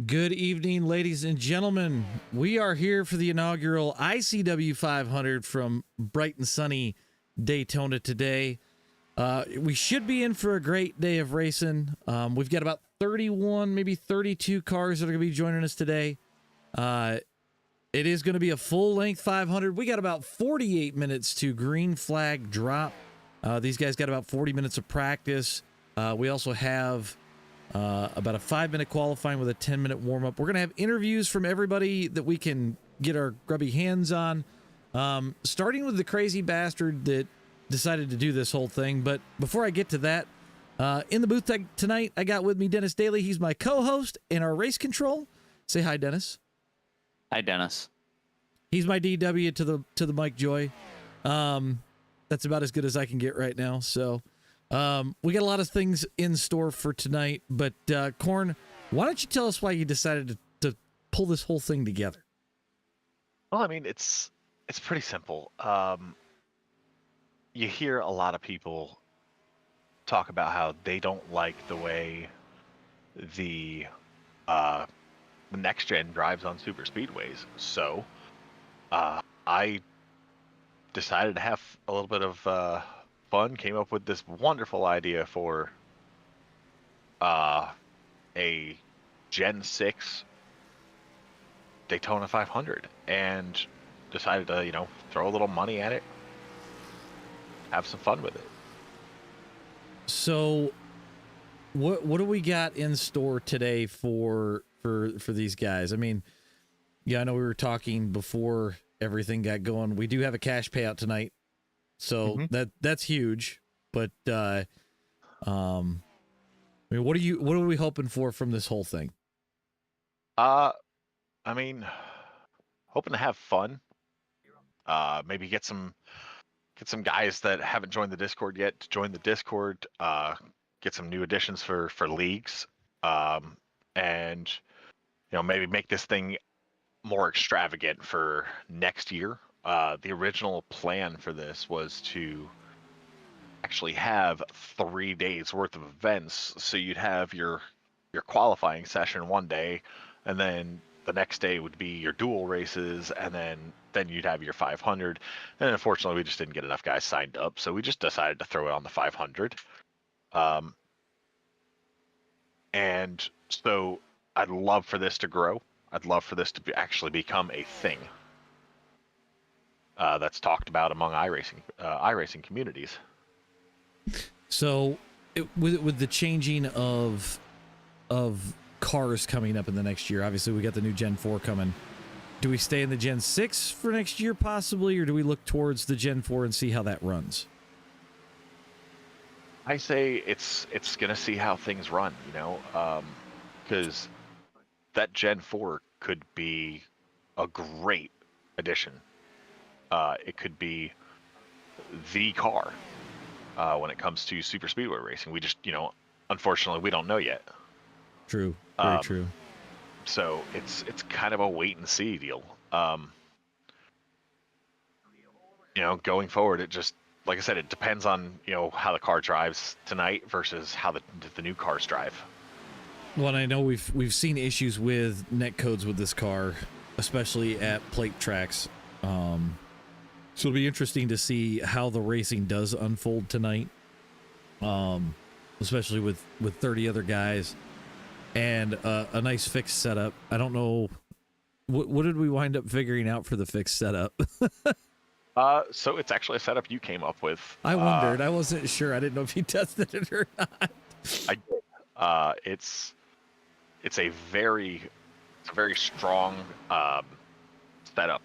Good evening, ladies and gentlemen. We are here for the inaugural ICW 500 from bright and sunny Daytona today. We should be in for a great day of racing. We've got about 31, maybe 32 cars that are going to be joining us today. It is going to be a full-length 500. We got about 48 minutes to green flag drop. These guys got about 40 minutes of practice. We also have about a 5-minute qualifying with a 10-minute warm-up. We're going to have interviews from everybody that we can get our grubby hands on, starting with the crazy bastard that decided to do this whole thing. But before I get to that, in the booth tonight, I got with me Dennis Daly. He's my co-host in our race control. Say hi, Dennis. Hi, Dennis. He's my DW to the Mike Joy. That's about as good as I can get right now. So we got a lot of things in store for tonight. But Corn, why don't you tell us why you decided to pull this whole thing together? Well, I mean, it's pretty simple. You hear a lot of people talk about how they don't like the way the next gen drives on super speedways. So I decided to have a little bit of fun, came up with this wonderful idea for a Gen 6 Daytona 500 and decided to, throw a little money at it, have some fun with it. So what do we got in store today for these guys? I mean, yeah, I know we were talking before everything got going. We do have a cash payout tonight. So that's huge. But I mean, what are we hoping for from this whole thing? I mean, hoping to have fun. Maybe get some guys that haven't joined the Discord yet to join the Discord. Get some new additions for leagues, and maybe make this thing more extravagant for next year. The original plan for this was to actually have 3 days worth of events, so you'd have your qualifying session one day, and then the next day would be your dual races, and then you'd have your 500. And unfortunately, we just didn't get enough guys signed up, so we just decided to throw it on the 500. And so I'd love for this to grow. I'd love for this to actually become a thing that's talked about among iRacing communities. So with the changing of cars coming up in the next year, obviously we got the new Gen 4 coming. Do we stay in the Gen 6 for next year possibly, or do we look towards the Gen 4 and see how that runs? I say it's gonna see how things run, because that Gen 4 could be a great addition. It could be the car when it comes to super speedway racing. We just, unfortunately, we don't know yet. True, very true. So it's kind of a wait and see deal. Going forward, it just, like I said, it depends on how the car drives tonight versus how the new cars drive. Well, and I know we've seen issues with netcodes with this car, especially at plate tracks. So it'll be interesting to see how the racing does unfold tonight, especially with 30 other guys and a nice fixed setup. I don't know, what did we wind up figuring out for the fixed setup? So it's actually a setup you came up with. I wondered. I wasn't sure. I didn't know if you tested it or not. I did. It's a very strong setup.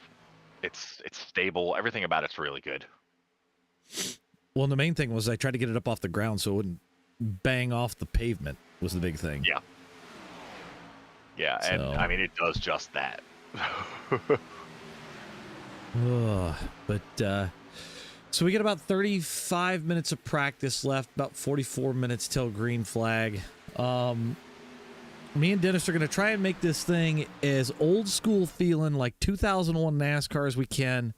It's stable. Everything about it's really good. Well, and the main thing was I tried to get it up off the ground so it wouldn't bang off the pavement was the big thing. Yeah. Yeah, and So- I mean, it does just that. So we got about 35 minutes of practice left, about 44 minutes till green flag. Me and Dennis are going to try and make this thing as old school feeling like 2001 NASCAR as we can.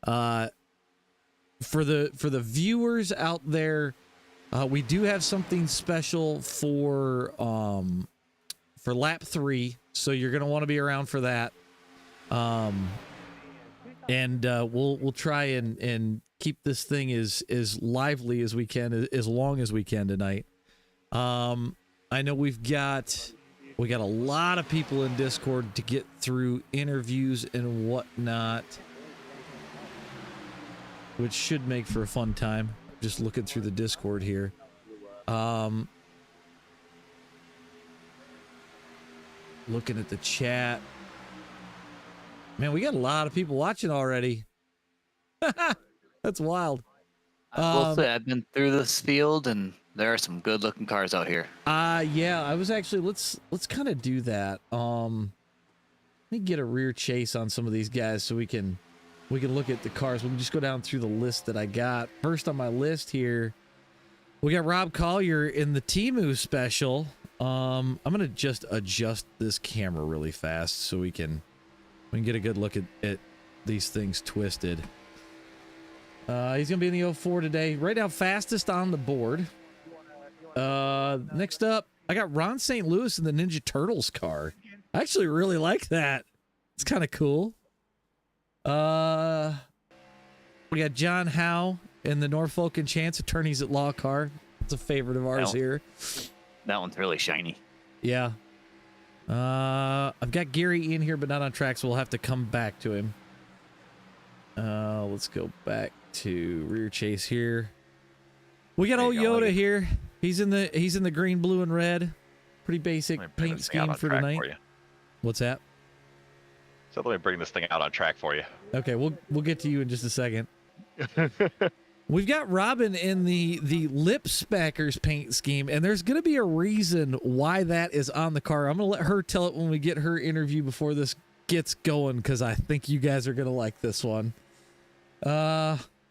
For the viewers out there, we do have something special for for lap 3, so you're going to want to be around for that. And we'll try and keep this thing as lively as we can, as long as we can tonight. I know we got a lot of people in Discord to get through interviews and whatnot, which should make for a fun time. Just looking through the Discord here. Looking at the chat. Man, we got a lot of people watching already. That's wild. I will say I've been through this field, and there are some good-looking cars out here. Yeah, I was actually let's kind of do that. Let me get a rear chase on some of these guys so we can look at the cars. We'll just go down through the list that I got. First on my list here, we got Rob Collier in the Temu special. I'm gonna just adjust this camera really fast so we can get a good look at these things twisted. He's gonna be in the 04 today. Right now, fastest on the board. Next up, I got Ron St. Louis in the Ninja Turtles car. I actually really like that. It's kind of cool. We got John Howe in the Norfolk and Chance Attorneys at Law car. It's a favorite of ours here. That one's really shiny. Yeah. I've got Gary in here, but not on track, so we'll have to come back to him. Let's go back to rear chase here. We got old Yoda here. He's in the green, blue, and red. Pretty basic paint scheme for tonight. What's that? So let me bring this thing out on track for you. Okay, we'll get to you in just a second. We've got Robin in the Lip Spackers paint scheme, and there's going to be a reason why that is on the car. I'm going to let her tell it when we get her interview before this gets going, because I think you guys are going to like this one.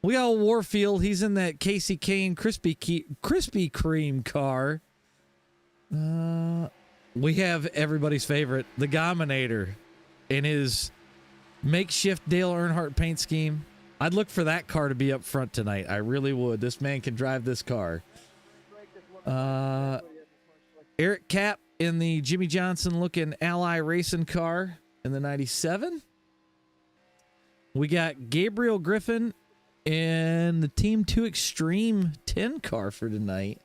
We got Warfield. He's in that Casey Kane Krispy Kreme car. We have everybody's favorite, the Gominator, in his makeshift Dale Earnhardt paint scheme. I'd look for that car to be up front tonight. I really would. This man can drive this car. Eric Kapp in the Jimmy Johnson looking Ally Racing car in the 97. We got Gabriel Griffin in the Team 2 Extreme 10 car for tonight.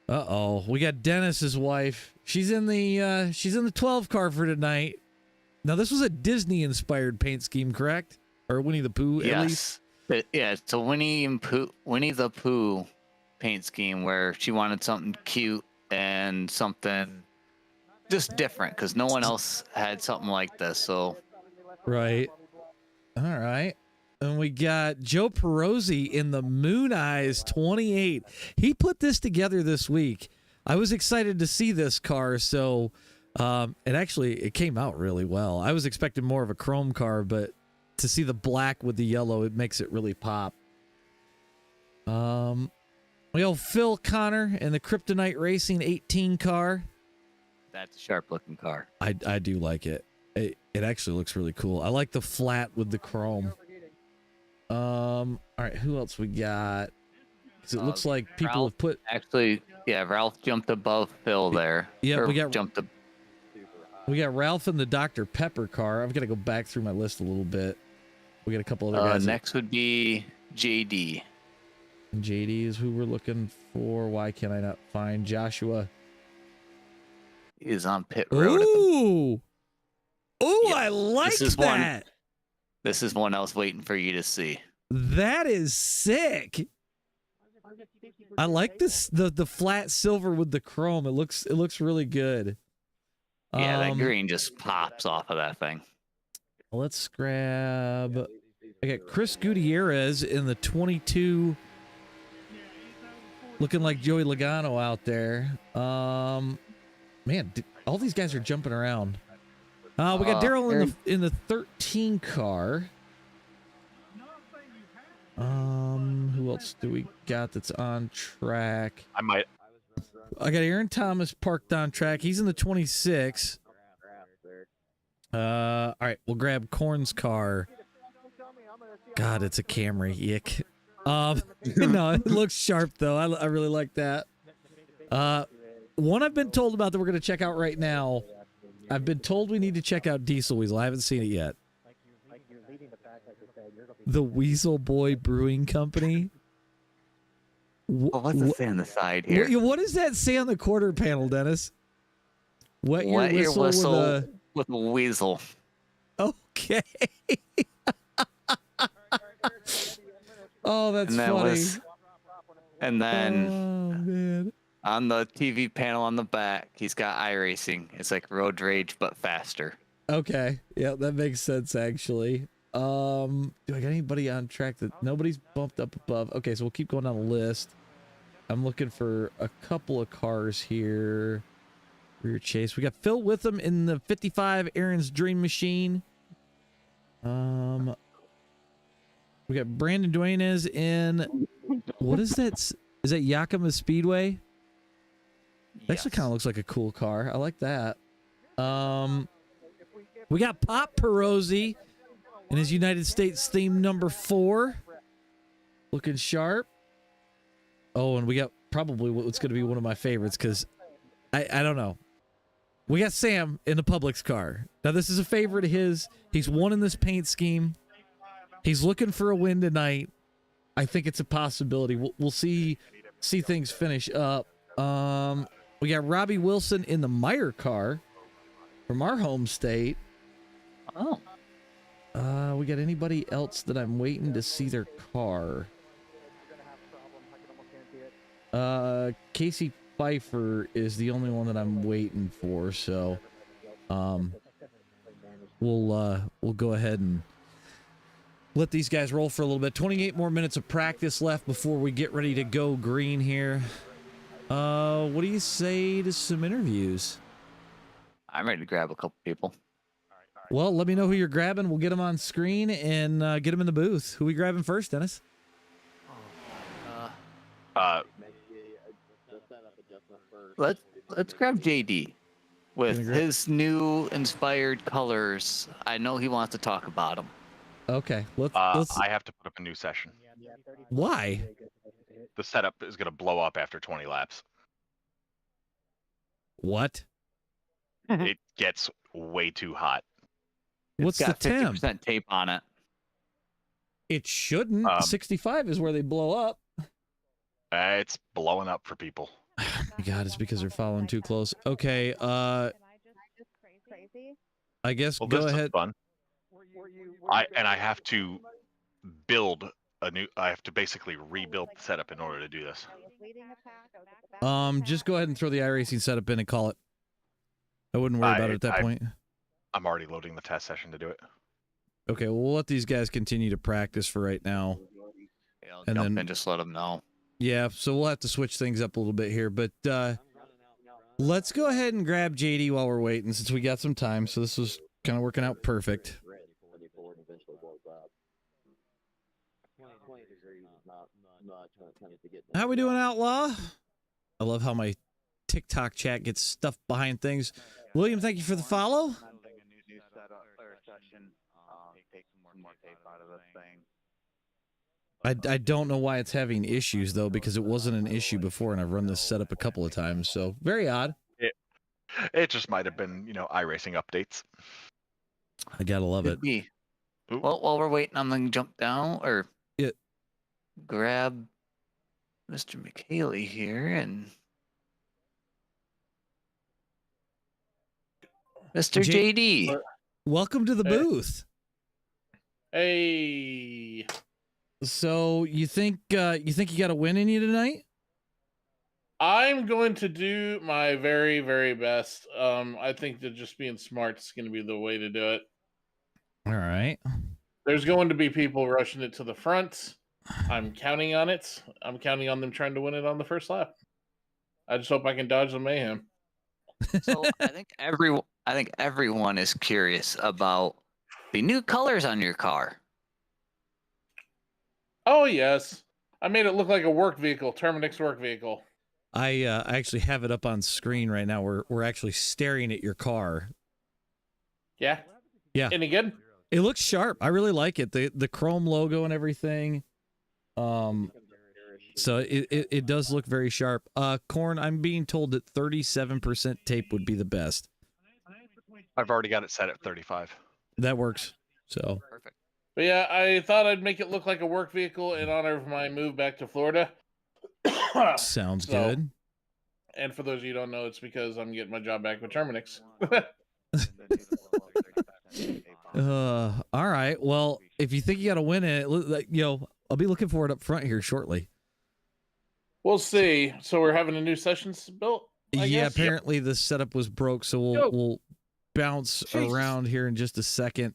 Uh-oh. We got Dennis's wife. She's in the 12 car for tonight. Now, this was a Disney-inspired paint scheme, correct? Or Winnie the Pooh, at least? Yeah, it's a Winnie the Pooh paint scheme where she wanted something cute and something just different because no one else had something like this. So, right. All right. And we got Joe Perozzi in the Moon Eyes 28. He put this together this week. I was excited to see this car, so... it came out really well. I was expecting more of a chrome car, but to see the black with the yellow, it makes it really pop. We have Phil Connor in the Kryptonite Racing 18 car. That's a sharp looking car. I do like it. It actually looks really cool. I like the flat with the chrome. All right, who else we got? 'Cause it looks like people Ralph, have put... Actually, yeah, Ralph jumped above Phil there. Yeah, we got jumped Ralph in the Dr. Pepper car. I've got to go back through my list a little bit. We got a couple other guys. Next would be JD. And JD is who we're looking for. Why can I not find Joshua? He is on pit road. Ooh! Ooh, Yeah, I like this is that! This is one I was waiting for you to see. That is sick! I like this, the flat silver with the chrome. It looks really good. Yeah, that green just pops off of that thing. Let's grab... I got Chris Gutierrez in the 22, looking like Joey Logano out there. Man, all these guys are jumping around. We got Daryl in the 13 car. Who else do we got that's on track? I got Aaron Thomas parked on track. He's in the 26. All right, we'll grab Korn's car. God, it's a Camry. Yick. No, it looks sharp though. I really like that. one I've been told about that we're going to check out right now. I've been told we need to check out Diesel Weasel. I haven't seen it yet. The Weasel Boy Brewing Company. Well, what's it say on the side here? What does that say on the quarter panel, Dennis? Wet your whistle, with a weasel. Okay. Oh, that's funny. And then oh, man. on the TV panel on the back, he's got iRacing. It's like road rage, but faster. Okay. Yeah, that makes sense, actually. Do I got anybody on track that nobody's bumped up above? Okay, so we'll keep going down the list. I'm looking for a couple of cars here. Rear chase. We got Phil Witham in the 55 Aaron's Dream Machine. We got Brandon Duenas in. What is that? Is that Yakima Speedway? That actually kind of looks like a cool car. I like that. We got Pop Perozzi in his United States theme number 4. Looking sharp. Oh, and we got probably what's going to be one of my favorites because I don't know. We got Sam in the Publix car. Now, this is a favorite of his. He's won in this paint scheme. He's looking for a win tonight. I think it's a possibility. We'll see things finish up. We got Robbie Wilson in the Meyer car from our home state. Oh. We got anybody else that I'm waiting to see their car? Casey Pfeiffer is the only one that I'm waiting for, so we'll go ahead and let these guys roll for a little bit. 28 more minutes of practice left before we get ready to go green here. What do you say to some interviews? I'm ready to grab a couple people. Well, let me know who you're grabbing. We'll get them on screen and get them in the booth. Who we grabbing first, Dennis? Let's grab JD with his new inspired colors. I know he wants to talk about them. Okay, let's. I have to put up a new session. Why? The setup is going to blow up after 20 laps. What? It gets way too hot. What's the temp? 50% tape on it. It shouldn't. 65 is where they blow up. It's blowing up for people. Oh my God, it's because they're following too close. Okay, I guess Well, go this ahead. is fun. I have to build a new. I have to basically rebuild the setup in order to do this. Just go ahead and throw the iRacing setup in and call it. I wouldn't worry about it at that point. I'm already loading the test session to do it. Okay, well, we'll let these guys continue to practice for right now. Yeah, And then- and just let them know. Yeah, so we'll have to switch things up a little bit here, but let's go ahead and grab JD while we're waiting since we got some time. So this was kind of working out perfect. How we doing, Outlaw? I love how my TikTok chat gets stuffed behind things. William, thank you for the follow. I don't know why it's having issues, though, because it wasn't an issue before, and I've run this setup a couple of times, so very odd. It just might have been, iRacing updates. I gotta love it. Well, while we're waiting, I'm gonna jump down or grab Mr. McHaley here and Mr. JD. Welcome to the booth. Hey. So you think you got a win in you tonight? I'm going to do my very, very best. I think that just being smart is going to be the way to do it. All right. There's going to be people rushing it to the front. I'm counting on it. I'm counting on them trying to win it on the first lap. I just hope I can dodge the mayhem. So I think everyone is curious about the new colors on your car. Oh yes, I made it look like a work vehicle, Terminix work vehicle. I actually have it up on screen right now. We're actually staring at your car. Yeah. Yeah. Any good? It looks sharp. I really like it. The chrome logo and everything. So it does look very sharp. Corn, I'm being told that 37% tape would be the best. I've already got it set at 35. That works. So Perfect. But yeah, I thought I'd make it look like a work vehicle in honor of my move back to Florida. sounds So- good. And for those of you who don't know, it's because I'm getting my job back with Terminix. All right. Well, if you think you got to win it, I'll be looking for it up front here shortly. We'll see. So we're having a new sessions built? I Yeah, guess? apparently the setup was broke, so Yo. we'll bounce Jesus. around here in just a second.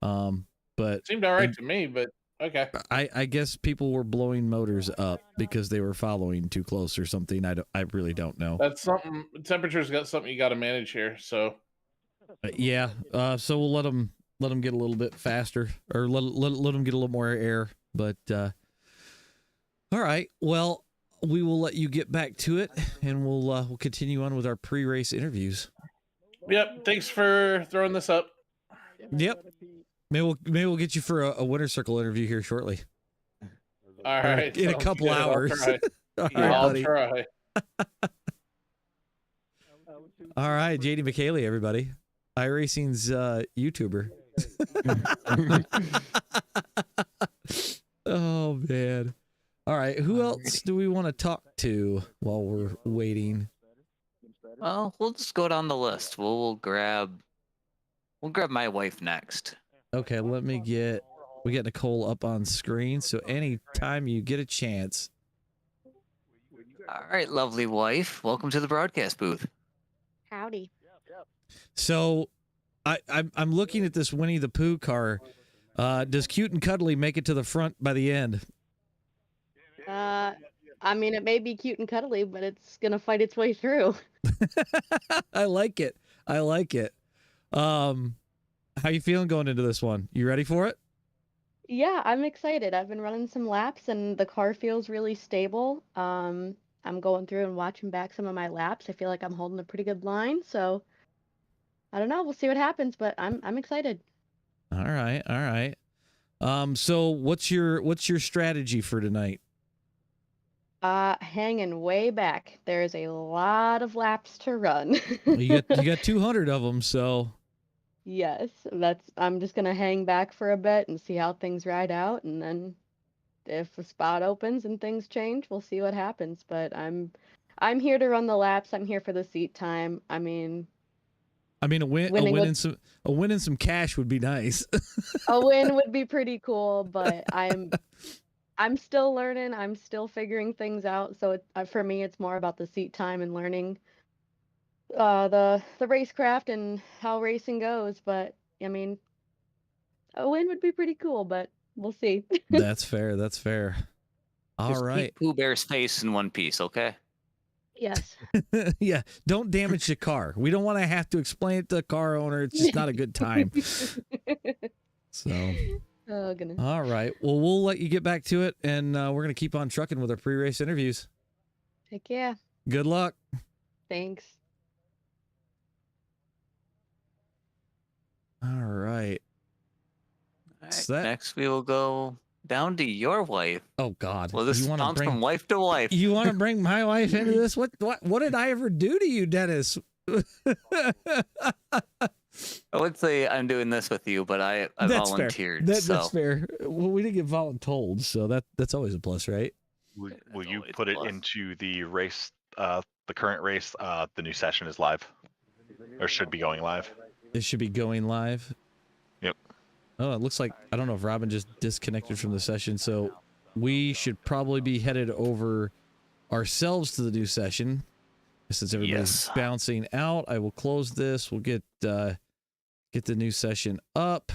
But Seemed all right to me, but okay. I guess people were blowing motors up because they were following too close or something. I really don't know. That's something. Temperature's got something you got to manage here. So Yeah. So we'll let them get a little bit faster, or let them get a little more air. But all right. Well, we will let you get back to it, and we'll continue on with our pre-race interviews. yep. Thanks for throwing this up. Yep. Maybe we'll get you for a winter circle interview here shortly. All right. In a sounds couple good. I'll hours. try. All Yeah. right, I'll buddy. try. All right, JD McKaylee, everybody. iRacing's YouTuber. Oh man. All right, who else do we want to talk to while we're waiting? Well, we'll just go down the list. We'll grab my wife next. Okay, we get Nicole up on screen, so anytime you get a chance. All right, lovely wife. Welcome to the broadcast booth. Howdy. So I'm looking at this Winnie the Pooh car. Does Cute and Cuddly make it to the front by the end? I mean, it may be cute and cuddly, but it's gonna fight its way through. I like it. I like it. How you feeling going into this one? You ready for it? Yeah, I'm excited. I've been running some laps, and the car feels really stable. I'm going through and watching back some of my laps. I feel like I'm holding a pretty good line, so I don't know. We'll see what happens, but I'm excited. All right, all right. So what's your strategy for tonight? Hanging way back. There's a lot of laps to run. You got 200 of them, so Yes, I'm just gonna hang back for a bit and see how things ride out, and then if the spot opens and things change, we'll see what happens. But I'm here to run the laps. I'm here for the seat time. I mean, a win Winning and with- some cash would be nice. a win would be pretty cool, but I'm still learning. I'm still figuring things out. So for me, it's more about the seat time and learning the racecraft and how racing goes. But I mean, a win would be pretty cool, but we'll see. That's fair. That's fair. All Just right. keep Pooh Bear's face in one piece, okay? Yes. Yeah. Don't damage the car. We don't want to have to explain it to the car owner. It's just not a good time. So. Oh goodness. All right. Well, we'll let you get back to it, and we're gonna keep on trucking with our pre-race interviews. Heck yeah. Good luck. Thanks. All right. All right, So that- next we will go down to your wife. Oh God. Well, this you want to bounce bring from wife to wife. you want to bring my wife into this? What did I ever do to you, Dennis? I would say I'm doing this with you, but I That's fair. volunteered. That's so fair. Well, we didn't get voluntold, so that's always a plus, right? Will That's you always put it plus. into the race, the current race? The new session is live, or should be going live. It should be going live. Yep. Oh, it looks like, I don't know if Robin just disconnected from the session, so we should probably be headed over ourselves to the new session. Since everybody's Yes. bouncing out, I will close this. We'll get the new session up.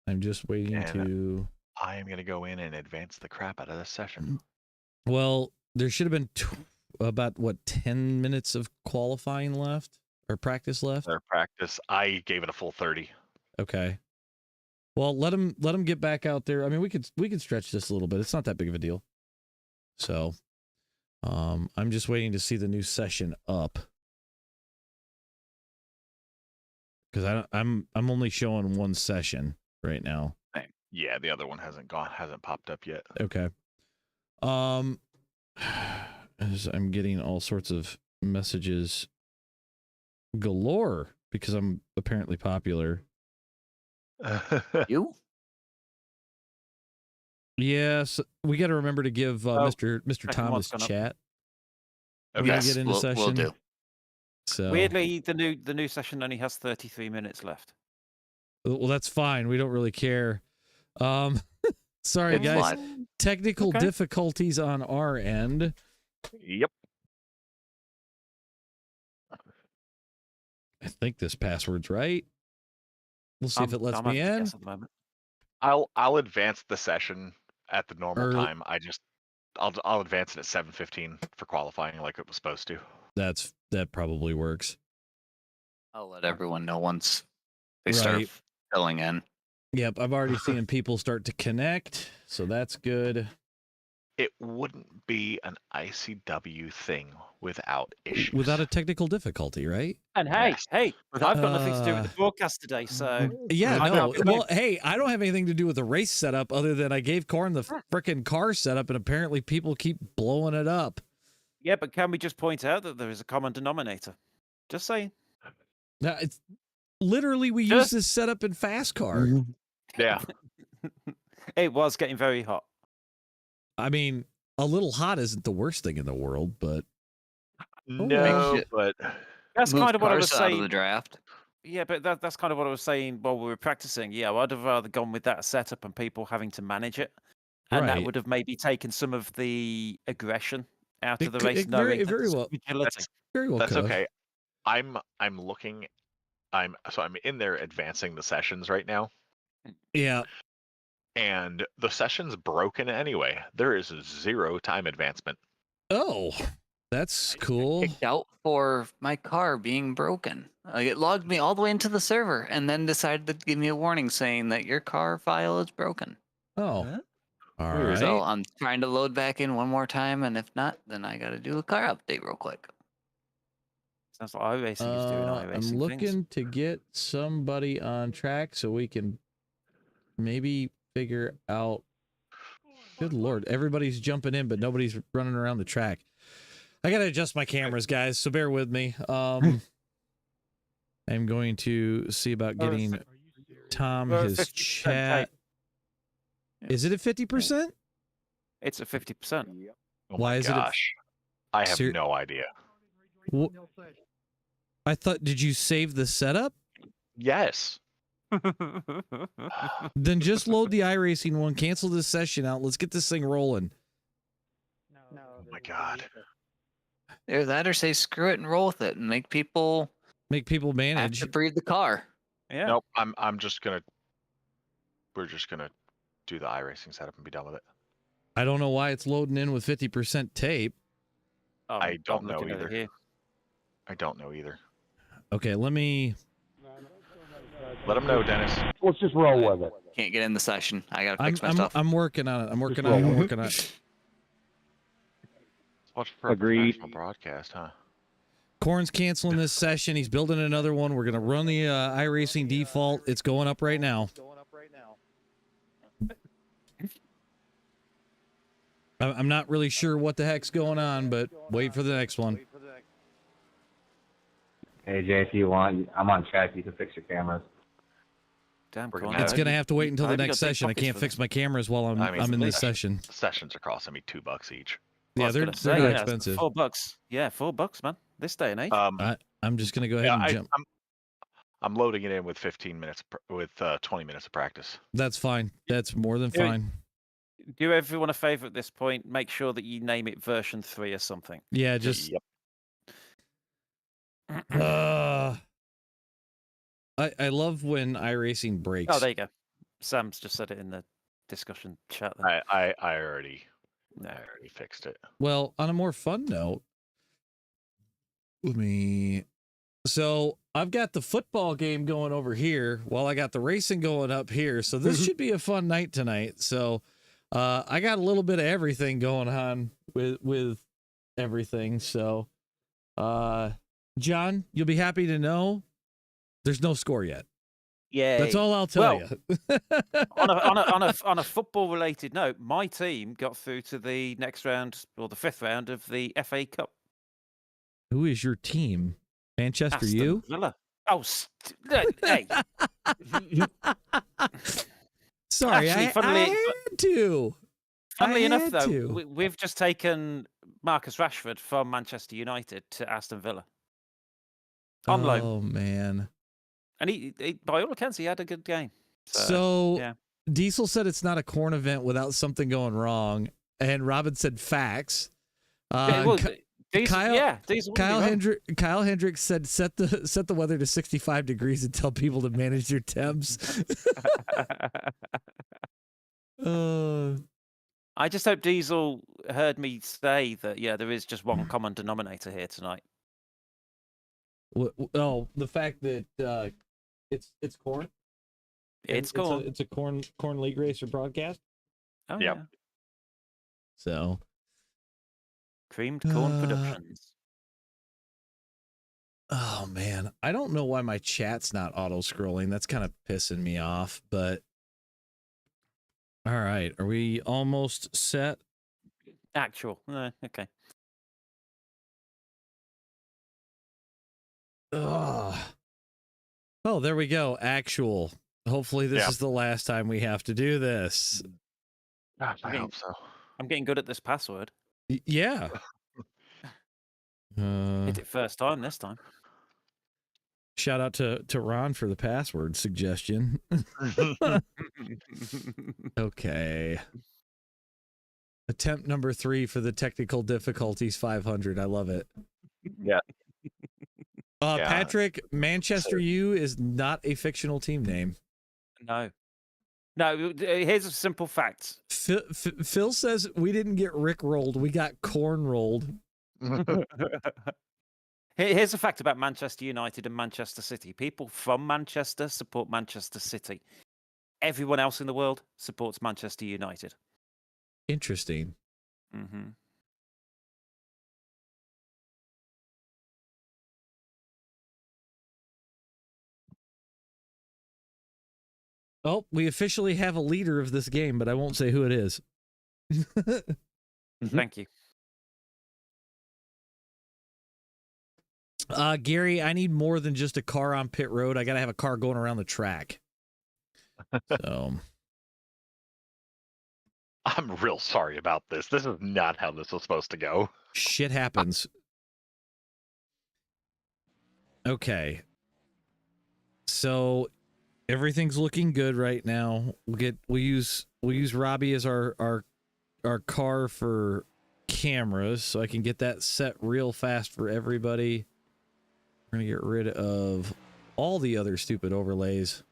I'm just waiting And- to. I am gonna go in and advance the crap out of this session. Well, there should have been about 10 minutes of qualifying left or practice left. Their practice, I gave it a full 30. Okay. Well, let them get back out there. I mean, we could stretch this a little bit. It's not that big of a deal. So, I'm just waiting to see the new session up because I'm only showing one session right now. Yeah, the other one hasn't popped up yet. Okay. As I'm getting all sorts of messages galore because I'm apparently popular. You? Yes, we got to remember to give Mr. second Thomas one's gone up. chat. Okay. We gotta Yes, get into we'll session. do. So Weirdly, the new session only has 33 minutes left. well, that's fine. We don't really care. Sorry It's guys, live. technical Okay. difficulties on our end. Yep. I think this password's right. We'll see if it lets I'm me having to in. guess at the moment. I'll advance the session at the normal Early- time. I'll advance it at 7:15 for qualifying like it was supposed to. That probably works. I'll let everyone know once they start Right. filling in. Yep, I've already seen people start to connect, so that's good. It wouldn't be an ICW thing without issues. Without a technical difficulty, right? And hey, Yes. hey, I've got nothing to do with Uh, the broadcast today, so Yeah, I no. can't Well, hey, I don't have anything to do with the race setup other than I gave Corn the frickin' car setup, and apparently people keep blowing it up. yeah. But can we just point out that there is a common denominator? Just saying. Now, it's literally we use Just- this setup in fast car. Yeah. It was getting very hot. I mean, a little hot isn't the worst thing in the world, but No, shit. but That's Move kind of what I was cars out of the saying. draft. Yeah, but that's kind of what I was saying while we were practicing. Yeah, I'd have rather gone with that setup and people having to manage it, and that Right. would have maybe taken some of the aggression out It of the could- race. it very- knowing it that very there's well- agility. very well that's could've. okay. I'm looking. I'm in there advancing the sessions right now, Yeah. and the session's broken anyway. There is 0 time advancement. Oh, that's cool. Kicked out for my car being broken. Like, it logged me all the way into the server and then decided to give me a warning saying that your car file is broken. Oh, Huh? all Weird. right. So I'm trying to load back in one more time, and if not, then I got to do a car update real quick. Sounds like iRacing is doing iRacing I'm things. looking to get somebody on track so we can maybe figure out. Good Lord, everybody's jumping in, but nobody's running around the track. I gotta adjust my cameras, guys, so bear with me. I'm going to see about getting Tom We're at his 50%, chat. Is it at 50%? It's at 50%. Oh Why my is it at- gosh. I have Ser- no idea. I thought, did you save the setup? Yes. Then just load the iRacing one, cancel this session out. Let's get this thing rolling. Oh my god. Either that or say screw it and roll with it and make people Make people have manage. to breathe the car. Yeah. Nope. We're just gonna do the iRacing setup and be done with it. I don't know why it's loading in with 50% tape. Oh, I don't I'm know looking over either. here. I don't know either. Okay, let me. Let them know, Dennis. Let's just roll with it. Can't get in the session. I got to I'm, fix my I'm, stuff. I'm working on it. I'm working roll on it. I'm with working on it. Watch for Agreed. a professional broadcast, huh? Corn's canceling this session. He's building another one. We're gonna run the iRacing default. It's going up right now. I'm not really sure what the heck's going on, but wait for the next one. Hey Jay, if you want, I'm on track. You can fix your cameras. Damn, We're Con, gonna It's I gonna hope have to wait until I the hope you next got big session. I pockets can't for fix this. my cameras while I'm I mean, in this the session. The sessions are costing me $2 each. I Yeah, was they're gonna say, not yeah, expensive. $4. Yeah, $4, man. This day and age. I'm just gonna go ahead yeah, and jump. I'm loading it in with 15 minutes, with 20 minutes of practice. That's fine. That's more than Yeah. fine. Do everyone a favor at this point. Make sure that you name it version 3 or something. Yeah, just Yep. I love when iRacing breaks. Oh, there you go. Sam's just said it in the discussion chat. There. I already No. fixed it. Well, on a more fun note, so I've got the football game going over here while I got the racing going up here. So this should be a fun night tonight. So I got a little bit of everything going on with everything. So John, you'll be happy to know there's no score yet. Yeah. That's all I'll tell Well, you. on a football related note, my team got through to the next round or the 5th round of the FA Cup. Who is your team? Manchester Aston U? Villa. Oh, hey. Sorry, Actually, I had to. Funnily I enough, had though, to. we've just taken Marcus Rashford from Manchester United to Aston Villa on loan, Oh man. and he, by all accounts, he had a good game. So yeah. Diesel said it's not a corn event without something going wrong, and Robin said facts. Well, Diesel, Kyle, Diesel wouldn't be wrong. Kyle Hendricks said set the weather to 65 degrees and tell people to manage their temps. I just hope Diesel heard me say that. Yeah, there is just one common denominator here tonight. Oh, the fact that it's corn. It's corn. It's a corn league racer broadcast. Oh, Yep. yeah. So Creamed Corn Productions. Oh man, I don't know why my chat's not auto scrolling. That's kind of pissing me off, but all right, are we almost set? Actual. Okay. Ugh. Oh, there we go. Actual. Hopefully this is the last time we have to do this. Gosh, I hope so. I'm getting good at this password. Yeah. Hit it first time this time. Shout out to Ron for the password suggestion. Okay. Attempt number 3 for the technical difficulties 500. I love it. Yeah. Patrick, Manchester U is not a fictional team name. No. Here's a simple fact. Phil says we didn't get Rick rolled, we got corn rolled. Here's a fact about Manchester United and Manchester City. People from Manchester support Manchester City. Everyone else in the world supports Manchester United. Interesting. Mm-hmm. Oh, we officially have a leader of this game, but I won't say who it is. Thank you. Gary, I need more than just a car on pit road. I got to have a car going around the track. So I'm real sorry about this. This is not how this was supposed to go. Shit happens. Okay. So everything's looking good right now. We'll use Robbie as our car for cameras, so I can get that set real fast for everybody. We're gonna get rid of all the other stupid overlays.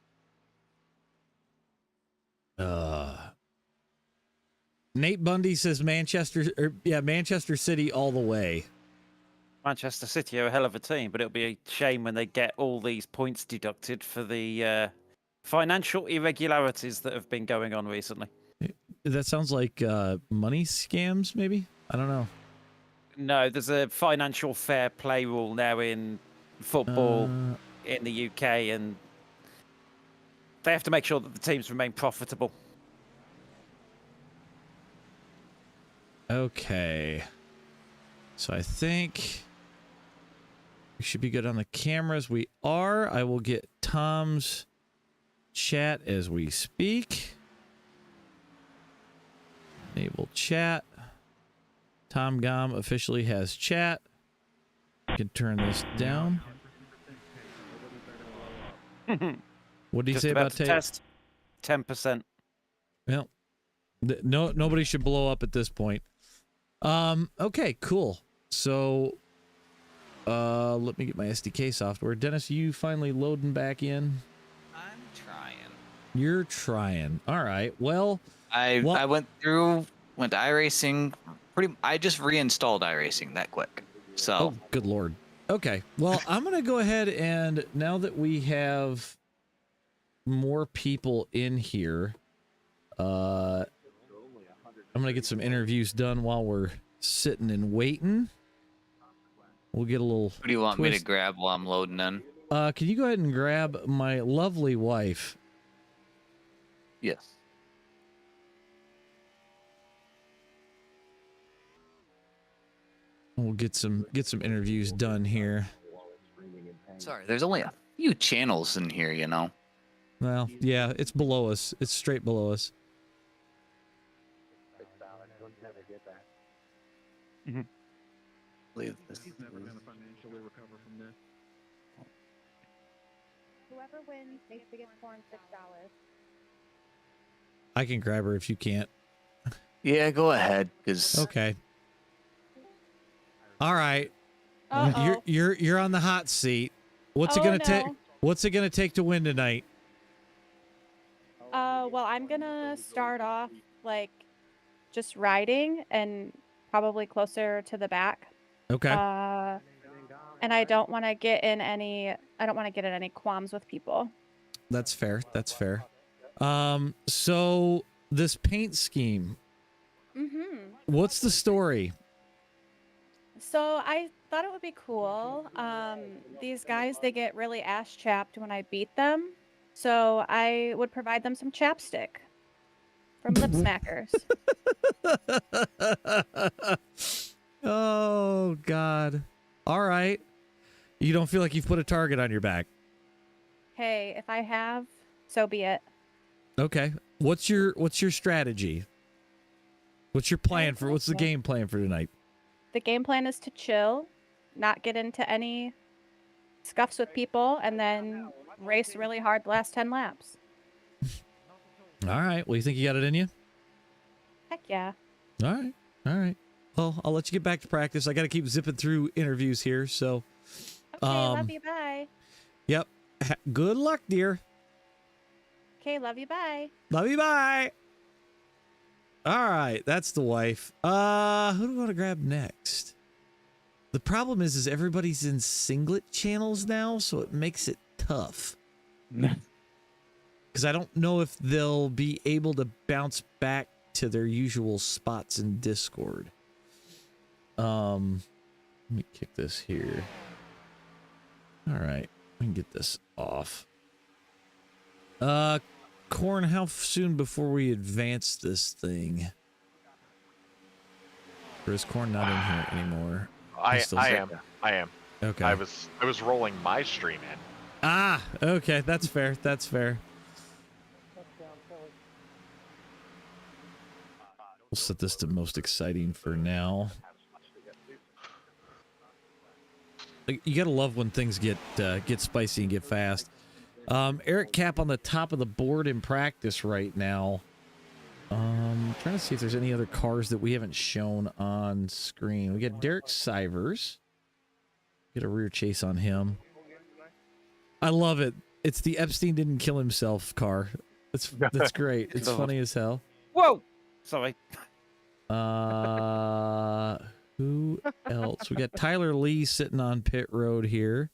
Nate Bundy says Manchester City all the way. Manchester City are a hell of a team, but it'll be a shame when they get all these points deducted for the financial irregularities that have been going on recently. That sounds like money scams, maybe? I don't know. No, there's a financial fair play rule now in football in the UK, and they have to make sure that the teams remain profitable. Okay. So I think we should be good on the cameras. We are. I will get Tom's chat as we speak. Enable chat. Tom Gom officially has chat. I can turn this down. What did he say about test? 10%. Well, nobody should blow up at this point. Okay, cool. So, let me get my SDK software. Dennis, you finally loading back in? I'm trying. You're trying. All right. Well, I went to iRacing. I just reinstalled iRacing that quick. So. Oh, good Lord. Okay. Well, I'm going to go ahead and now that we have more people in here, I'm going to get some interviews done while we're sitting and waiting. We'll get a little. What do you want me to grab while I'm loading in? can you go ahead and grab my lovely wife? Yes. We'll get some interviews done here. Sorry, there's only a few channels in here, you know. Well, yeah, it's below us. It's straight below us. Leave this. Whoever wins makes the gift corn $6. I can grab her if you can't. Yeah, go ahead, because Okay. All right. Uh-oh. You're on the hot seat. What's it Oh, gonna take? no. What's it gonna take to win tonight? Well, I'm gonna start off like just riding and probably closer to the back. Okay. And I don't want to get in any. I don't want to get in any qualms with people. That's fair. That's fair. So this paint scheme, Mm-hmm. what's the story? So I thought it would be cool. These guys, they get really ass chapped when I beat them. So I would provide them some chapstick from Lip Smackers. Oh God. All right. You don't feel like you've put a target on your back. Hey, if I have, so be it. Okay. What's your strategy? What's your plan for what's the game plan for tonight? The game plan is to chill, not get into any scuffs with people, and then race really hard the last 10 laps. All right. Well, you think you got it in you? Heck yeah. All right. All right. Well, I'll let you get back to practice. I got to keep zipping through interviews here. So, Okay, love you, bye. yep. Good luck, dear. Okay, love you, bye. Love you. Bye. All right. That's the wife. Who do I want to grab next? The problem is everybody's in singlet channels now, so it makes it tough. Because I don't know if they'll be able to bounce back to their usual spots in Discord. Let me kick this here. All right, we can get this off. Corn, how soon before we advance this thing? Or is Corn not in here anymore? I am. Okay. I was rolling my stream in. Ah, okay, that's fair. That's fair. We'll set this to most exciting for now. You gotta love when things get spicy and get fast. Eric Cap on the top of the board in practice right now. Trying to see if there's any other cars that we haven't shown on screen. We got Derek Sivers. Get a rear chase on him. I love it. It's the Epstein didn't kill himself car. That's great. It's funny as hell. Whoa! Sorry. Who else? We got Tyler Lee sitting on pit road here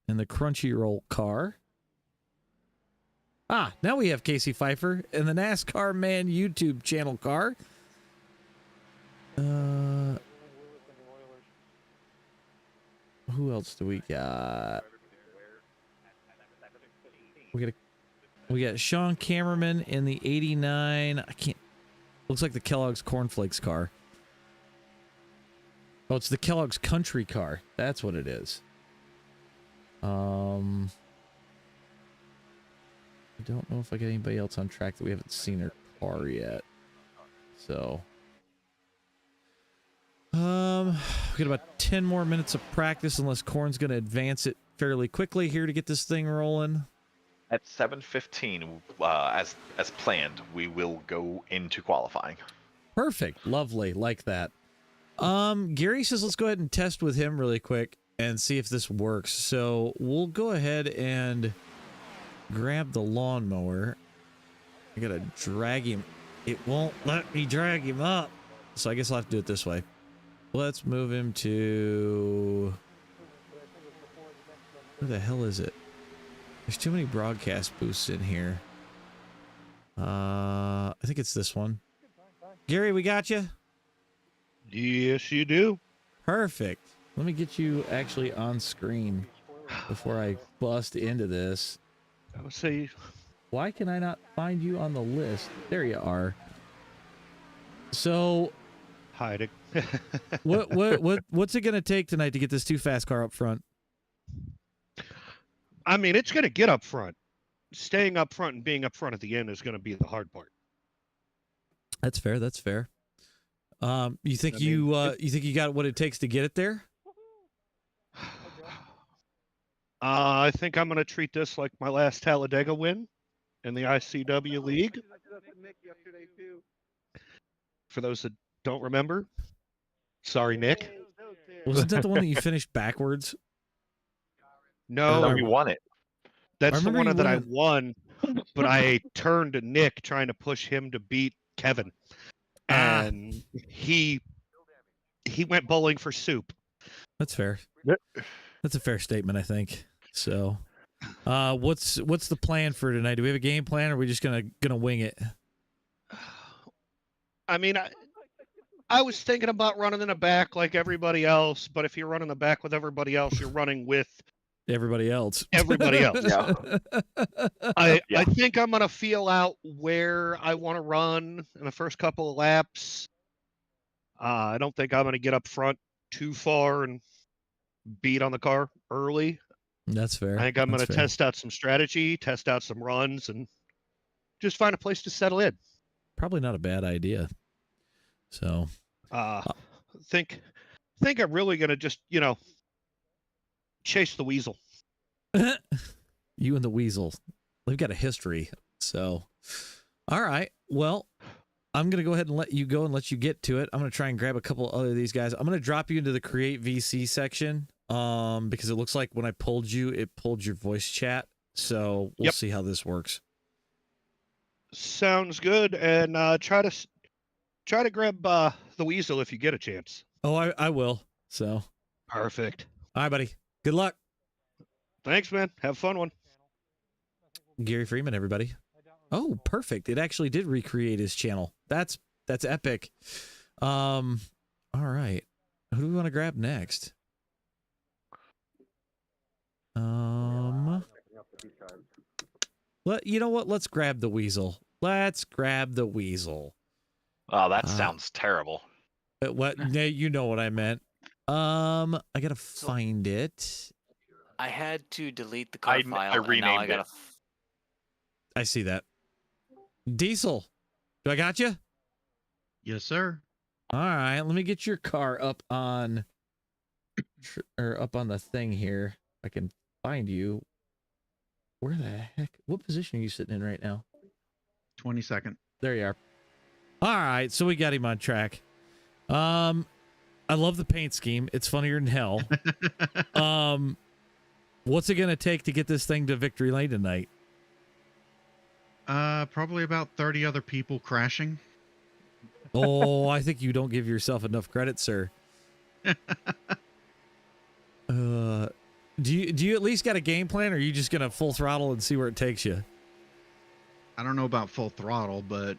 in the Crunchyroll car. Ah, now we have Casey Pfeiffer in the NASCAR Man YouTube channel car. Who else do we got? We got Sean Cameraman in the 89. I can't. Looks like the Kellogg's Cornflakes car. Oh, it's the Kellogg's Country car. That's what it is. I don't know if I got anybody else on track that we haven't seen their car yet. So, we got about 10 more minutes of practice unless Corn's going to advance it fairly quickly here to get this thing rolling. At 7:15, as planned, we will go into qualifying. Perfect. Lovely. Like that. Gary says let's go ahead and test with him really quick and see if this works. So we'll go ahead and grab the lawnmower. I gotta drag him. It won't let me drag him up. So I guess I'll have to do it this way. Let's move him to... Where the hell is it? There's too many broadcast booths in here. I think it's this one. Gary, we got you? Yes, you do. Perfect. Let me get you actually on screen. before I bust into this. I would say, Why can I not find you on the list? There you are. So, hiding. what's it gonna take tonight to get this too fast car up front? I mean, it's going to get up front. Staying up front and being up front at the end is going to be the hard part. That's fair. That's fair. You think you think you got what it takes to get it there? I think I'm going to treat this like my last Talladega win in the ICW league. For those that don't remember, sorry, Nick. Wasn't that the one that you finished backwards? No, you won it. That's the remember one that I it. won, but I turned to Nick trying to push him to beat Kevin, and he went bowling for soup. That's fair. That's a fair statement, I think. So, what's the plan for tonight? Do we have a game plan, or are we just gonna wing it? I mean, I was thinking about running in the back like everybody else, but if you're running the back with everybody else, you're running with everybody else. Everybody else. Yeah. I think I'm gonna feel out where I want to run in the first couple of laps. I don't think I'm gonna get up front too far and beat on the car early. That's fair. I think I'm That's gonna fair. test out some strategy, test out some runs, and just find a place to settle in. Probably not a bad idea. So, think I'm really gonna just chase the weasel. you and the weasel, they've got a history. So, all right. Well, I'm going to go ahead and let you go and let you get to it. I'm going to try and grab a couple other of these guys. I'm going to drop you into the create VC section because it looks like when I pulled you, it pulled your voice chat. So we'll see how this works. Sounds good. And try to grab the weasel if you get a chance. Oh, I will. So perfect. All right, buddy. Good luck. Thanks, man. Have a fun one. Gary Freeman, everybody. Oh, perfect. It actually did recreate his channel. That's epic. All right. Who do we want to grab next? You know what? Let's grab the weasel. Let's grab the weasel. Oh, that sounds terrible. What? You know what I meant. I gotta find it. I had to delete the car file. I renamed it. I see that. Diesel, do I got you? Yes, sir. All right, let me get your car up on the thing here. I can find you. Where the heck? What position are you sitting in right now? 22nd. There you are. All right, so we got him on track. I love the paint scheme. It's funnier than hell. What's it gonna take to get this thing to victory lane tonight? Probably about 30 other people crashing. Oh, I think you don't give yourself enough credit, sir. Do you at least got a game plan, or are you just gonna full throttle and see where it takes you? I don't know about full throttle, but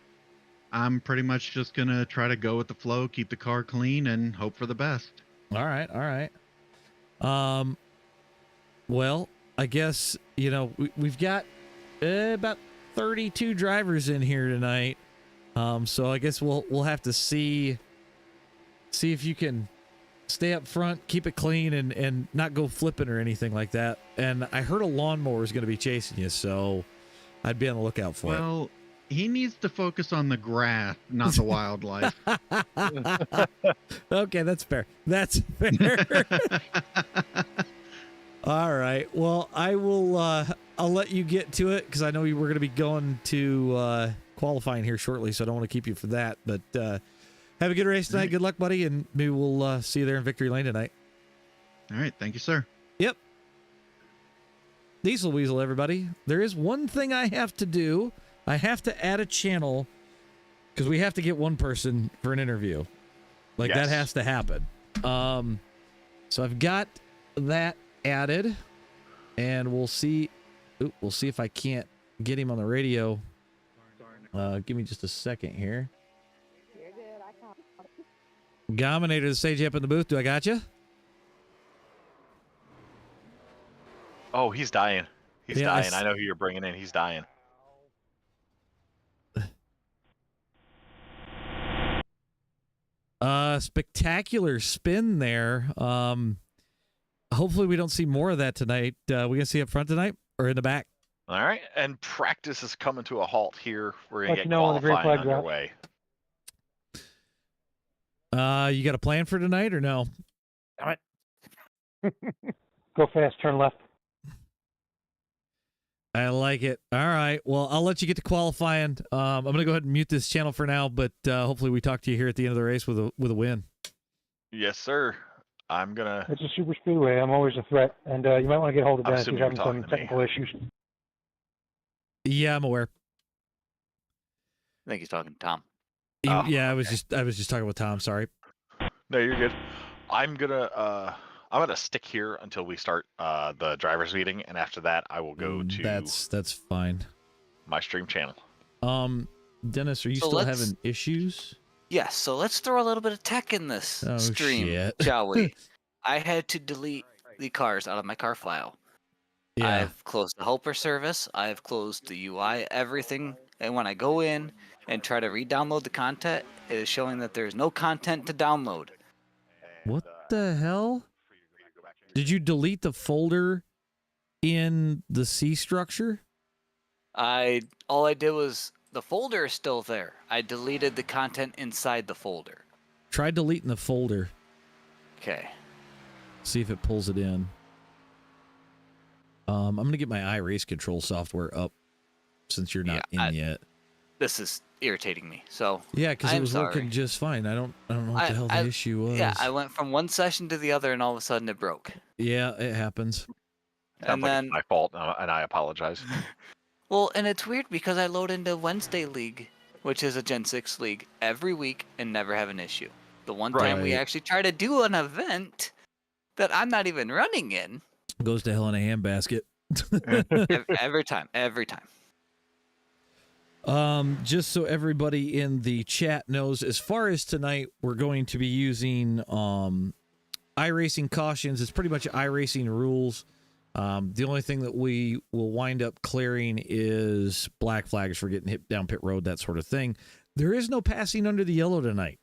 I'm pretty much just gonna try to go with the flow, keep the car clean, and hope for the best. All right, all right. Well, I guess we've got about 32 drivers in here tonight. So I guess we'll have to see if you can stay up front, keep it clean, and not go flipping or anything like that. And I heard a lawnmower is going to be chasing you, so I'd be on the lookout for it. Well, he needs to focus on the grass, not the wildlife. Okay, that's fair. That's fair. All right. Well, I will. I'll let you get to it because I know you were going to be going to qualifying here shortly, so I don't want to keep you for that. But have a good race tonight. Good luck, buddy, and maybe we'll see you there in victory lane tonight. All right. Thank you, sir. Yep. Diesel Weasel, everybody. There is one thing I have to do. I have to add a channel because we have to get one person for an interview. That has to happen. So I've got that added, and we'll see. We'll see if I can't get him on the radio. Give me just a second here. Gominator, the stage up in the booth. Do I got you? Oh, he's dying. He's Yeah, dying. I know who you're bringing in. He's dying. Spectacular spin there. Hopefully we don't see more of that tonight. We gonna see up front tonight or in the back? All right, and practice is coming to a halt here. We're gonna Let get you know when the green qualifying flag drops. underway. You got a plan for tonight or no? Damn it. Go fast, turn left. I like it. All right. Well, I'll let you get to qualifying. I'm gonna go ahead and mute this channel for now, but hopefully we talk to you here at the end of the race with a win. Yes, sir. I'm gonna. It's a super speedway. I'm always a threat, and you might want to get hold of I'm Dennis. He's assuming you're having some talking to me. technical issues. Yeah, I'm aware. I think he's talking to Tom. Oh, Yeah, I was just talking with Tom. Sorry. No, you're good. I'm gonna stick here until we start the drivers meeting, and after that, I will go to That's fine. my stream channel. Dennis, are you So still let's- having issues? Yes, so let's throw a little bit of tech in this Oh, stream, shit. shall we? I had to delete the cars out of my car file. Yeah. I've closed the helper service, I've closed the UI, everything, and when I go in and try to re-download the content, it is showing that there's no content to download. What the hell? Did you delete the folder in the C structure? All I did was the folder is still there. I deleted the content inside the folder. Try deleting the folder. Okay. See if it pulls it in. I'm gonna get my iRace control software up since you're not in yet. This is irritating me. So Yeah, because it I'm was sorry. working just fine. I don't know what the hell the issue was. Yeah, I went from one session to the other, and all of a sudden it broke. Yeah, it happens. Sounds And like then, it's my fault, and I apologize. well, and it's weird because I load into Wednesday League, which is a Gen 6 league, every week and never have an issue. The one time we Right. actually try to do an event that I'm not even running in, Goes to hell in a handbasket. every time. Just so everybody in the chat knows, as far as tonight, we're going to be using iRacing cautions. It's pretty much iRacing rules. The only thing that we will wind up clearing is black flags for getting hit down pit road, that sort of thing. There is no passing under the yellow tonight.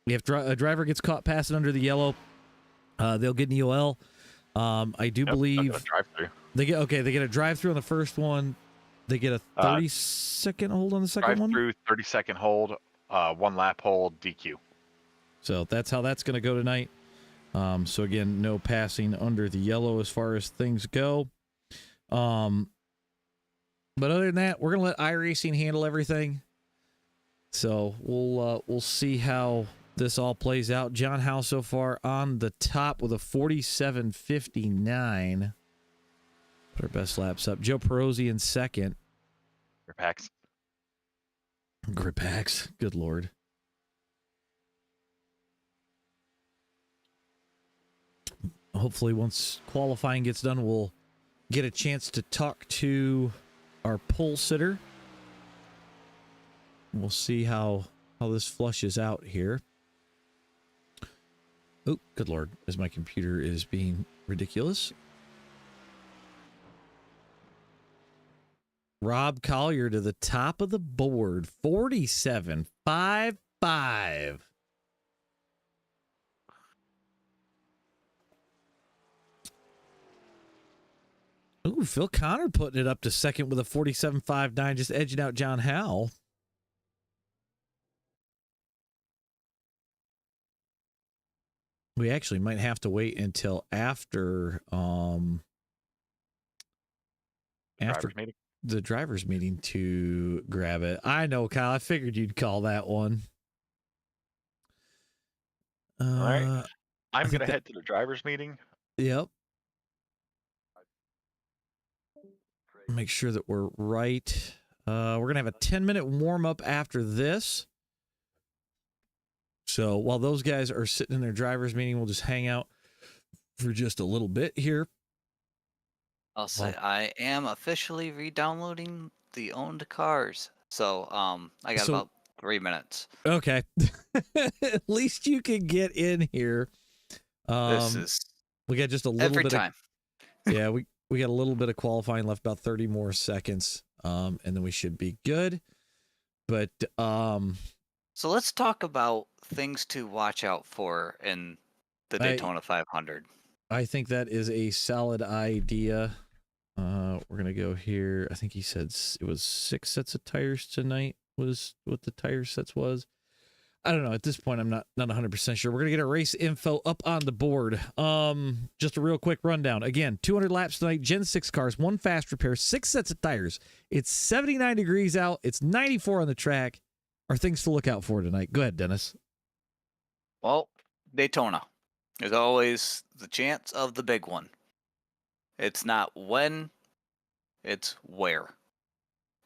If a driver gets caught passing under the yellow, they'll get an EOL. I do believe drive-through. they get a drive-through on the first one. They get a 30-second hold on the second one. Drive-through, 30-second hold, 1 lap hold, DQ. So that's how that's going to go tonight. So again, no passing under the yellow as far as things go. But other than that, we're going to let iRacing handle everything. So we'll see how this all plays out. John Howe so far on the top with a 47.59. Put our best laps up. Joe Perozzi in second. Gripax. Gripax. Good Lord. Hopefully once qualifying gets done, we'll get a chance to talk to our pole sitter. We'll see how this flushes out here. Oh, good Lord, as my computer is being ridiculous. Rob Collier to the top of the board, 47.55. Ooh, Phil Connor putting it up to second with a 47.59, just edging out John Howell. We actually might have to wait until after the drivers meeting to grab it. I know, Kyle. I figured you'd call that one. All right. I'm think going to head to the drivers meeting. Yep. Make sure that we're right. We're going to have a 10-minute warm-up after this. So while those guys are sitting in their drivers meeting, we'll just hang out for just a little bit here. I'll say I am officially re-downloading the owned cars. So I got about 3 minutes. Okay. At least you can get in here. This is we got just a little every bit time. Yeah, We got a little bit of qualifying left, about 30 more seconds, and then we should be good. But so let's talk about things to watch out for in the Daytona 500. I think that is a solid idea. We're gonna go here. I think he said it was 6 sets of tires tonight was what the tire sets was. I don't know. At this point, I'm not 100% sure. We're gonna get our race info up on the board. Just a real quick rundown. Again, 200 laps tonight. Gen 6 cars, 1 fast repair, 6 sets of tires. It's 79 degrees out. It's 94 on the track. Are things to look out for tonight? Go ahead, Dennis. Well, Daytona. There's always the chance of the big one. It's not when, it's where.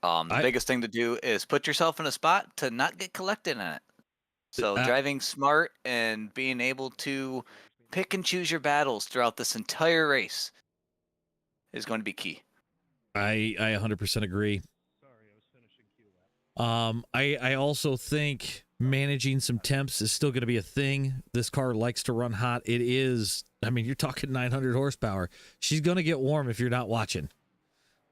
The biggest thing to do is put yourself in a spot to not get collected in it. So driving smart and being able to pick and choose your battles throughout this entire race is going to be key. I 100% agree. I also think managing some temps is still going to be a thing. This car likes to run hot. It is, I mean, you're talking 900 horsepower. She's going to get warm if you're not watching.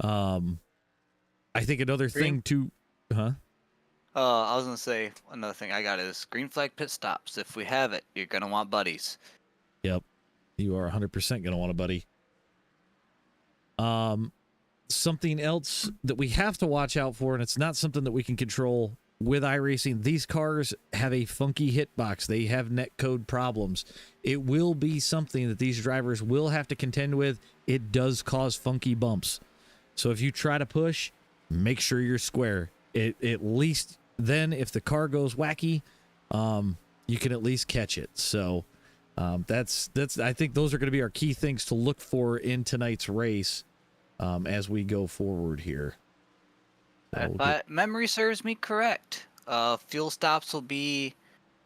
I think another thing to, I was going to say another thing I got is green flag pit stops. If we have it, you're going to want buddies. Yep. You are 100% going to want a buddy. Something else that we have to watch out for, and it's not something that we can control with iRacing, these cars have a funky hitbox. They have netcode problems. It will be something that these drivers will have to contend with. It does cause funky bumps. So if you try to push, make sure you're square. At least then, if the car goes wacky, you can at least catch it. So that's I think those are going to be our key things to look for in tonight's race as we go forward here. But memory serves me correct. Fuel stops will be,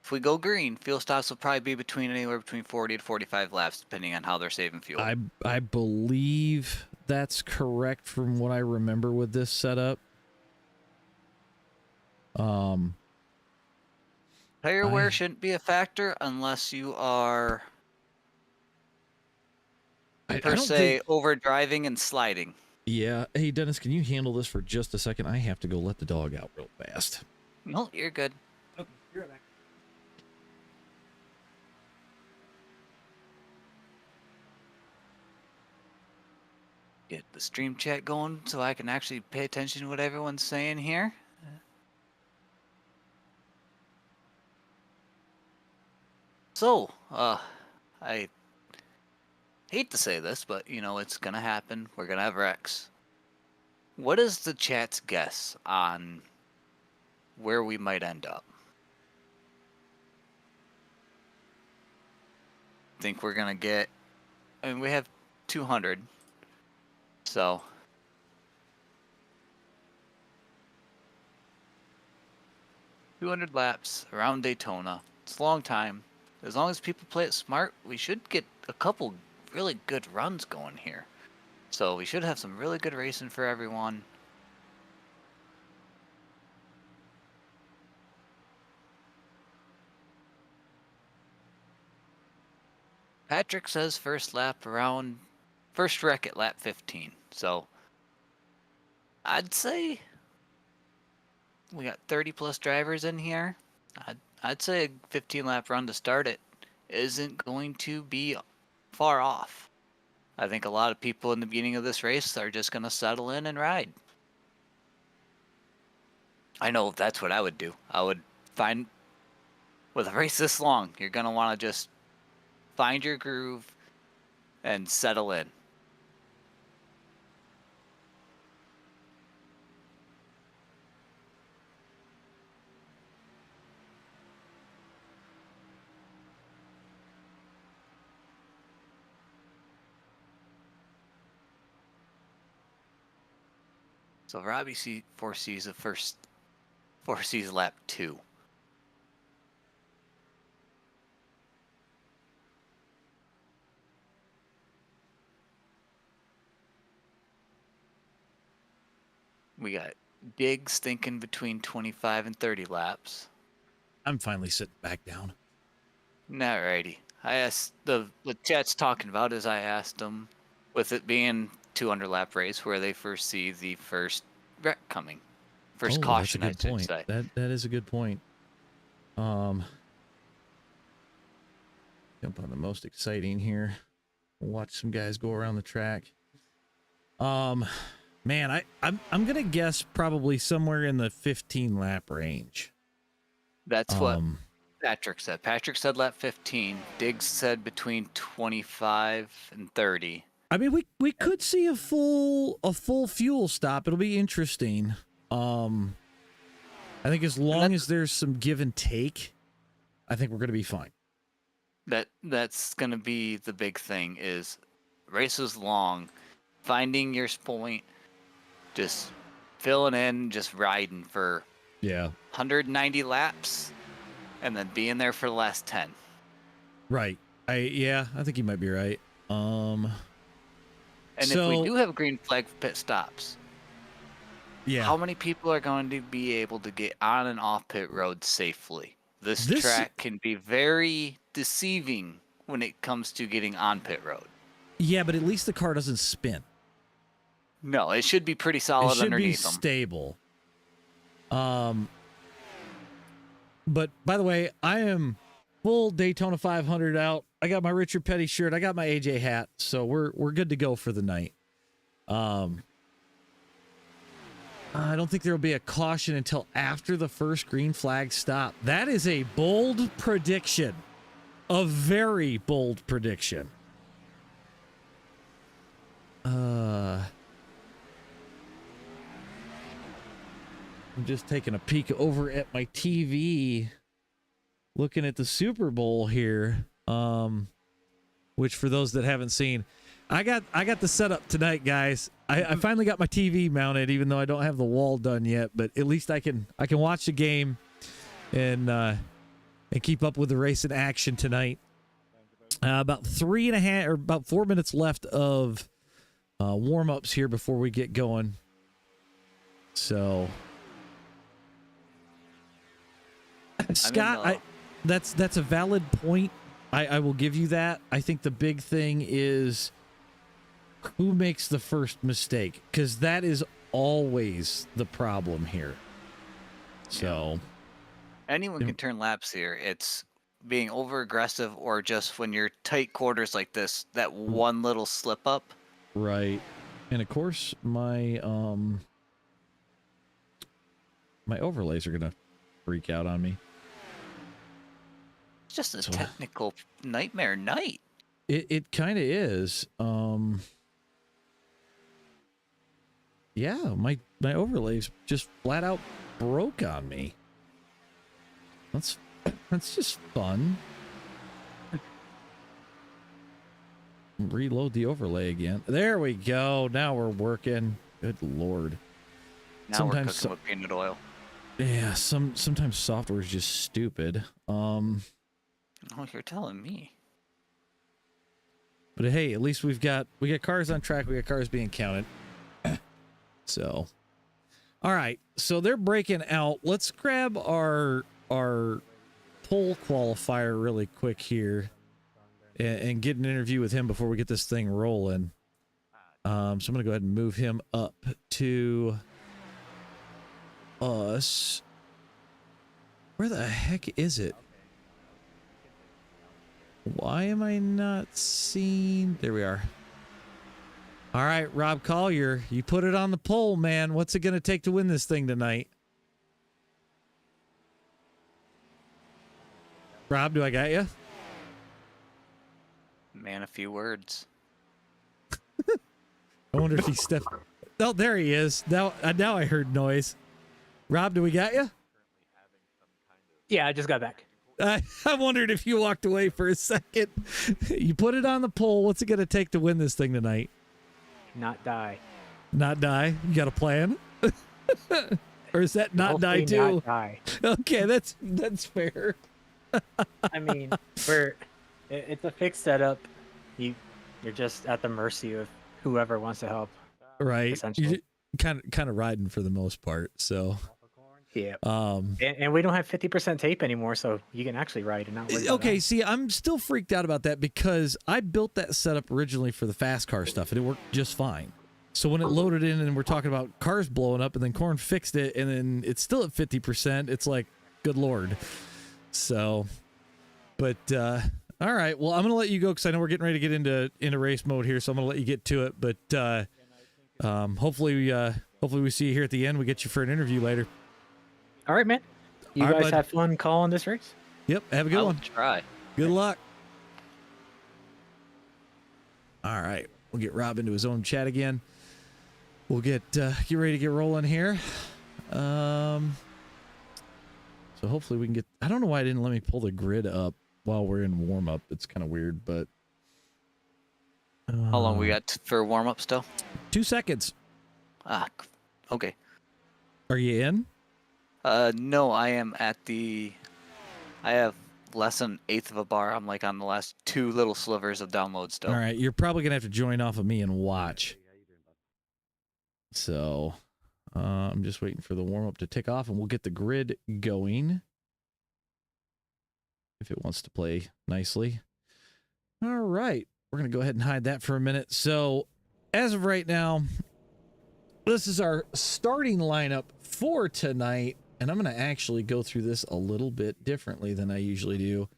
if we go green, fuel stops will probably be anywhere between 40 to 45 laps, depending on how they're saving fuel. I believe that's correct from what I remember with this setup. Tire wear shouldn't be a factor unless you are per se over driving and sliding. Yeah. Hey, Dennis, can you handle this for just a second? I have to go let the dog out real fast. No, you're good. Okay, you're right back. Get the stream chat going so I can actually pay attention to what everyone's saying here. So, I hate to say this, but, you know, it's going to happen. We're going to have wrecks. What is the chat's guess on where we might end up? Think we're going to get... I mean, we have 200. So... ...200 laps around Daytona. It's a long time. As long as people play it smart, we should get a couple really good runs going here. So we should have some really good racing for everyone. Patrick says first wreck at lap 15. So I'd say we got 30 plus drivers in here. I'd say a 15 lap run to start it isn't going to be far off. I think a lot of people in the beginning of this race are just going to settle in and ride. I know that's what I would do. I would find, with a race this long, you're going to want to just find your groove and settle in. So Robbie foresees lap 2. We got Diggs thinking between 25 and 30 laps. I'm finally sitting back down. Alrighty. I asked the chat's talking about as I asked them, with it being 200 lap race where they first see the first wreck coming. First Oh, caution, I that's a good should point. say. That is a good point. Jump on the most exciting here. Watch some guys go around the track. Man, I'm gonna guess probably somewhere in the 15 lap range. That's what Patrick said. Patrick said lap 15. Diggs said between 25 and 30. I mean, we could see a full fuel stop. It'll be interesting. I think as long as there's some give and take, I think we're gonna be fine. That's gonna be the big thing. Is race is long, finding your point, just filling in, just riding for 190 laps, and then being there for the last 10. Right. I think you might be right. And if we do have green flag pit stops, how many people are going to be able to get on and off pit road safely? This track can be very deceiving when it comes to getting on pit road. Yeah, but at least the car doesn't spin. No, it should be pretty solid underneath them. It should be stable. But by the way, I am full Daytona 500 out. I got my Richard Petty shirt. I got my AJ hat, so we're good to go for the night. I don't think there will be a caution until after the first green flag stop. That is a bold prediction. A very bold prediction. I'm just taking a peek over at my TV, looking at the Super Bowl here. Which for those that haven't seen, I got the setup tonight, guys. I finally got my TV mounted, even though I don't have the wall done yet. But at least I can watch the game and keep up with the race in action tonight. About 3.5 or about 4 minutes left of warm-ups here before we get going. So, Scott, that's a valid point. I will give you that. I think the big thing is who makes the first mistake, because that is always the problem here. So anyone can turn laps here. It's being over aggressive or just when you're tight quarters like this, that one little slip up. Right. And of course my my overlays are gonna freak out on me. It's just a technical nightmare night. It kind of is. Yeah, my overlays just flat out broke on me. That's just fun. Reload the overlay again. There we go. Now we're working. Good Lord. Now we're cooking with painted oil. Yeah, sometimes software is just stupid. Oh, you're telling me. But hey, at least we got cars on track. We got cars being counted. So, all right. So they're breaking out. Let's grab our pole qualifier really quick here, and get an interview with him before we get this thing rolling. So I'm gonna go ahead and move him up to us. Where the heck is it? Why am I not seeing? There we are. All right, Rob Collier, you put it on the pole, man. What's it going to take to win this thing tonight? Rob, do I got you? Man, a few words. I wonder if he stepped. Oh, there he is. Now I heard noise. Rob, do we got you? Yeah, I just got back. I wondered if you walked away for a second. You put it on the pole. What's it going to take to win this thing tonight? Not die. Not die? You got a plan? Or is that not Hopefully die too? Not die. Okay, that's fair. I mean, it's a fixed setup. You're just at the mercy of whoever wants to help. Right. Essentially. You're kind of riding for the most part. So yeah. And we don't have 50% tape anymore, so you can actually ride and not worry about okay, that. see, I'm still freaked out about that because I built that setup originally for the fast car stuff and it worked just fine. So when it loaded in and we're talking about cars blowing up, and then Corn fixed it, and then it's still at 50%, it's like, good Lord. So, but, all right. Well, I'm going to let you go because I know we're getting ready to get into race mode here, so I'm going to let you get to it. But hopefully we see you here at the end. We get you for an interview later. All right, man. You All right, guys bud. have fun calling this race? Yep. Have a good one. Try. Good luck. All right. We'll get Rob into his own chat again. We'll get ready to get rolling here. So hopefully we can get... I don't know why it didn't let me pull the grid up while we're in warm-up. It's kind of weird, but... How long we got for warm up still? 2 seconds. Okay. Are you in? No, I am at the... I have less than an eighth of a bar. I'm like on the last 2 little slivers of download still. All right. You're probably going to have to join off of me and watch. So I'm just waiting for the warm-up to tick off, and we'll get the grid going if it wants to play nicely. All right. We're going to go ahead and hide that for a minute. So as of right now, this is our starting lineup for tonight, and I'm going to actually go through this a little bit differently than I usually do.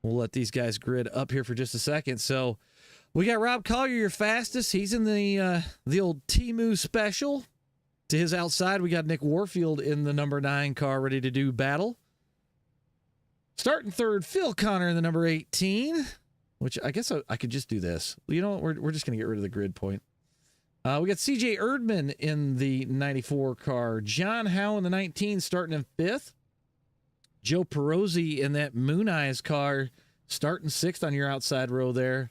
We'll let these guys grid up here for just a second. So we got Rob Collier, your fastest. He's in the old Temu special. To his outside, we got Nick Warfield in the number 9 car, ready to do battle. Starting third, Phil Connor in the number 18, which I guess I could just do this. You know what? We're just going to get rid of the grid point. We got CJ Erdman in the 94 car. John Howe in the 19, starting in 5th. Joe Perozzi in that Moon Eyes car, starting 6th on your outside row there.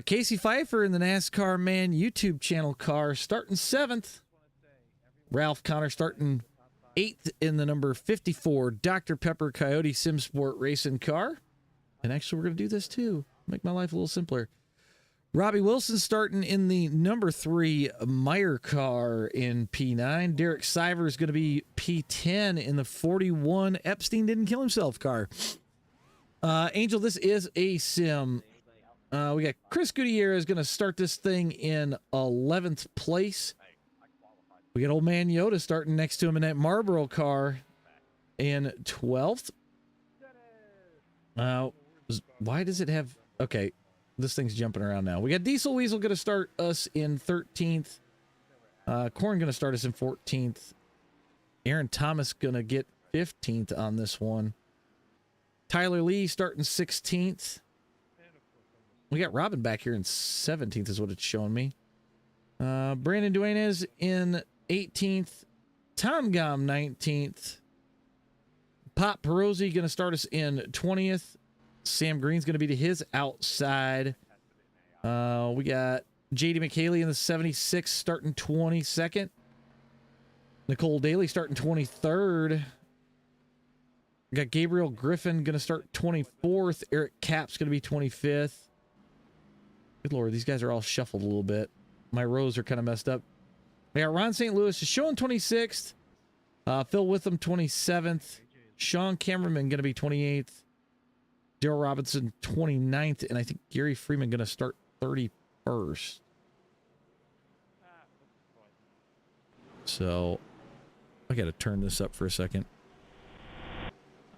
Casey Pfeiffer in the NASCAR Man YouTube channel car, starting 7th. Ralph Connor starting 8th in the number 54 Dr. Pepper Coyote SimSport racing car. And actually, we're going to do this too. Make my life a little simpler. Robbie Wilson starting in the number 3 Meyer car in P9. Derek Siver is going to be P10 in the 41 Epstein Didn't Kill Himself car. Angel, this is a sim. We got Chris Gutierrez going to start this thing in 11th place. We got old man Yoda starting next to him in that Marlboro car in 12th. Why does it have... Okay, this thing's jumping around now. We got Diesel Weasel going to start us in 13th. Corn going to start us in 14th. Aaron Thomas going to get 15th on this one. Tyler Lee starting 16th. We got Robin back here in 17th is what it's showing me. Brandon Duenas in 18th. Tom Gom 19th. Pop Perozzi going to start us in 20th. Sam Green's going to be to his outside. We got JD McHaley in the 76 starting 22nd. Nicole Daly starting 23rd. We got Gabriel Griffin going to start 24th. Eric Cap's going to be 25th. Good Lord, these guys are all shuffled a little bit. My rows are kind of messed up. We got Ron St. Louis is showing 26th. Phil Witham 27th. Sean Cameronman going to be 28th. Daryl Robinson 29th. And I think Gary Freeman going to start 31st. So I got to turn this up for a second.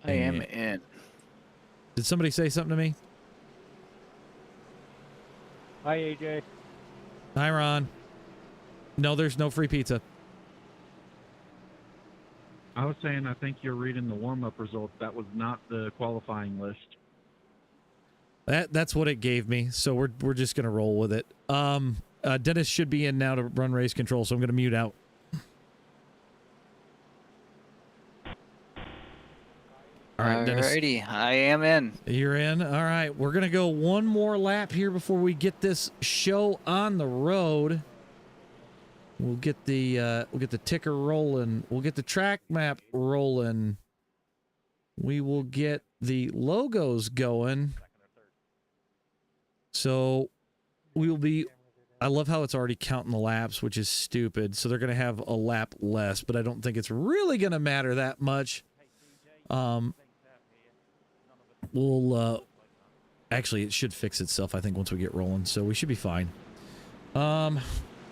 I am in. Did somebody say something to me? Hi, AJ. Hi, Ron. No, there's no free pizza. I was saying I think you're reading the warm-up results. That was not the qualifying list. That's what it gave me, so we're just gonna roll with it. Dennis should be in now to run race control, so I'm gonna mute out. All right, Dennis. Alrighty, I am in. You're in. All right, we're gonna go one more lap here before we get this show on the road. We'll get the ticker rolling. We'll get the track map rolling. We will get the logos going. So we'll be... I love how it's already counting the laps, which is stupid. So they're going to have a lap less, but I don't think it's really going to matter that much. We'll... Actually, it should fix itself, I think, once we get rolling. So we should be fine.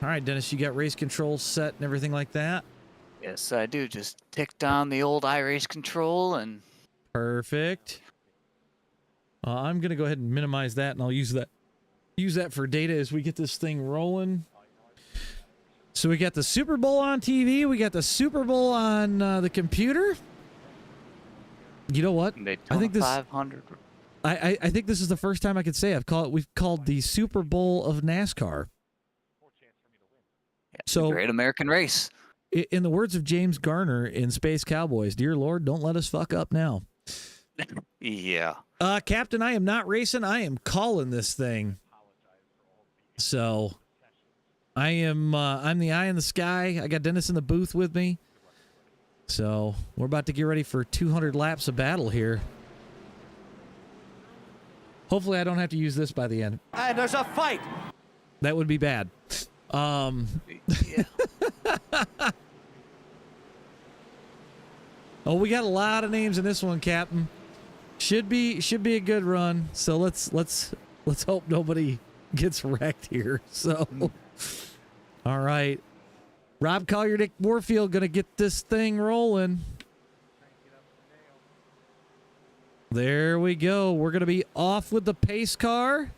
All right, Dennis, you got race control set and everything like that? Yes, I do. Just tick down the old iRace control and... Perfect. I'm going to go ahead and minimize that, and I'll use that for data as we get this thing rolling. So we got the Super Bowl on TV. We got the Super Bowl on the computer. You know what? I think this 500. I think this is the first time I could say we've called the Super Bowl of NASCAR. So Great American race. In the words of James Garner in Space Cowboys, dear Lord, don't let us fuck up now. Yeah. Captain, I am not racing. I am calling this thing. So I'm the eye in the sky. I got Dennis in the booth with me. So we're about to get ready for 200 laps of battle here. Hopefully I don't have to use this by the end. And there's a fight. That would be bad. Yeah. Oh, we got a lot of names in this one, Captain. Should be a good run. So let's hope nobody gets wrecked here. So, all right, Rob Collier, Nick Warfield, gonna get this thing rolling. There we go. We're gonna be off with the pace car,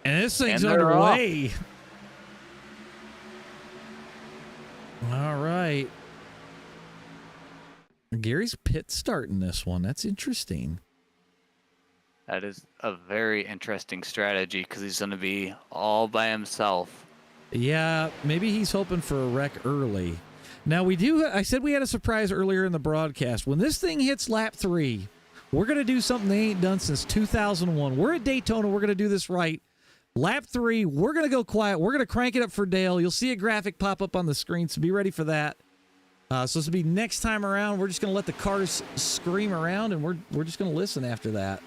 and this thing's underway. All right. Gary's pit starting this one. That's interesting. That is a very interesting strategy because he's going to be all by himself. Yeah, maybe he's hoping for a wreck early. Now, I said we had a surprise earlier in the broadcast. When this thing hits lap 3, we're going to do something they ain't done since 2001. We're at Daytona. We're going to do this right. Lap 3, we're going to go quiet. We're going to crank it up for Dale. You'll see a graphic pop up on the screen, so be ready for that. So this will be next time around. We're just going to let the cars scream around, and we're just going to listen after that.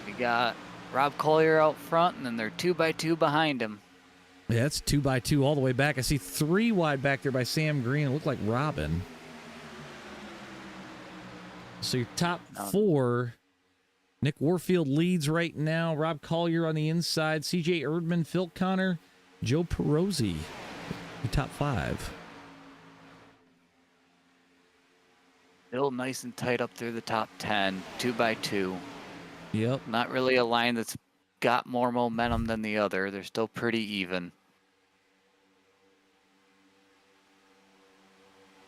We got Rob Collier out front, and then they're 2x2 behind him. Yeah, it's 2x2 all the way back. I see 3 wide back there by Sam Green. It looked like Robin. So your top 4, Nick Warfield leads right now. Rob Collier on the inside. CJ Erdman, Phil Connor, Joe Perozzi. Your top 5. Still nice and tight up through the top 10, 2x2. Yep. Not really a line that's got more momentum than the other. They're still pretty even.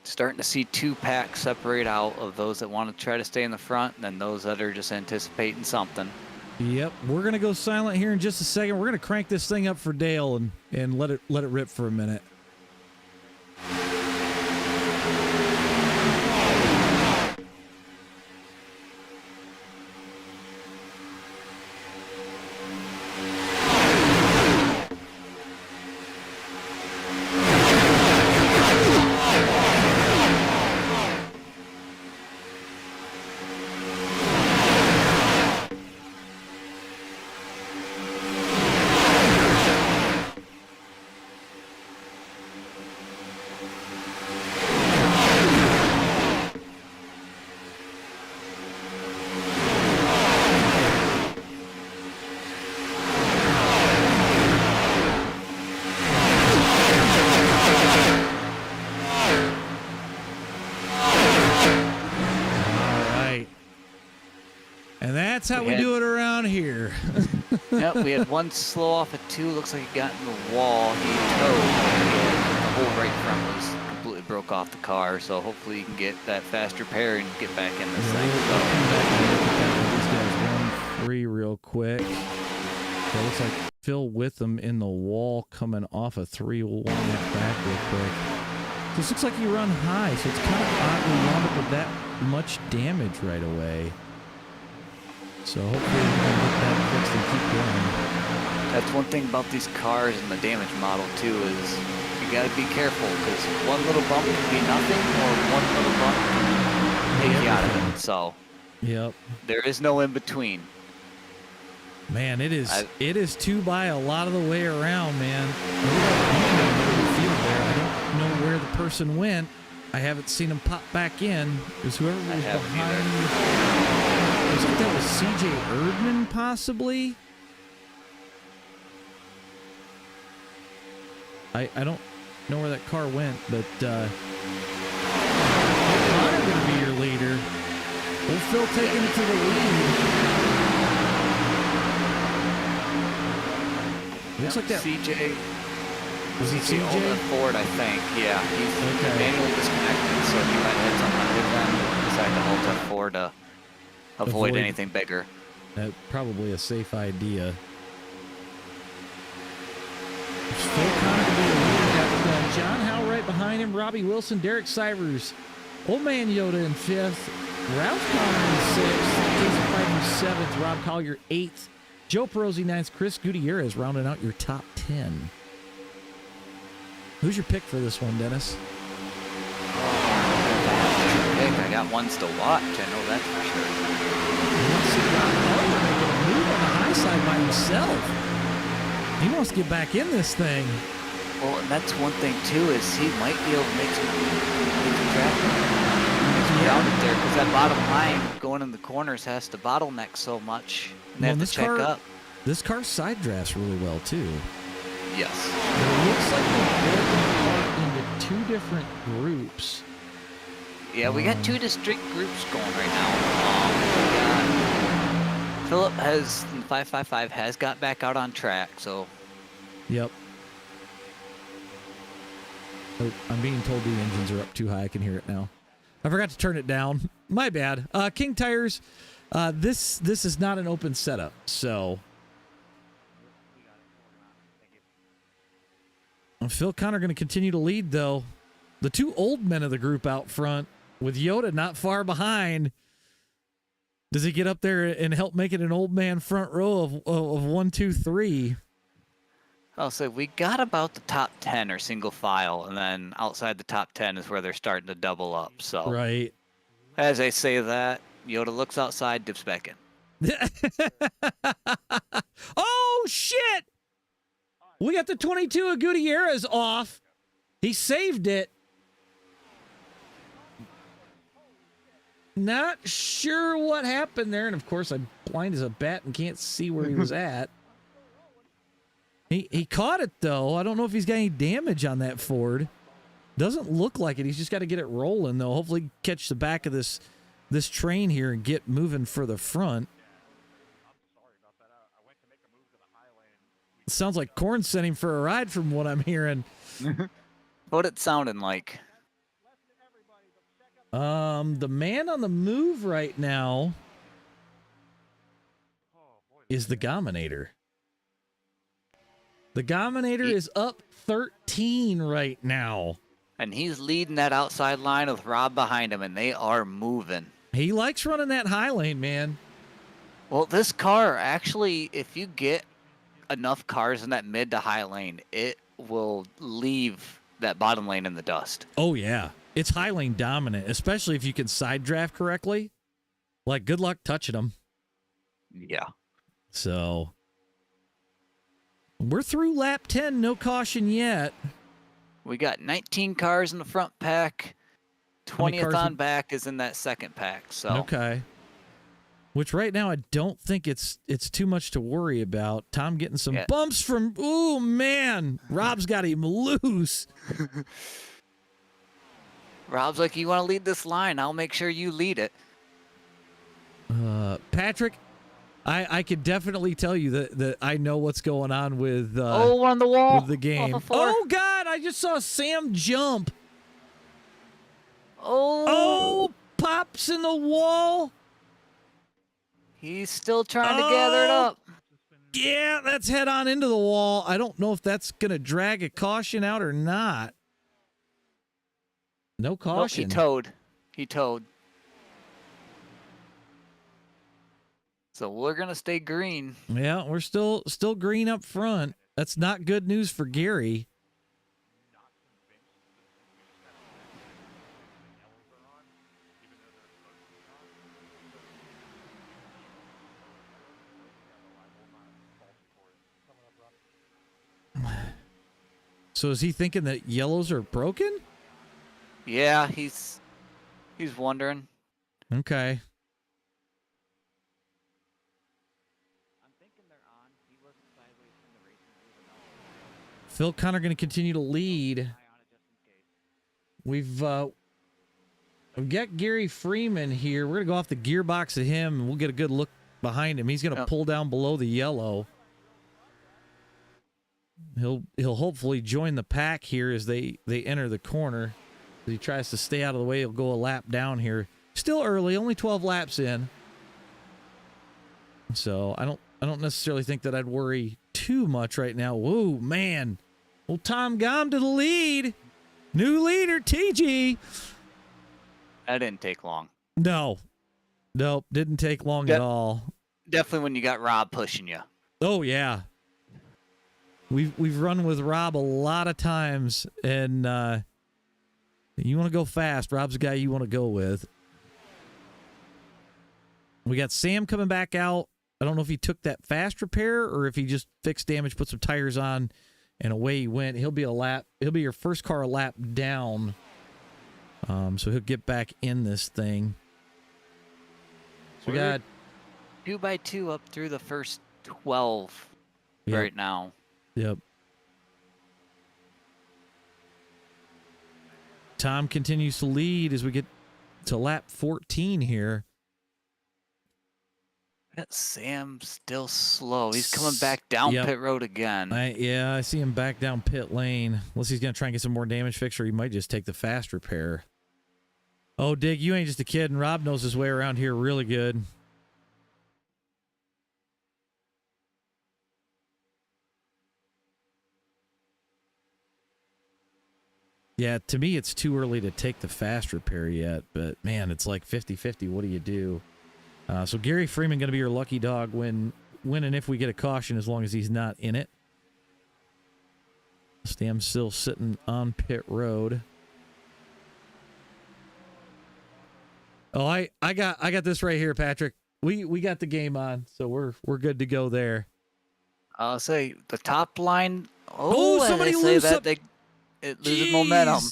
Starting to see 2 packs separate out of those that want to try to stay in the front and then those that are just anticipating something. Yep. We're going to go silent here in just a second. We're going to crank this thing up for Dale and let it rip for a minute. That's how we do it around here. Yep, we had one slow off at 2. Looks like he got in the wall. He towed. The whole right front was completely broke off the car. So hopefully he can get that fast repair and get back in this thing. So, these guys 1-3 real quick. So it looks like Phil Witham in the wall coming off a 3. We'll warm that back real quick. This looks like you run high, so it's kind of oddly wound up with that much damage right away. So hopefully we can get that fixed and keep going. That's one thing about these cars and the damage model too is you got to be careful because one little bump can be nothing or one little bump can take you out of it. So yep, there is no in between. Man, it is 2 by a lot of the way around, man. I don't know where the person went. I haven't seen him pop back in. Because whoever was behind, I think that was CJ Erdman, possibly. I don't know where that car went, but Connor going to be your leader. Old Phil taking it to the lead. Looks like that. CJ. Was it CJ? CJ? Ford, I think. Yeah, he's Okay. manually disconnected, so he might hit something on his end. Decided to hold F4 to avoid anything bigger. Probably a safe idea. Phil Connor to be the leader. Got John Howe right behind him. Robbie Wilson, Derek Sivers, Old Man Yoda in 5th. Ralph Connor in 6th. Casey Pfeiffer 7th. Rob Collier 8th. Joe Perosi 9th. Chris Gutierrez rounding out your top 10. Who's your pick for this one, Dennis? I got one to watch. I know that's for sure. Collier making a move on the high side by himself. He wants to get back in this thing. Well, and that's one thing too, is he might be able to make some traffic. Down it there, because that bottom line going in the corners has to bottleneck so much, and they have to check up. This car side drafts really well too. Yes. It looks like they're broken apart into 2 different groups. Yeah, we got 2 distinct groups going right now. Philip has, in 555, has got back out on track, so. Yep. Oh, I'm being told the engines are up too high. I can hear it now. I forgot to turn it down. My bad. King Tires, this is not an open setup, so. Phil Connor going to continue to lead, though. The 2 old men of the group out front, with Yoda not far behind. Does he get up there and help make it an old man front row of 1, 2, 3? I'll say we got about the top 10 or single file, and then outside the top 10 is where they're starting to double up. So right. As I say that, Yoda looks outside, dips back in. Oh, shit! We got the 22 of Gutierrez off. He saved it. Not sure what happened there. And, of course, I'm blind as a bat and can't see where he was at. He caught it, though. I don't know if he's got any damage on that Ford. Doesn't look like it. He's just got to get it rolling, though. Hopefully catch the back of this train here and get moving for the front. Sounds like Korn sent him for a ride from what I'm hearing. What it sounding like? The man on the move right now is the Gominator. The Gominator is up 13 right now. And he's leading that outside line with Rob behind him, and they are moving. He likes running that high lane, man. Well, this car, actually, if you get enough cars in that mid to high lane, it will leave that bottom lane in the dust. Oh, yeah. It's high lane dominant, especially if you can side draft correctly. Like, good luck touching them. Yeah. So, we're through lap 10. No caution yet. We got 19 cars in the front pack. 20th on back is in that second pack. So okay. Which right now I don't think it's too much to worry about. Tom getting some bumps from, ooh, man. Rob's got him loose. Rob's like, you want to lead this line? I'll make sure you lead it. Patrick, I could definitely tell you that I know what's going on with on the wall with the game. Oh God, I just saw Sam jump. Oh, pops in the wall. He's still trying to gather it up. Yeah, that's head on into the wall. I don't know if that's going to drag a caution out or not. No caution. Nope, he towed. So we're going to stay green. Yeah, we're still green up front. That's not good news for Gary. So is he thinking that yellows are broken? Yeah, he's wondering. Okay. Phil Connor going to continue to lead. We've got Gary Freeman here. We're going to go off the gearbox of him, and we'll get a good look behind him. He's going to pull down below the yellow. He'll hopefully join the pack here as they enter the corner. As he tries to stay out of the way, he'll go a lap down here. Still early, only 12 laps in. So I don't necessarily think that I'd worry too much right now. Whoa, man. Well, Tom Gom to the lead. New leader, TG. That didn't take long. No. Nope, didn't take long at all. Definitely when you got Rob pushing you. Oh, yeah. We've run with Rob a lot of times, and you want to go fast. Rob's the guy you want to go with. We got Sam coming back out. I don't know if he took that fast repair or if he just fixed damage, put some tires on, and away he went. He'll be your first car a lap down. So he'll get back in this thing. So we got 2x2 up through the first 12 right now. Yep. Tom continues to lead as we get to lap 14 here. That Sam's still slow. He's coming back down pit road again. I see him back down pit lane. Unless he's going to try and get some more damage fixed, or he might just take the fast repair. Oh, Dig, you ain't just a kid, and Rob knows his way around here really good. Yeah, to me, it's too early to take the fast repair yet, but man, it's like 50-50. What do you do? So Gary Freeman going to be your lucky dog when and if we get a caution, as long as he's not in it. Stam's still sitting on pit road. Oh, I got this right here, Patrick. We got the game on, so we're good to go there. I'll say the top line. Somebody loses it loses momentum.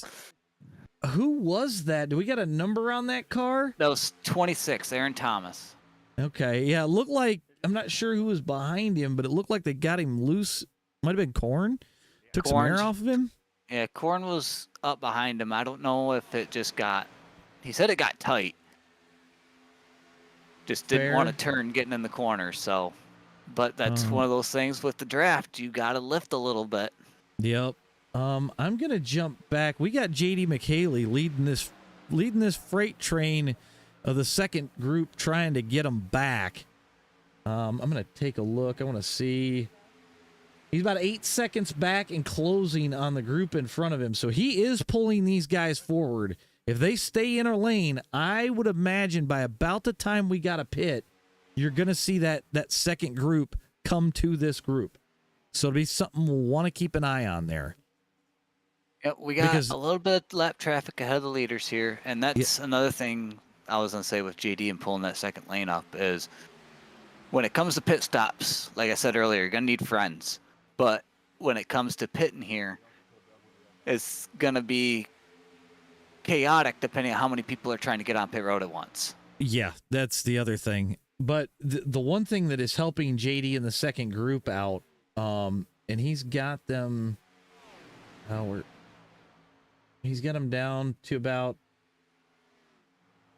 Who was that? Do we got a number on that car? That was 26, Aaron Thomas. Okay, yeah, it looked like, I'm not sure who was behind him, but it looked like they got him loose. Might have been Korn. Took some air off of him. Yeah, Korn was up behind him. I don't know if it just got, he said it got tight. Just didn't want to turn getting in the corner, so. But that's one of those things with the draft. You got to lift a little bit. Yep. I'm going to jump back. We got JD McHaley leading this freight train of the second group, trying to get them back. I'm going to take a look. I want to see. He's about 8 seconds back and closing on the group in front of him. So he is pulling these guys forward. If they stay in our lane, I would imagine by about the time we got a pit, you're going to see that second group come to this group. So it'll be something we'll want to keep an eye on there. Yeah, we got a little bit of lap traffic ahead of the leaders here, and that's another thing I was going to say with JD and pulling that second lane up is when it comes to pit stops, like I said earlier, you're going to need friends. But when it comes to pitting here, it's going to be chaotic depending on how many people are trying to get on pit road at once. Yeah, that's the other thing. But the one thing that is helping JD in the second group out, and he's got them, he's got them down to about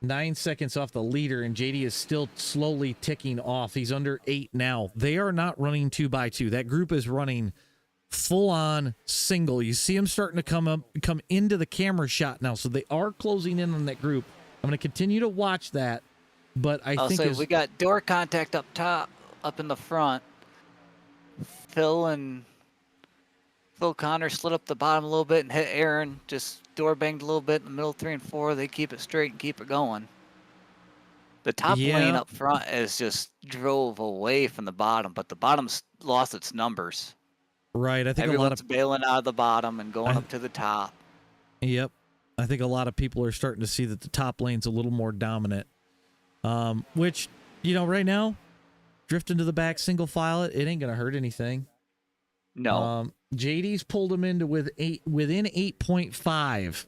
9 seconds off the leader, and JD is still slowly ticking off. He's under 8 now. They are not running 2x2. That group is running full-on single. You see them starting to come into the camera shot now, so they are closing in on that group. I'm going to continue to watch that, but I think we got door contact up top, up in the front. Phil Connor slid up the bottom a little bit and hit Aaron. Just door banged a little bit in the middle 3 and 4. They keep it straight and keep it going. The top lane up front is just drove away from the bottom, but the bottom's lost its numbers. Right, I think everyone's bailing out of the bottom and going up to the top. Yep, I think a lot of people are starting to see that the top lane's a little more dominant. Which, right now, drifting to the back, single file it ain't gonna hurt anything. No. JD's pulled him into within 8.5.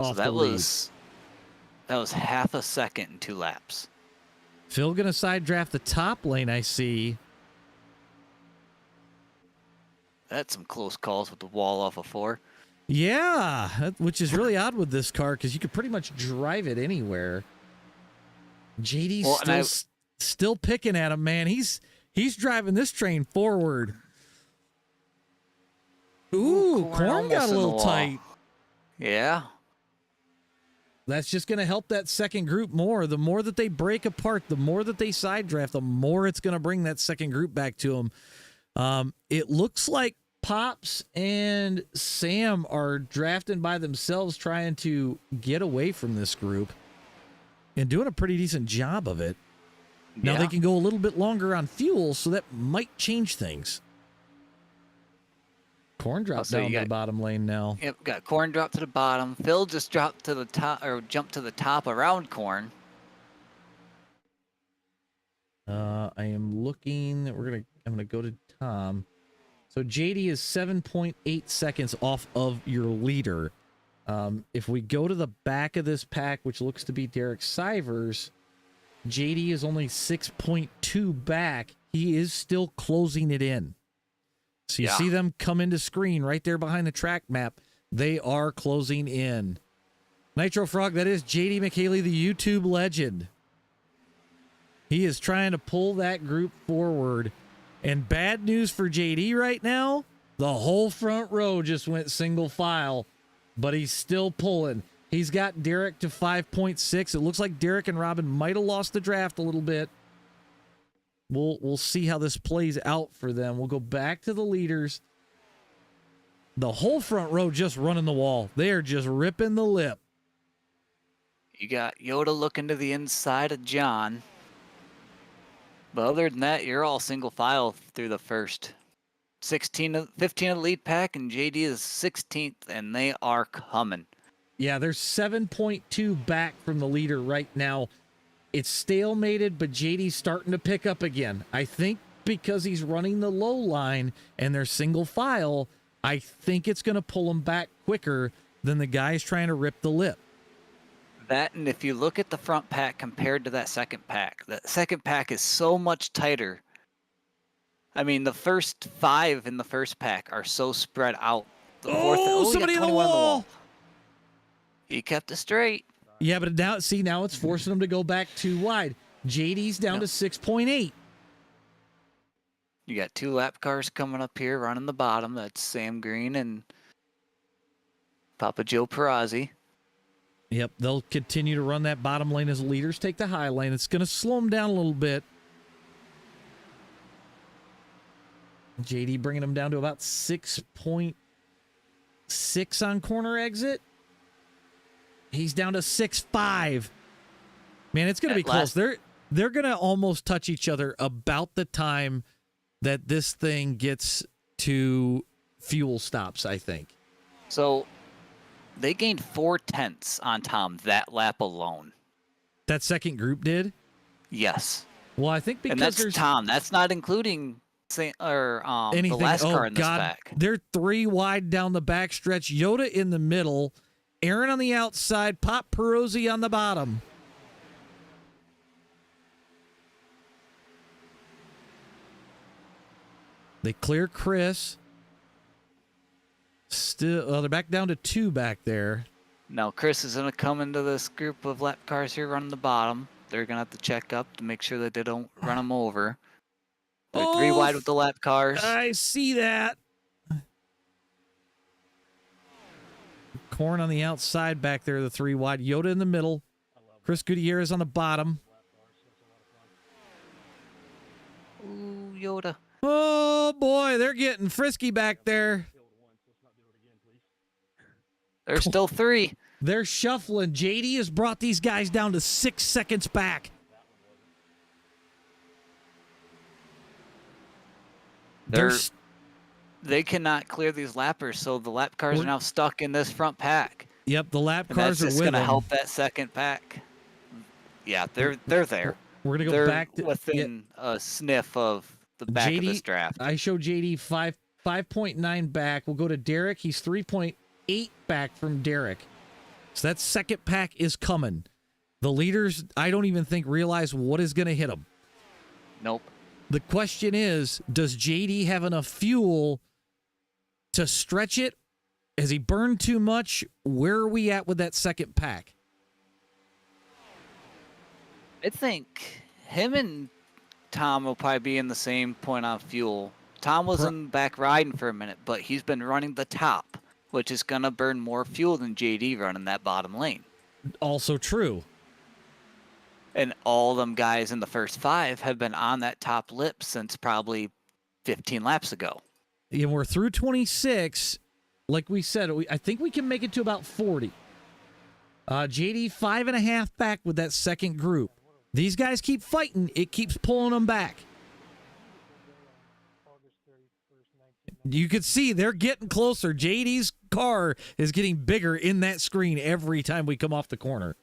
So that was half a second in 2 laps. Phil gonna side draft the top lane, I see. That's some close calls with the wall off of 4. Yeah, which is really odd with this car because you could pretty much drive it anywhere. JD's still picking at him, man. He's driving this train forward. Ooh, corn got a little tight. Yeah. That's just going to help that second group more. The more that they break apart, the more that they side draft, the more it's going to bring that second group back to them. It looks like Pops and Sam are drafting by themselves, trying to get away from this group and doing a pretty decent job of it. Now they can go a little bit longer on fuel, so that might change things. Corn dropped down to the bottom lane now. Yep, got Corn dropped to the bottom. Phil just dropped to the top, or jumped to the top around Corn. I am looking. I'm gonna go to Tom. So JD is 7.8 seconds off of your leader. If we go to the back of this pack, which looks to be Derek Sivers, JD is only 6.2 back. He is still closing it in. So you see them come into screen right there behind the track map. They are closing in. Nitro Frog, that is JD McHaley, the YouTube legend. He is trying to pull that group forward. And bad news for JD right now, the whole front row just went single file, but he's still pulling. He's got Derek to 5.6. It looks like Derek and Robin might have lost the draft a little bit. We'll see how this plays out for them. We'll go back to the leaders. The whole front row just running the wall. They are just ripping the lip. You got Yoda looking to the inside of John. But other than that, you're all single file through the first 15 of the lead pack, and JD is 16th, and they are coming. Yeah, they're 7.2 back from the leader right now. It's stalemated, but JD's starting to pick up again. I think because he's running the low line and they're single file, I think it's going to pull him back quicker than the guys trying to rip the lip. That, and if you look at the front pack compared to that second pack is so much tighter. I mean, the first 5 in the first pack are so spread out. The fourth, somebody in the wall. He kept it straight. Yeah, but now it's forcing them to go back too wide. JD's down to 6.8. You got 2 lap cars coming up here running the bottom. That's Sam Green and Papa Joe Perazzi. Yep, they'll continue to run that bottom lane as leaders take the high lane. It's going to slow them down a little bit. JD bringing them down to about 6.6 on corner exit. He's down to 6.5. Man, it's going to be close. They're going to almost touch each other about the time that this thing gets to fuel stops, I think. So they gained 4/10 on Tom that lap alone. That second group did? Yes. Well, I think because and that's there's Tom. That's not including the last car in this pack. They're 3 wide down the back stretch. Yoda in the middle. Aaron on the outside. Pop Perazzi on the bottom. They clear Chris. Still, they're back down to 2 back there. Now Chris is going to come into this group of lap cars here running the bottom. They're going to have to check up to make sure that they don't run them over. They're 3 wide with the lap cars. I see that. Corn on the outside back there, the 3 wide. Yoda in the middle. Chris Gutierrez on the bottom. Ooh, Yoda. Oh, boy, they're getting frisky back there. There's still 3. They're shuffling. JD has brought these guys down to 6 seconds back. They cannot clear these lappers, so the lap cars are now stuck in this front pack. Yep, the lap cars are with them. That's just going to help that second pack. Yeah, they're there. We're going to go back to within a sniff of the back of this draft. I showed JD 5.9 back. We'll go to Derek. He's 3.8 back from Derek. So that second pack is coming. The leaders, I don't even think, realize what is going to hit them. Nope. The question is, does JD have enough fuel to stretch it? Has he burned too much? Where are we at with that second pack? I think him and Tom will probably be in the same point on fuel. Tom was in the back riding for a minute, but he's been running the top, which is going to burn more fuel than JD running that bottom lane. Also true. And all them guys in the first 5 have been on that top lip since probably 15 laps ago. Yeah, we're through 26. Like we said, I think we can make it to about 40. JD 5.5 back with that second group. These guys keep fighting. It keeps pulling them back. You could see they're getting closer. JD's car is getting bigger in that screen every time we come off the corner.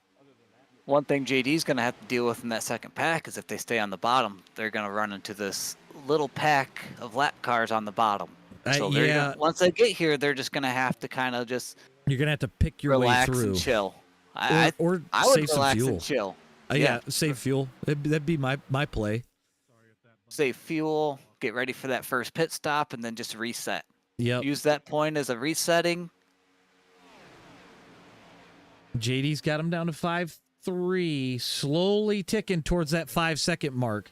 One thing JD's going to have to deal with in that second pack is if they stay on the bottom, they're going to run into this little pack of lap cars on the bottom. So once they get here, they're just going to have to kind of just You're going to have to pick your way through. Relax and chill. Or I would save some relax fuel. and chill. Yeah, save fuel. That'd be my play. Save fuel, get ready for that first pit stop, and then just reset. Yep. Use that point as a resetting. JD's got him down to 5.3, slowly ticking towards that 5-second mark.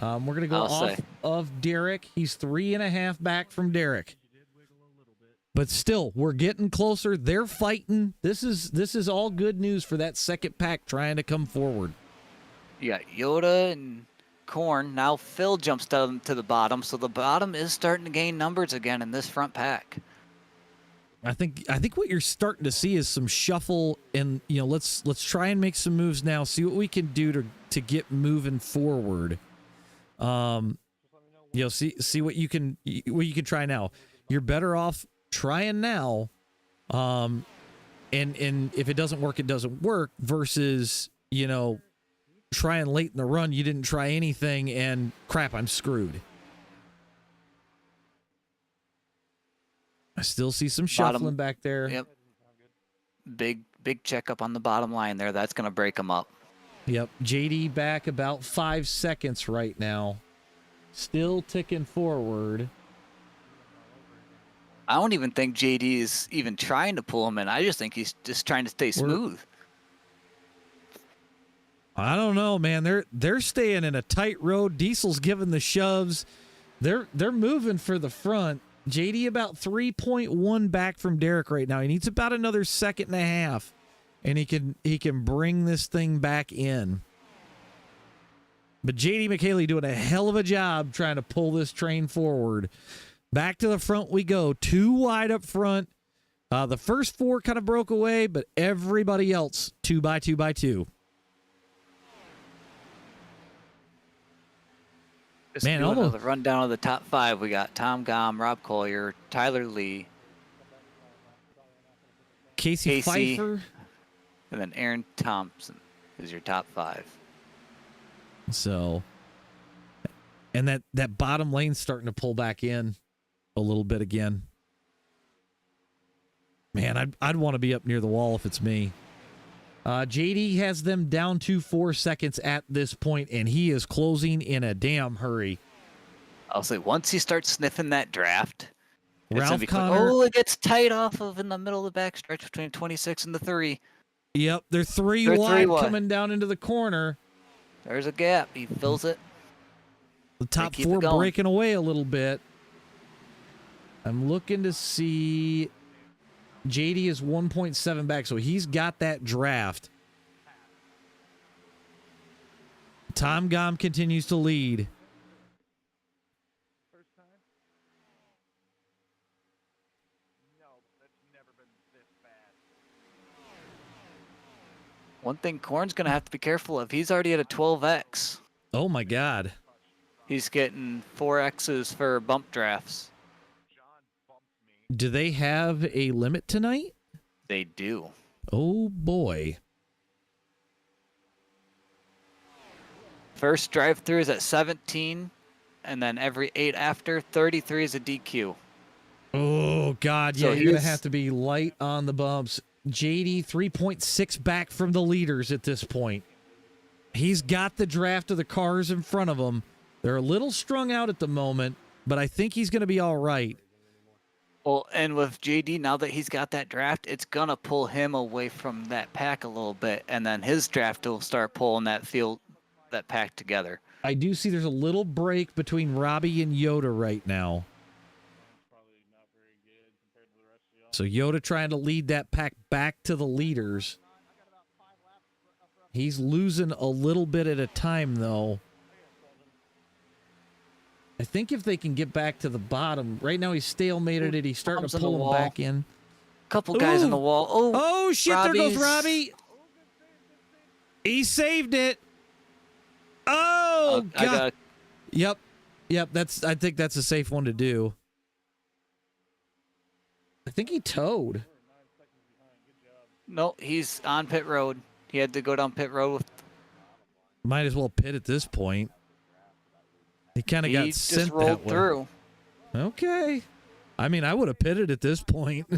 We're going to go off of Derek. He's 3.5 back from Derek. But still, we're getting closer. They're fighting. This is all good news for that second pack trying to come forward. You got Yoda and Korn. Now Phil jumps down to the bottom, so the bottom is starting to gain numbers again in this front pack. I think what you're starting to see is some shuffle, and let's try and make some moves now. See what we can do to get moving forward. See what you can try now. You're better off trying now, and if it doesn't work, it doesn't work. Versus trying late in the run, you didn't try anything, and crap, I'm screwed. I still see some shuffling back there. Yep. Big checkup on the bottom line there. That's going to break them up. Yep. JD back about 5 seconds right now. Still ticking forward. I don't even think JD is even trying to pull him in. I just think he's just trying to stay smooth. I don't know, man. They're staying in a tight road. Diesel's giving the shoves. They're moving for the front. JD about 3.1 back from Derek right now. He needs about another 1.5 seconds, and he can bring this thing back in. But JD McHaley doing a hell of a job trying to pull this train forward. Back to the front we go. 2 wide up front. The first 4 kind of broke away, but everybody else 2 by 2 by 2. Just man, almost the rundown of the top 5. We got Tom Gom, Rob Collier, Tyler Lee, Casey Pfeiffer, and then Aaron Thompson is your top 5. So, and that bottom lane's starting to pull back in a little bit again. Man, I'd want to be up near the wall if it's me. JD has them down to 4 seconds at this point, and he is closing in a damn hurry. I'll say once he starts sniffing that draft, Ralph Connor, it gets tight off of in the middle of the backstretch between 26 and the 3. Yep, they're 3 wide coming down into the corner. There's a gap. He fills it. The top 4 breaking away a little bit. I'm looking to see... JD is 1.7 back, so he's got that draft. Tom Gom continues to lead. One thing Korn's going to have to be careful of, he's already at a 12X. Oh, my God. He's getting 4Xs for bump drafts. Do they have a limit tonight? They do. Oh, boy. First drive-through is at 17, and then every 8 after, 33 is a DQ. Oh, God. Yeah, so you're going to have to be light on the bumps. JD 3.6 back from the leaders at this point. He's got the draft of the cars in front of him. They're a little strung out at the moment, but I think he's going to be all right. Well, and with JD, now that he's got that draft, it's gonna pull him away from that pack a little bit, and then his draft will start pulling that pack together. I do see there's a little break between Robbie and Yoda right now. So Yoda trying to lead that pack back to the leaders. He's losing a little bit at a time, though. I think if they can get back to the bottom, right now he's stalemated it. He's starting to pull him back in. Couple guys in the wall. Oh shit! There goes Robbie's- Robbie. He saved it. Oh I god. got Yep. I think that's a safe one to do. I think he towed. no. He's on pit road. He had to go down pit road. Might as well pit at this point. He kind of got He just sent rolled that way. through. Okay. I mean, I would have pitted at this point. We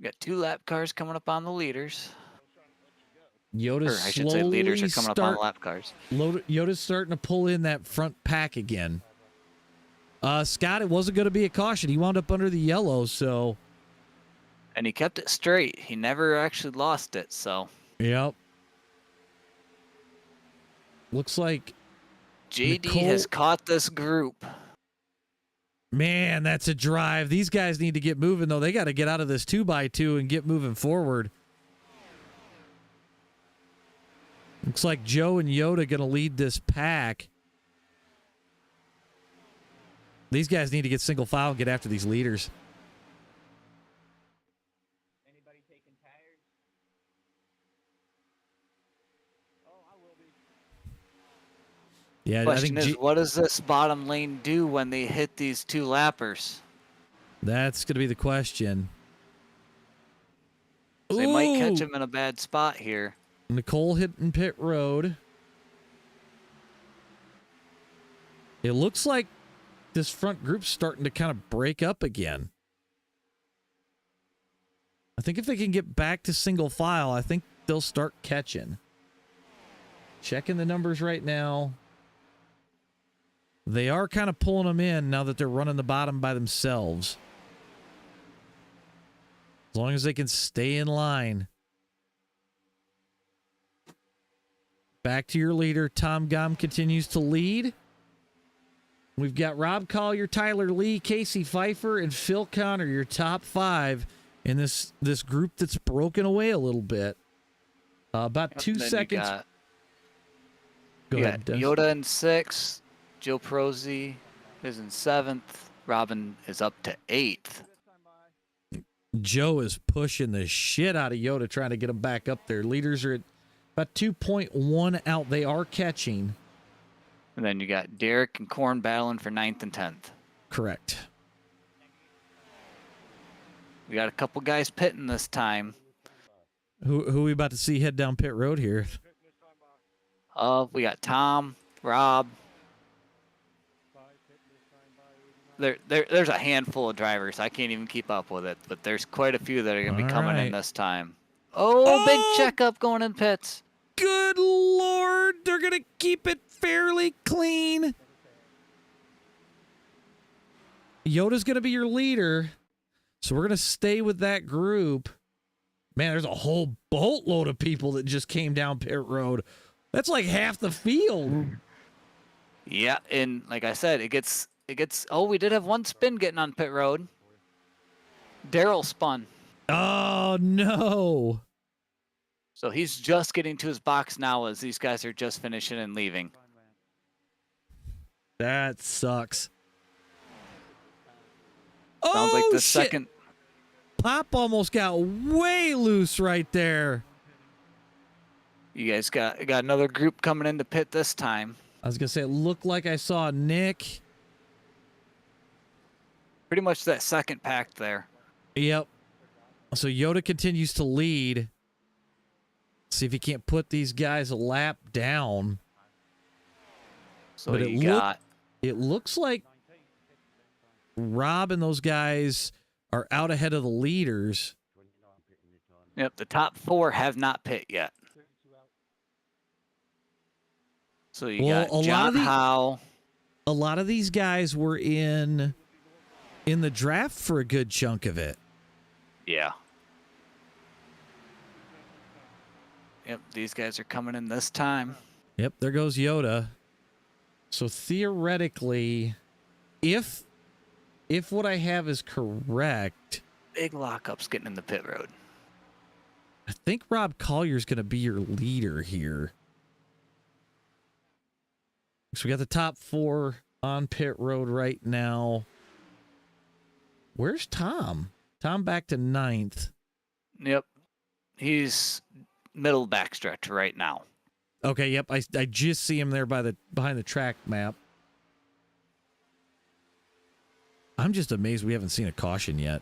got 2 lap cars coming up on the leaders. Yoda's Or I should say leaders are slowly coming up on the lap cars. Yoda's starting to pull in that front pack again. Scott, it wasn't going to be a caution. He wound up under the yellow, so. And he kept it straight. He never actually lost it, so. Yep. Looks like JD Nicole- has caught this group. Man, that's a drive. These guys need to get moving, though. They got to get out of this 2x2 and get moving forward. Looks like Joe and Yoda going to lead this pack. These guys need to get single file and get after these leaders. Yeah, I Question think is, what does this bottom lane do when they hit these 2 lappers? that's going to be the question. They might catch Ooh! him in a bad spot here. Nicole hitting pit road. It looks like this front group's starting to kind of break up again. I think if they can get back to single file, I think they'll start catching. Checking the numbers right now. They are kind of pulling them in now that they're running the bottom by themselves. As long as they can stay in line. Back to your leader. Tom Gom continues to lead. We've got Rob Collier, Tyler Lee, Casey Pfeiffer, and Phil Connor, your top 5 in this group that's broken away a little bit. About 2 seconds. Go You ahead, got Des. Yoda in 6th. Joe Prosy is in 7th. Robin is up to 8th. Joe is pushing the shit out of Yoda, trying to get him back up there. Leaders are at about 2.1 out. They are catching. And then you got Derek and Korn battling for 9th and 10th. Correct. We got a couple guys pitting this time. Who are we about to see head down pit road here? We got Tom, Rob. There's a handful of drivers. I can't even keep up with it, but there's quite a few that are going to be coming in this time. Oh, big checkup going in pits. Good Lord. They're going to keep it fairly clean. Yoda's going to be your leader. So we're going to stay with that group. Man, there's a whole boatload of people that just came down pit road. That's like half the field. Yeah, and like I said, it gets. Oh, we did have one spin getting on pit road. Daryl spun. Oh no! So he's just getting to his box now as these guys are just finishing and leaving. That sucks. Sounds like the second. Pop almost got way loose right there. You guys got another group coming into pit this time. I was gonna say it looked like I saw Nick. Pretty much that second pack there. Yep. So Yoda continues to lead. See if he can't put these guys a lap down. So but it looks like Rob and those guys are out ahead of the leaders. Yep, the top 4 have not pit yet. So you got John Howe. A lot of these guys were in in the draft for a good chunk of it. Yeah. Yep, these guys are coming in this time. Yep, there goes Yoda. So theoretically, if what I have is correct, Big lockup's getting in the pit road. I think Rob Collier's going to be your leader here. So we got the top 4 on pit road right now. Where's Tom? Tom back to 9th. Yep. He's middle backstretch right now. Okay, yep. I just see him there behind the track map. I'm just amazed we haven't seen a caution yet.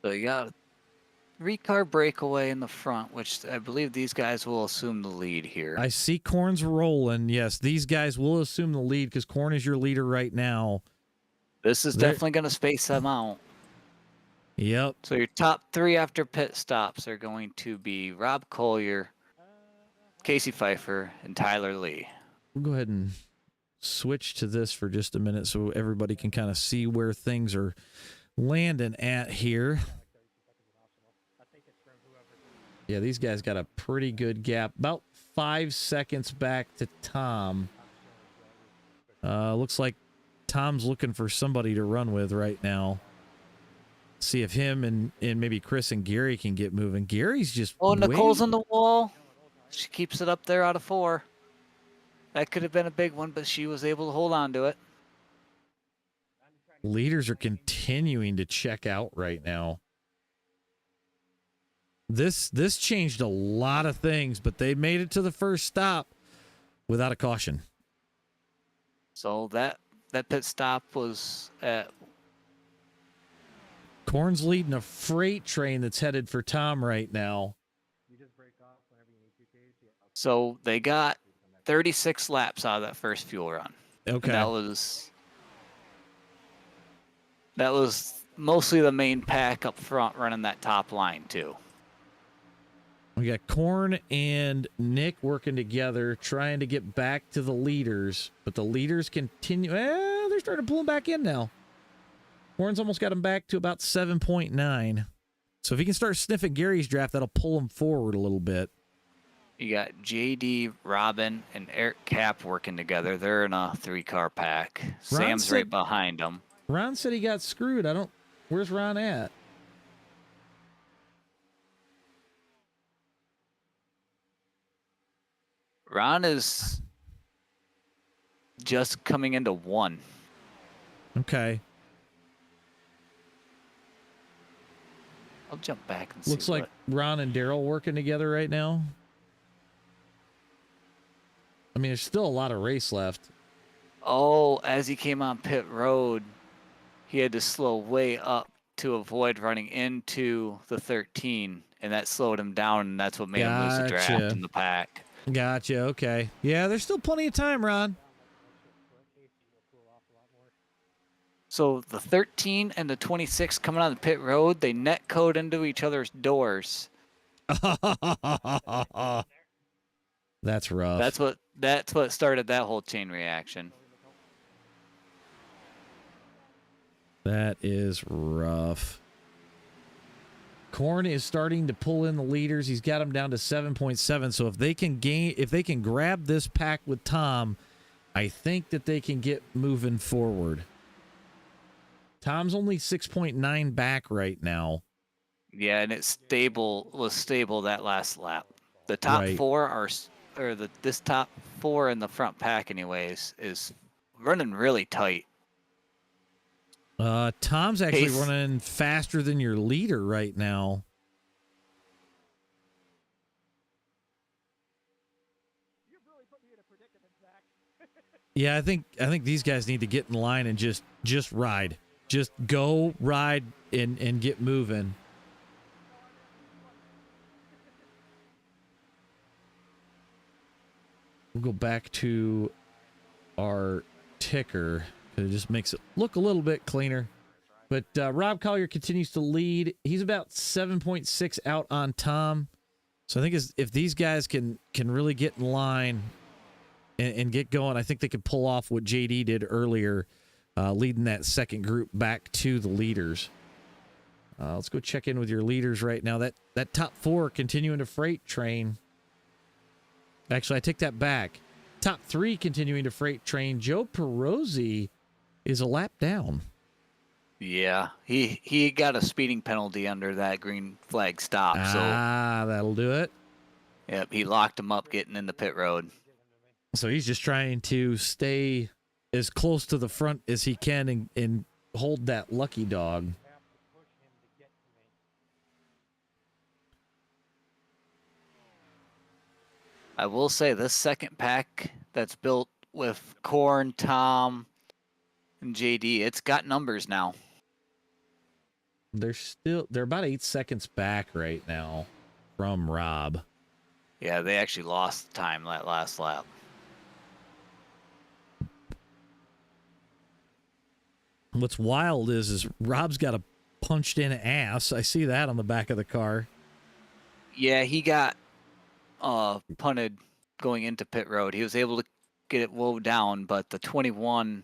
So you got a 3-car breakaway in the front, which I believe these guys will assume the lead here. I see Korn's rolling. Yes, these guys will assume the lead because Korn is your leader right now. This is definitely going to space them out. Yep. So your top 3 after pit stops are going to be Rob Collier, Casey Pfeiffer, and Tyler Lee. We'll go ahead and switch to this for just a minute so everybody can kind of see where things are landing at here. Yeah, these guys got a pretty good gap. About 5 seconds back to Tom. Looks like Tom's looking for somebody to run with right now. See if him and maybe Chris and Gary can get moving. Gary's just Nicole's on the wall. She keeps it up there out of 4. That could have been a big one, but she was able to hold on to it. Leaders are continuing to check out right now. This changed a lot of things, but they made it to the first stop without a caution. So that pit stop was at... Korn's leading a freight train that's headed for Tom right now. So they got 36 laps out of that first fuel run. Okay. And that was mostly the main pack up front running that top line too. We got Korn and Nick working together, trying to get back to the leaders, but the leaders continue. They're starting to pull them back in now. Korn's almost got him back to about 7.9. So if he can start sniffing Gary's draft, that'll pull him forward a little bit. You got JD, Robin, and Eric Cap working together. They're in a 3-car pack. Sam's right behind them. Ron said he got screwed. Where's Ron at? Ron is just coming into 1. Okay. I'll jump back and see. Looks like Ron and Daryl working together right now. I mean, there's still a lot of race left. Oh, as he came on pit road, he had to slow way up to avoid running into the 13, and that slowed him down, and that's what made him lose the draft in the pack. Gotcha. Okay. Yeah, there's still plenty of time, Ron. So the 13 and the 26 coming on the pit road, they net code into each other's doors. That's rough. That's what started that whole chain reaction. That is rough. Korn is starting to pull in the leaders. He's got them down to 7.7. So if they can grab this pack with Tom, I think that they can get moving forward. Tom's only 6.9 back right now. Yeah, and was stable that last lap. The top 4 this top 4 in the front pack anyways is running really tight. Tom's actually running faster than your leader right now. Yeah, I think these guys need to get in line and just ride. Just go ride and get moving. We'll go back to our ticker. It just makes it look a little bit cleaner. But Rob Collier continues to lead. He's about 7.6 out on Tom. So I think if these guys can really get in line and get going. I think they could pull off what JD did earlier, leading that second group back to the leaders. Let's go check in with your leaders right now. That top 4 continuing to freight train. Actually, I take that back. Top 3 continuing to freight train. Joe Perozzi is a lap down. Yeah, he got a speeding penalty under that green flag stop. That'll do it. Yep, he locked him up getting in the pit road. So he's just trying to stay as close to the front as he can and hold that lucky dog. I will say this second pack that's built with Corn, Tom, and JD, it's got numbers now. They're about 8 seconds back right now from Rob. Yeah, they actually lost time that last lap. What's wild is Rob's got a punched in ass. I see that on the back of the car. Yeah, he got punted going into pit road. He was able to get it woe down, but the 21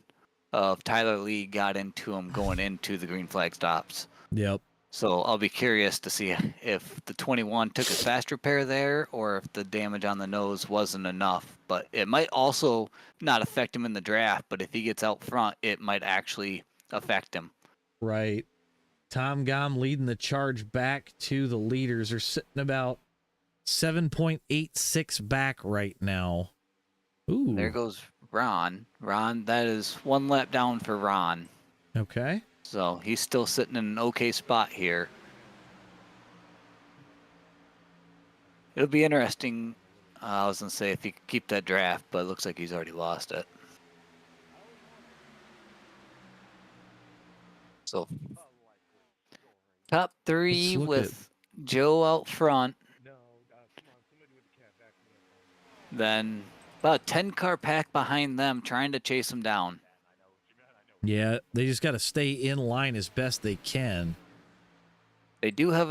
of Tyler Lee got into him going into the green flag stops. Yep. So I'll be curious to see if the 21 took a fast repair there or if the damage on the nose wasn't enough. But it might also not affect him in the draft, but if he gets out front, it might actually affect him. Right. Tom Gom leading the charge back to the leaders. They're sitting about 7.86 back right now. Ooh. There goes Ron. Ron, that is 1 lap down for Ron. Okay. So he's still sitting in an okay spot here. It'll be interesting. I was going to say if he could keep that draft, but it looks like he's already lost it. So top 3 with Joe out front. Then about a 10-car pack behind them trying to chase him down. Yeah, they just got to stay in line as best they can. They do have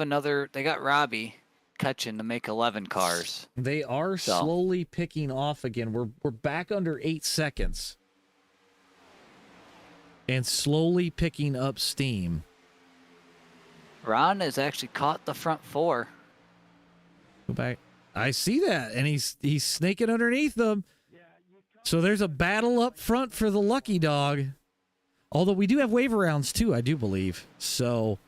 they got Robbie catching to make 11 cars. They are slowly picking off again. We're back under 8 seconds. And slowly picking up steam. Ron has actually caught the front 4. Go back. I see that, and he's snaking underneath them. So there's a battle up front for the lucky dog. Although we do have waiver rounds too, I do believe. So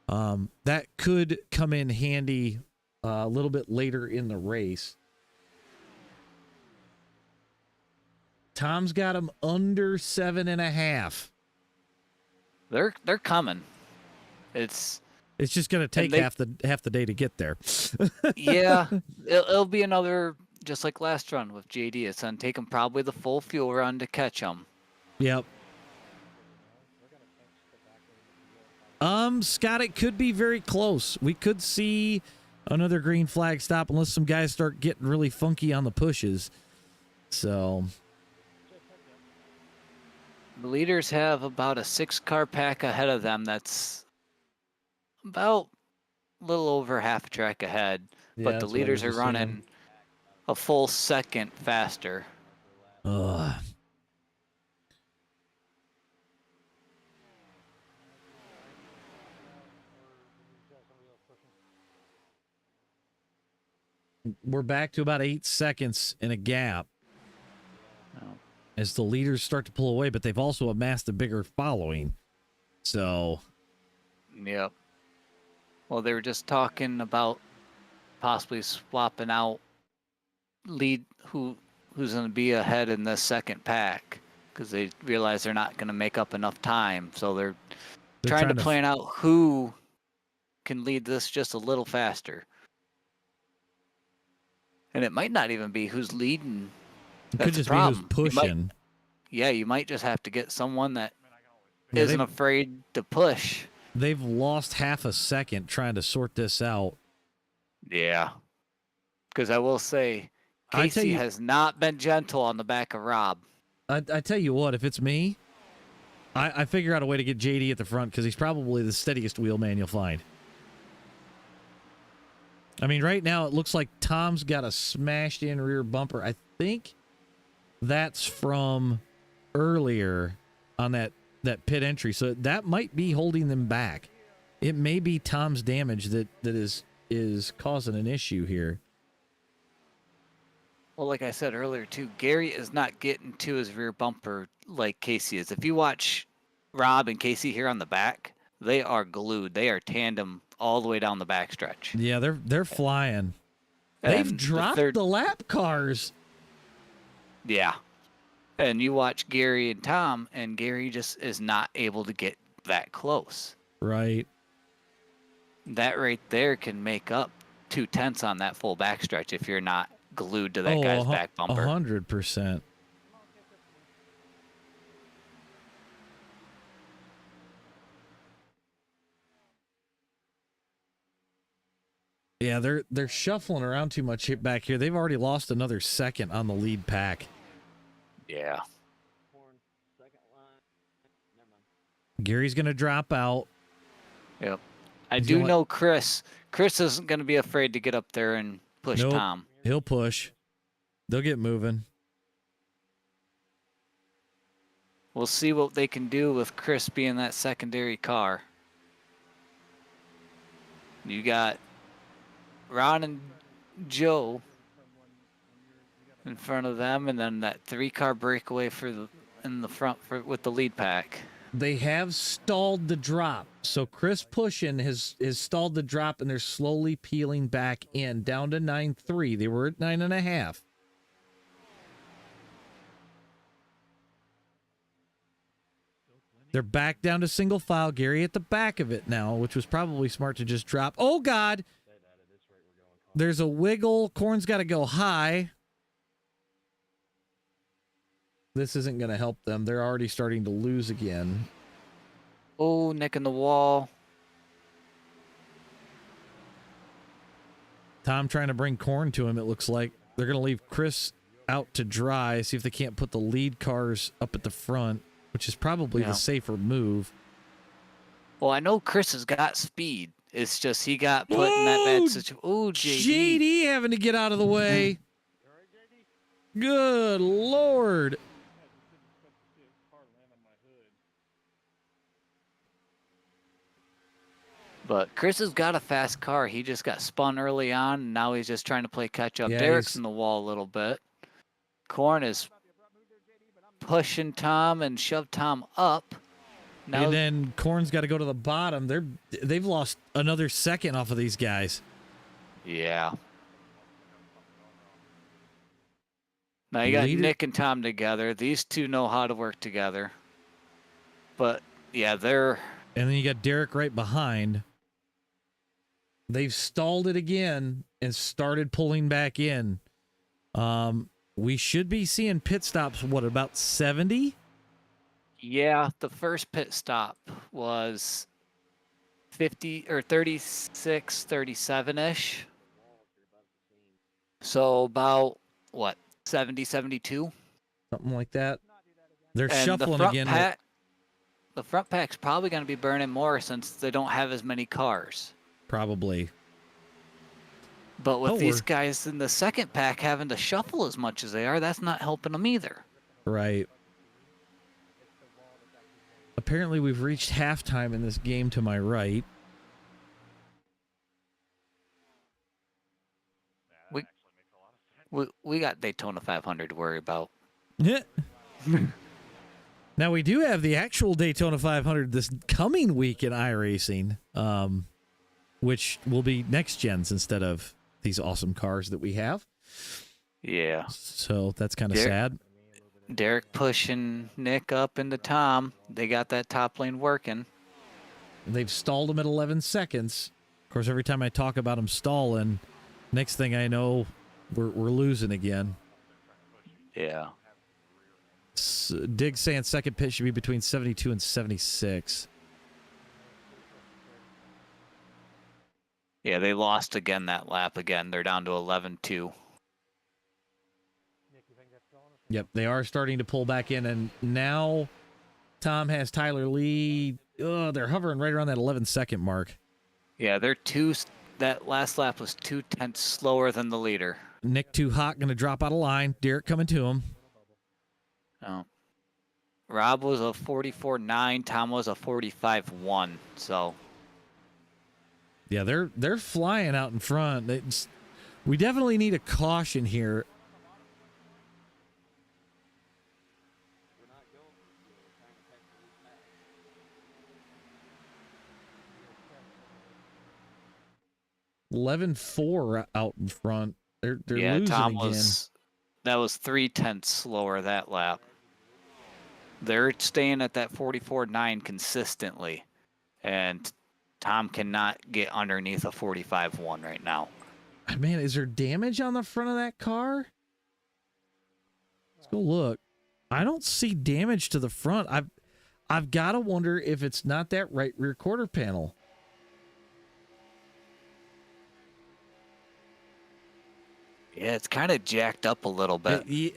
that could come in handy a little bit later in the race. Tom's got him under 7.5. They're coming. It's just going to take half the day to get there. Yeah, it'll be another, just like last run with JD. It's going to take him probably the full fuel run to catch him. Yep. Scott, it could be very close. We could see another green flag stop unless some guys start getting really funky on the pushes. So the leaders have about a 6-car pack ahead of them. That's about a little over half a track ahead. Yeah, but the leaders are running a full second faster. Ugh. We're back to about 8 seconds in a gap as the leaders start to pull away, but they've also amassed a bigger following. So, yep. Well, they were just talking about possibly swapping out who's going to be ahead in the second pack because they realize they're not going to make up enough time. So they're trying to plan out who can lead this just a little faster. And it might not even be who's leading. It could just be who's pushing. You might just have to get someone that isn't afraid to push. They've lost half a second trying to sort this out. Yeah. Because I will say, Casey has not been gentle on the back of Rob. I tell you what, if it's me, I figure out a way to get JD at the front because he's probably the steadiest wheelman you'll find. I mean, right now it looks like Tom's got a smashed in rear bumper. I think that's from earlier on that pit entry. So that might be holding them back. It may be Tom's damage that is causing an issue here. Well, like I said earlier too, Gary is not getting to his rear bumper like Casey is. If you watch Rob and Casey here on the back, they are glued. They are tandem all the way down the backstretch. Yeah, they're flying. They've And dropped the lap cars. Yeah. And you watch Gary and Tom, and Gary just is not able to get that close. Right. That right there can make up 2/10 on that full backstretch if you're not glued to that guy's back bumper. 100%. Yeah, they're shuffling around too much back here. They've already lost another second on the lead pack. Yeah. Gary's going to drop out. Yep. I do know Chris. Chris isn't going to be afraid to get up there and push Nope. Tom. He'll push. They'll get moving. We'll see what they can do with Chris being that secondary car. You got Ron and Joe in front of them, and then that 3-car breakaway in the front with the lead pack. They have stalled the drop. So Chris pushing has stalled the drop, and they're slowly peeling back in, down to 9.3. They were at 9.5. They're back down to single file. Gary at the back of it now, which was probably smart to just drop. Oh, God. There's a wiggle. Corn's got to go high. This isn't going to help them. They're already starting to lose again. Oh, Nick in the wall. Tom trying to bring Corn to him, it looks like. They're going to leave Chris out to dry, see if they can't put the lead cars up at the front, which is probably the safer move. Well, I know Chris has got speed. It's just he got put in that bad situation. Oh, JD. JD having to get out of the way. Good Lord. But Chris has got a fast car. He just got spun early on, and now he's just trying to play catch up. Yeah, Derek's in the wall a little bit. Corn is pushing Tom and shoved Tom up. Now, And then Corn's got to go to the bottom. They've lost another second off of these guys. yeah. Now you got Nick and Tom together. These two know how to work together. But yeah, they're. And then you got Derek right behind. They've stalled it again and started pulling back in. We should be seeing pit stops, what, about 70? Yeah, the first pit stop was 50 or 36, 37-ish. So about, what, 70, 72? Something like that. They're And shuffling the front again. Pack, the front pack's probably going to be burning more since they don't have as many cars. Probably. But with Oh, these we're- guys in the second pack having to shuffle as much as they are, that's not helping them either. Right. Apparently, we've reached halftime in this game to my right. We got Daytona 500 to worry about. Now, we do have the actual Daytona 500 this coming week in iRacing, which will be next gens instead of these awesome cars that we have. Yeah. So that's kind of sad. Derek pushing Nick up into Tom. They got that top lane working. They've stalled him at 11 seconds. Of course, every time I talk about him stalling, next thing I know, we're losing again. Yeah. Dig saying second pit should be between 72 and 76. Yeah, they lost again that lap again. They're down to 11-2. Yep, they are starting to pull back in, and now Tom has Tyler Lee. They're hovering right around that 11-second mark. Yeah, that last lap was 2/10 slower than the leader. Nick too hot, going to drop out of line. Derek coming to him. Oh. Rob was a 44.9. Tom was a 45.1. So. Yeah, they're flying out in front. We definitely need a caution here. $11.4 out in front. They're Yeah, losing Tom again. that was 0.3 slower that lap. They're staying at that 44.9 consistently, and Tom cannot get underneath a 45.1 right now. Man, is there damage on the front of that car? Let's go look. I don't see damage to the front. I've got to wonder if it's not that right rear quarter panel. Yeah, it's kind of jacked up a little bit. He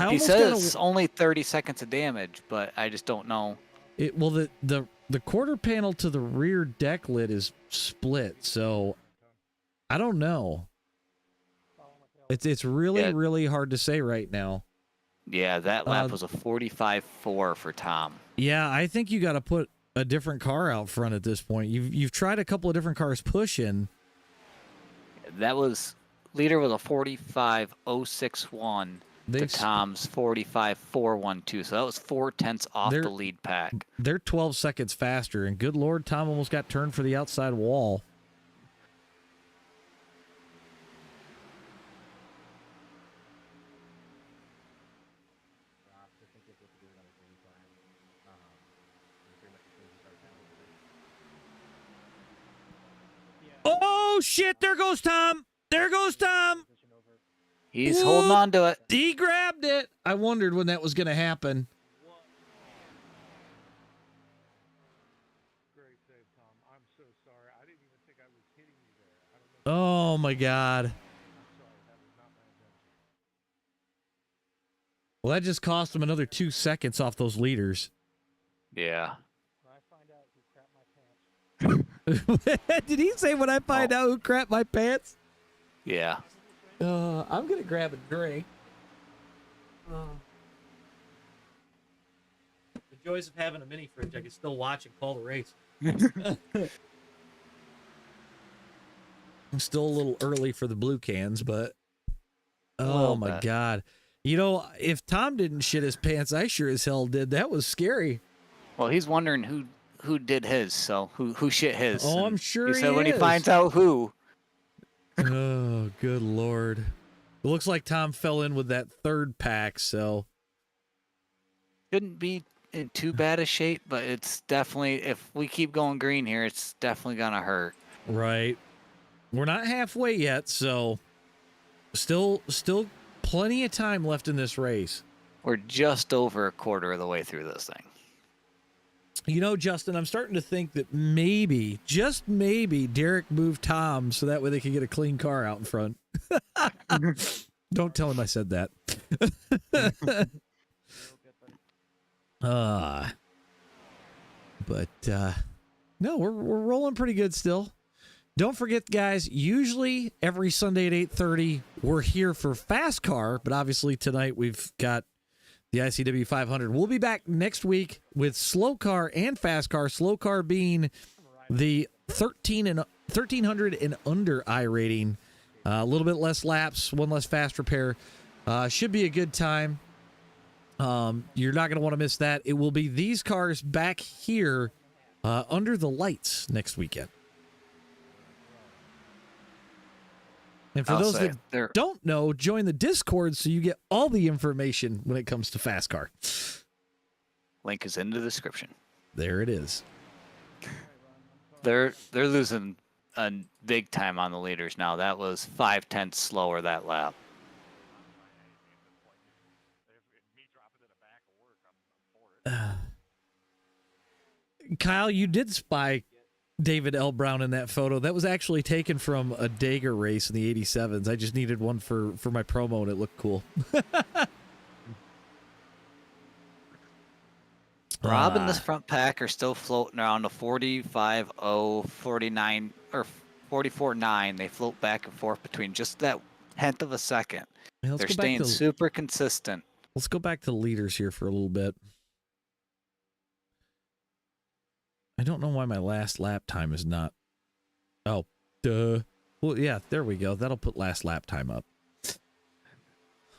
He says it's only 30 seconds of damage, but I just don't know. Well, the quarter panel to the rear deck lid is split, so I don't know. It's really, really hard to say right now. Yeah, that lap was a 45.4 for Tom. Yeah, I think you got to put a different car out front at this point. You've tried a couple of different cars pushing. That was leader was a 45.061 to Tom's 45.412. So that was 0.4 off the lead pack. They're 12 seconds faster, and good Lord, Tom almost got turned for the outside wall. Oh, shit, there goes Tom. There goes Tom. He's holding on to it. He grabbed it. I wondered when that was going to happen. Oh, my God. Well, that just cost him another 2 seconds off those leaders. Yeah. Did he say when I find out who crapped my pants? Yeah. I'm going to grab a drink. The joys of having a mini fridge. I can still watch and call the race. I'm still a little early for the blue cans, but oh my God. You know, if Tom didn't shit his pants, I sure as hell did. That was scary. Well, he's wondering who did his, so who shit his. Oh, and I'm sure he said when he is. finds out who. Oh, good Lord. It looks like Tom fell in with that third pack, so. Shouldn't be in too bad a shape, but it's definitely, if we keep going green here, it's definitely going to hurt. Right. We're not halfway yet, so still plenty of time left in this race. We're just over a quarter of the way through this thing. You know, Justin, I'm starting to think that maybe, just maybe, Derek moved Tom so that way they could get a clean car out in front. Don't tell him I said that. No, we're rolling pretty good still. Don't forget, guys, usually every Sunday at 8:30, we're here for Fast Car, but obviously tonight we've got the ICW 500. We'll be back next week with Slow Car and Fast Car. Slow Car being the 1300 and under iRating. A little bit less laps, one less fast repair. Should be a good time. You're not going to want to miss that. It will be these cars back here under the lights next weekend. And for those that don't know, join the Discord so you get all the information when it comes to Fast Car. Link is in the description. There it is. They're losing a big time on the leaders now. That was 0.5 slower that lap. Kyle, you did spy David L. Brown in that photo. That was actually taken from a Dagger race in the 87s. I just needed one for my promo, and it looked cool. Rob and this front pack are still floating around the 45.0, 49, or 44.9. They float back and forth between just that tenth of a second. Yeah, they're staying super consistent. Let's go back to the leaders here for a little bit. I don't know why my last lap time is not. Oh, duh. Well, yeah, there we go. That'll put last lap time up.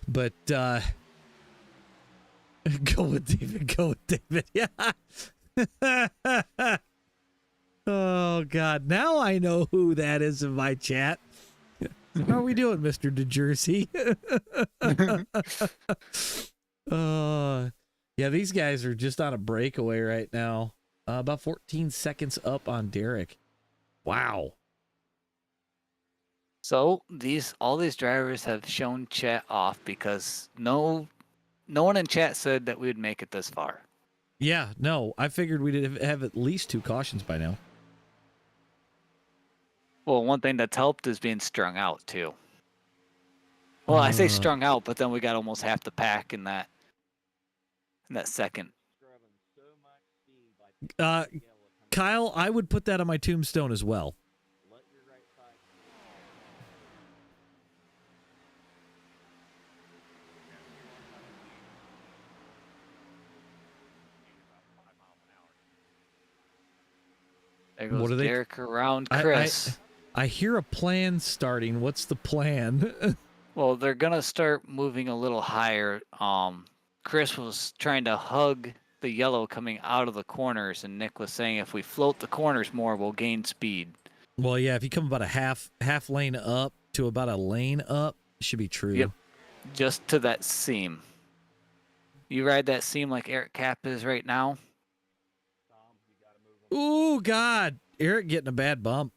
But, go with David. Go with David. Yeah. Oh, God. Now I know who that is in my chat. How are we doing, Mr. DeJersey? Yeah, these guys are just on a breakaway right now. About 14 seconds up on Derek. Wow. So all these drivers have shown chat off because no one in chat said that we would make it this far. Yeah, no, I figured we'd have at least 2 cautions by now. Well, one thing that's helped is being strung out too. Well, I say strung out, but then we got almost half the pack in that second. Kyle, I would put that on my tombstone as well. There goes Derek around Chris. I hear a plan starting. What's the plan? Well, they're gonna start moving a little higher. Chris was trying to hug the yellow coming out of the corners, and Nick was saying if we float the corners more, we'll gain speed. Well, yeah, if you come about a half lane up to about a lane up, it should be true. Yep, just to that seam. You ride that seam like Eric Cap is right now. Ooh, God. Eric getting a bad bump.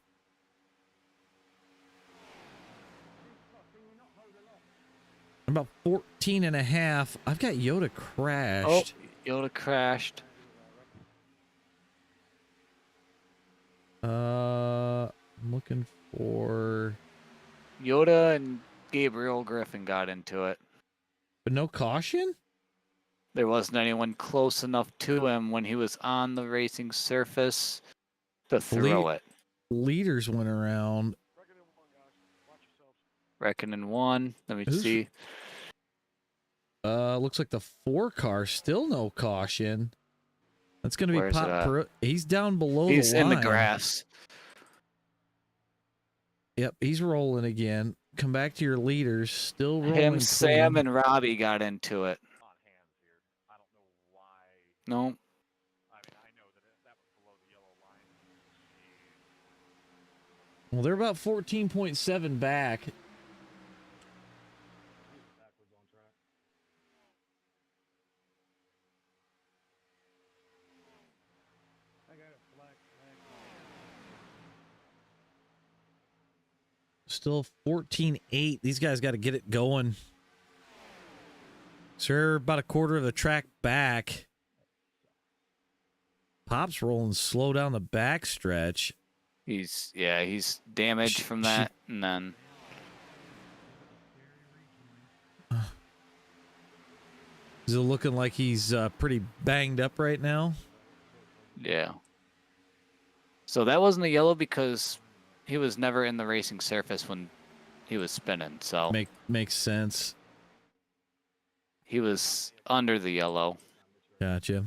About 14 and a half. I've got Yoda crashed. Oh, Yoda crashed. I'm looking for... Yoda and Gabriel Griffin got into it. But no caution? There wasn't anyone close enough to him when he was on the racing surface to throw it. Leaders went around. Reckoning one. Let me see. Looks like the 4 car still no caution. That's going to be Pop. He's down below the line. He's in the grass. Yep, he's rolling again. Come back to your leaders. Still rolling. Him, Sam, and Robbie got into it. No. Well, they're about 14.7 back. Still 14.8. These guys got to get it going. So they're about a quarter of the track back. Pop's rolling slow down the back stretch. He's damaged from that, and then is it looking like he's pretty banged up right now? Yeah. So that wasn't a yellow because he was never in the racing surface when he was spinning. So makes sense. He was under the yellow. Gotcha.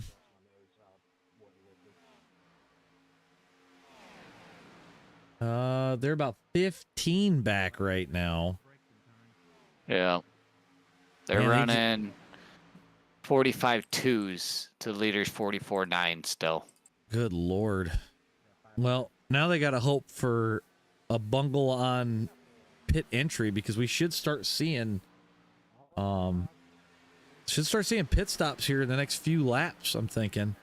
They're about 15 back right now. Yeah. They're running 45 twos to leaders 44.9 still. Good Lord. Well, now they got to hope for a bungle on pit entry because we should start seeing pit stops here in the next few laps, I'm thinking.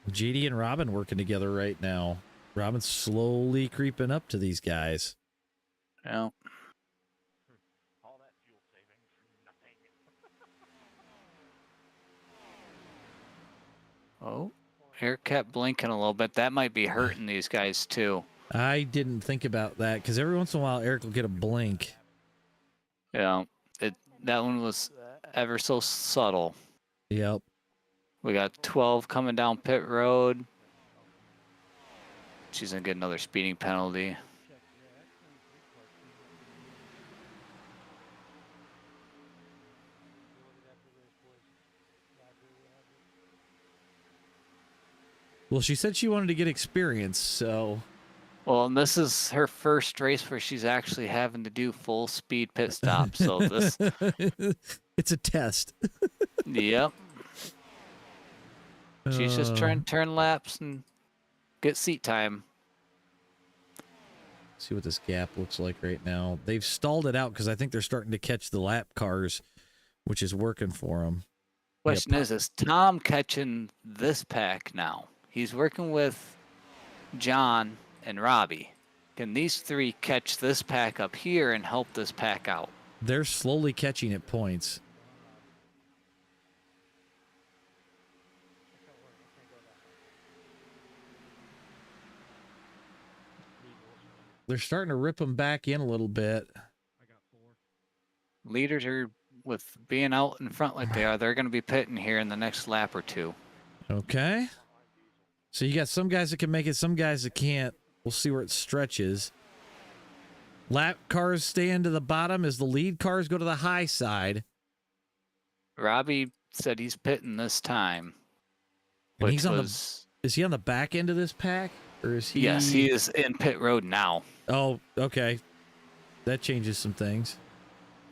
JD and Robin working together right now. Robin's slowly creeping up to these guys. Yeah. Oh, Eric kept blinking a little bit. That might be hurting these guys too. I didn't think about that because every once in a while Eric will get a blink. Yeah, that one was ever so subtle. Yep. We got 12 coming down pit road. She's gonna get another speeding penalty. Well, she said she wanted to get experience, so. Well, and this is her first race where she's actually having to do full speed pit stops. So this, it's a test. yep. She's just trying to turn laps and get seat time. See what this gap looks like right now. They've stalled it out because I think they're starting to catch the lap cars, which is working for them. Question is Tom catching this pack now? He's working with John and Robbie. Can these three catch this pack up here and help this pack out? They're slowly catching at points. They're starting to rip them back in a little bit. Leaders are, with being out in front like they are, they're going to be pitting here in the next lap or two. Okay. So you got some guys that can make it, some guys that can't. We'll see where it stretches. Lap cars stay into the bottom as the lead cars go to the high side. Robbie said he's pitting this time. And he's on is he on the back end of this pack? Or is he? Yes, he is in pit road now. Oh, okay. That changes some things.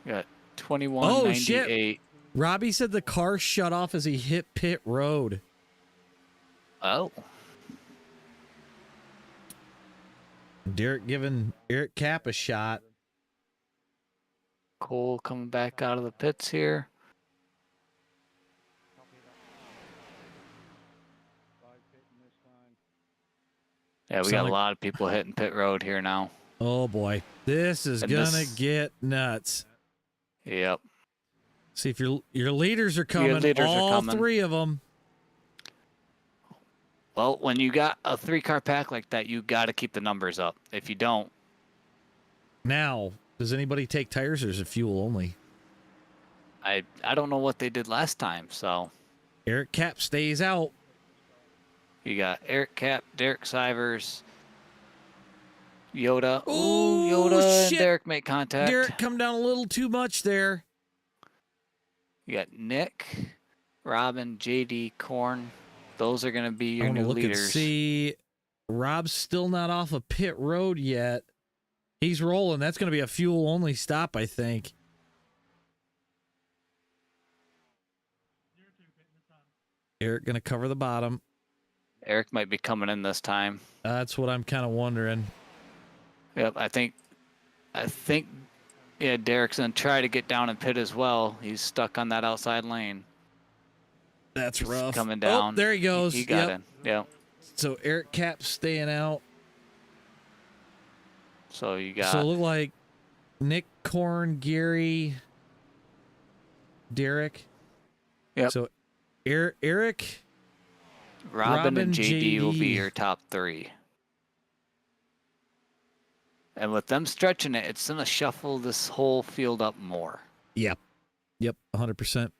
Got 21.98. Oh, shit. Robbie said the car shut off as he hit pit road. Oh. Derek giving Eric Cap a shot. Cole coming back out of the pits here. Yeah, we got a lot of people hitting pit road here now. Oh, boy. This is going to get nuts. Yep. See, if your leaders are coming, all three of them. Well, when you got a 3-car pack like that, you got to keep the numbers up. If you don't. Now, does anybody take tires or is it fuel only? I don't know what they did last time, so. Eric Cap stays out. You got Eric Cap, Derek Sivers, Yoda. Ooh, Yoda shit. and Derek make contact. Derek come down a little too much there. You got Nick, Robin, JD, Korn. Those are going to be your new look leaders. And see, Rob's still not off of pit road yet. He's rolling. That's going to be a fuel only stop, I think. Eric going to cover the bottom. Eric might be coming in this time. That's what I'm kind of wondering. Yep, I think, yeah, Derek's going to try to get down and pit as well. He's stuck on that outside lane. That's rough. Coming down. Oh, there he goes. He got in. Yep. So Eric Cap's staying out. So you got. So it looked like Nick, Korn, Gary, Derek. Yep. So Eric, Robin and JD will be your top 3. And with them stretching it, it's going to shuffle this whole field up more. Yep. Yep, 100%.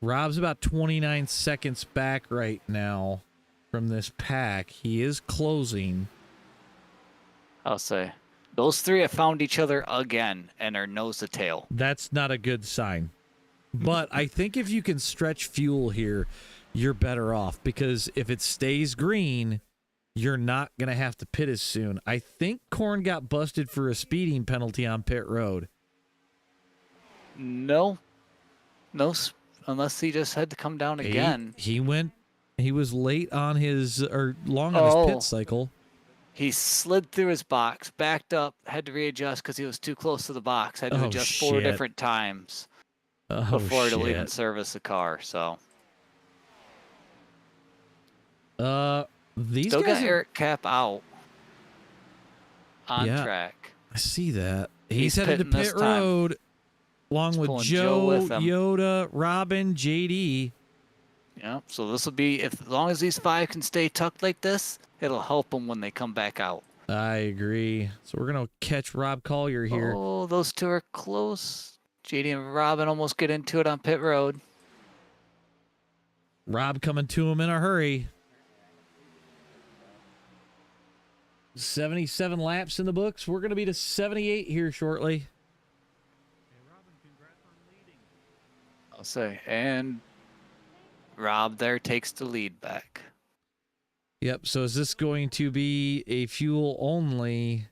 Rob's about 29 seconds back right now from this pack. He is closing. I'll say. Those 3 have found each other again and are nose to tail. That's not a good sign. But I think if you can stretch fuel here, you're better off. Because if it stays green, you're not going to have to pit as soon. I think Korn got busted for a speeding penalty on pit road. No. Unless he just had to come down again. He was late on his, or long on his pit cycle. He slid through his box, backed up, had to readjust because he was too close to the box. Had to adjust 4 different times before to even service the car. So, these still guys got Eric Cap out on Yeah. track. I see that. He's headed to pitting this pit time. road, along with pulling Joe, with him. Yoda, Robin, JD. Yeah. So this will be, as long as these 5 can stay tucked like this, it'll help them when they come back out. I agree. So we're gonna catch Rob Collier here. Oh, those 2 are close. JD and Robin almost get into it on pit road. Rob coming to him in a hurry. 77 laps in the books. We're gonna be to 78 here shortly. I'll say, and Rob there takes the lead back. Yep. So is this going to be a fuel only?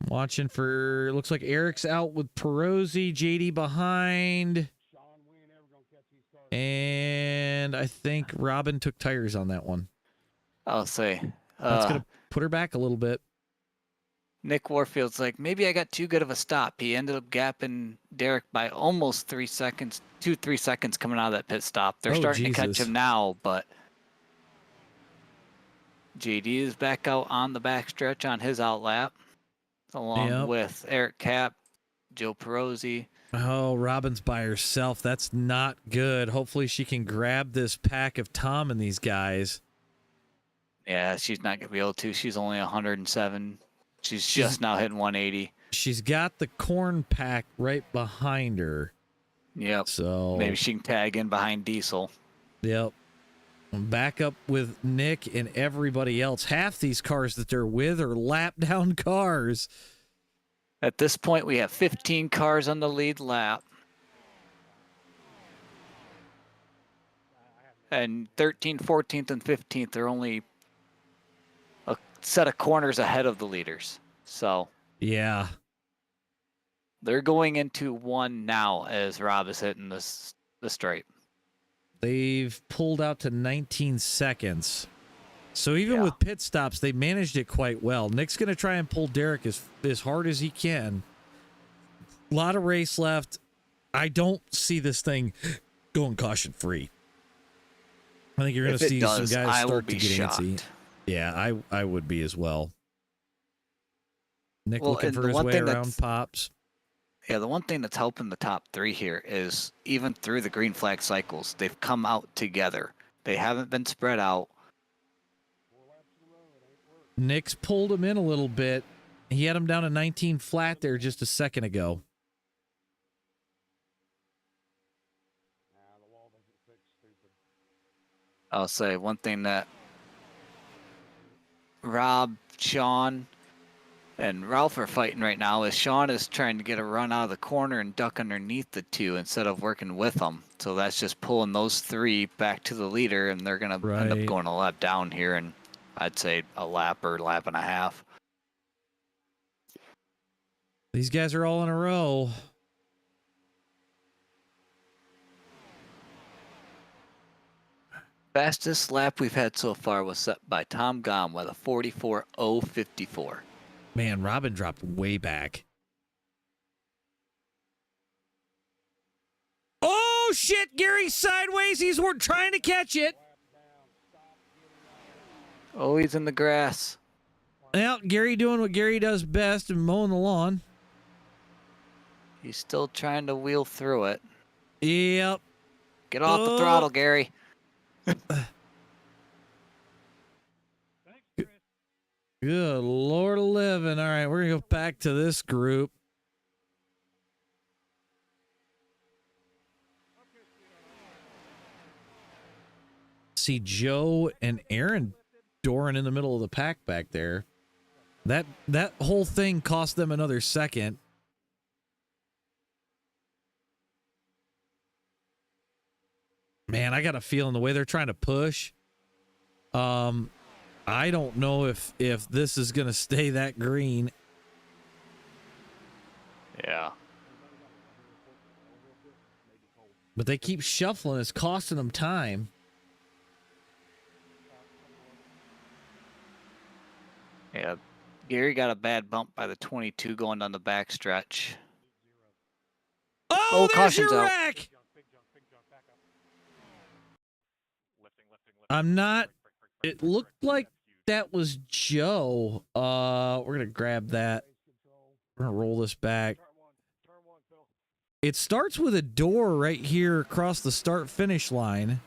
Watching for, looks like Eric's out with Perosi, JD behind. And I think Robin took tires on that one. I'll say. That's going to put her back a little bit. Nick Warfield's like, maybe I got too good of a stop. He ended up gapping Derek by almost 3 seconds, 2-3 seconds coming out of that pit stop. They're starting to catch him now, but JD is back out on the backstretch on his outlap, along with Eric Cap, Joe Perosi. Oh, Robin's by herself. That's not good. Hopefully she can grab this pack of Tom and these guys. Yeah, she's not going to be able to. She's only 107. She's just now hitting 180. She's got the corn pack right behind her. Yep. So maybe she can tag in behind Diesel. Yep. Back up with Nick and everybody else. Half these cars that they're with are lap down cars. At this point, we have 15 cars on the lead lap. And 13th, 14th, and 15th are only a set of corners ahead of the leaders. So yeah, they're going into one now as Rob is hitting the straight. They've pulled out to 19 seconds. So even with pit stops, they managed it quite well. Nick's going to try and pull Derek as hard as he can. A lot of race left. I don't see this thing going caution free. I think you're going to see some guys start to get antsy. Yeah, I would be as well. Nick looking for his way around pops. Yeah, the one thing that's helping the top three here is even through the green flag cycles, they've come out together. They haven't been spread out. Nick's pulled him in a little bit. He had him down to 19 flat there just a second ago. I'll say one thing that Rob, Sean, and Ralph are fighting right now is Sean is trying to get a run out of the corner and duck underneath the two instead of working with them. So that's just pulling those three back to the leader, and they're going to end up going a lap down here, and I'd say a lap or lap and a half. These guys are all in a row. Fastest lap we've had so far was set by Tom Gom with a 44.054. Man, Robin dropped way back. Oh, shit! Gary's sideways. He's trying to catch it. Oh, he's in the grass. Well, Gary doing what Gary does best and mowing the lawn. He's still trying to wheel through it. Yep. Get off the throttle, Gary. Good Lord of living. All right, we're going to go back to this group. See Joe and Aaron Doran in the middle of the pack back there. That whole thing cost them another second. Man, I got a feeling the way they're trying to push. I don't know if this is going to stay that green. Yeah. But they keep shuffling. It's costing them time. Yeah. Gary got a bad bump by the 22 going down the back stretch. Oh, there's your wreck! I'm not... It looked like that was Joe. We're going to grab that. We're going to roll this back. It starts with a door right here across the start-finish line.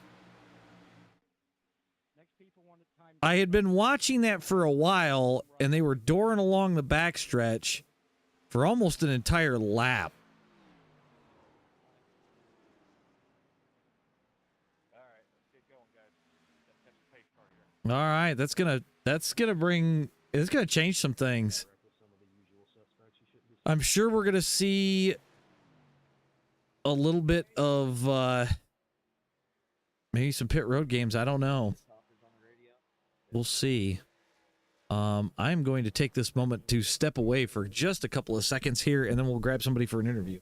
I had been watching that for a while, and they were dooring along the backstretch for almost an entire lap. All right, it's gonna change some things. I'm sure we're gonna see a little bit of maybe some pit road games. I don't know. We'll see. I'm going to take this moment to step away for just a couple of seconds here, and then we'll grab somebody for an interview.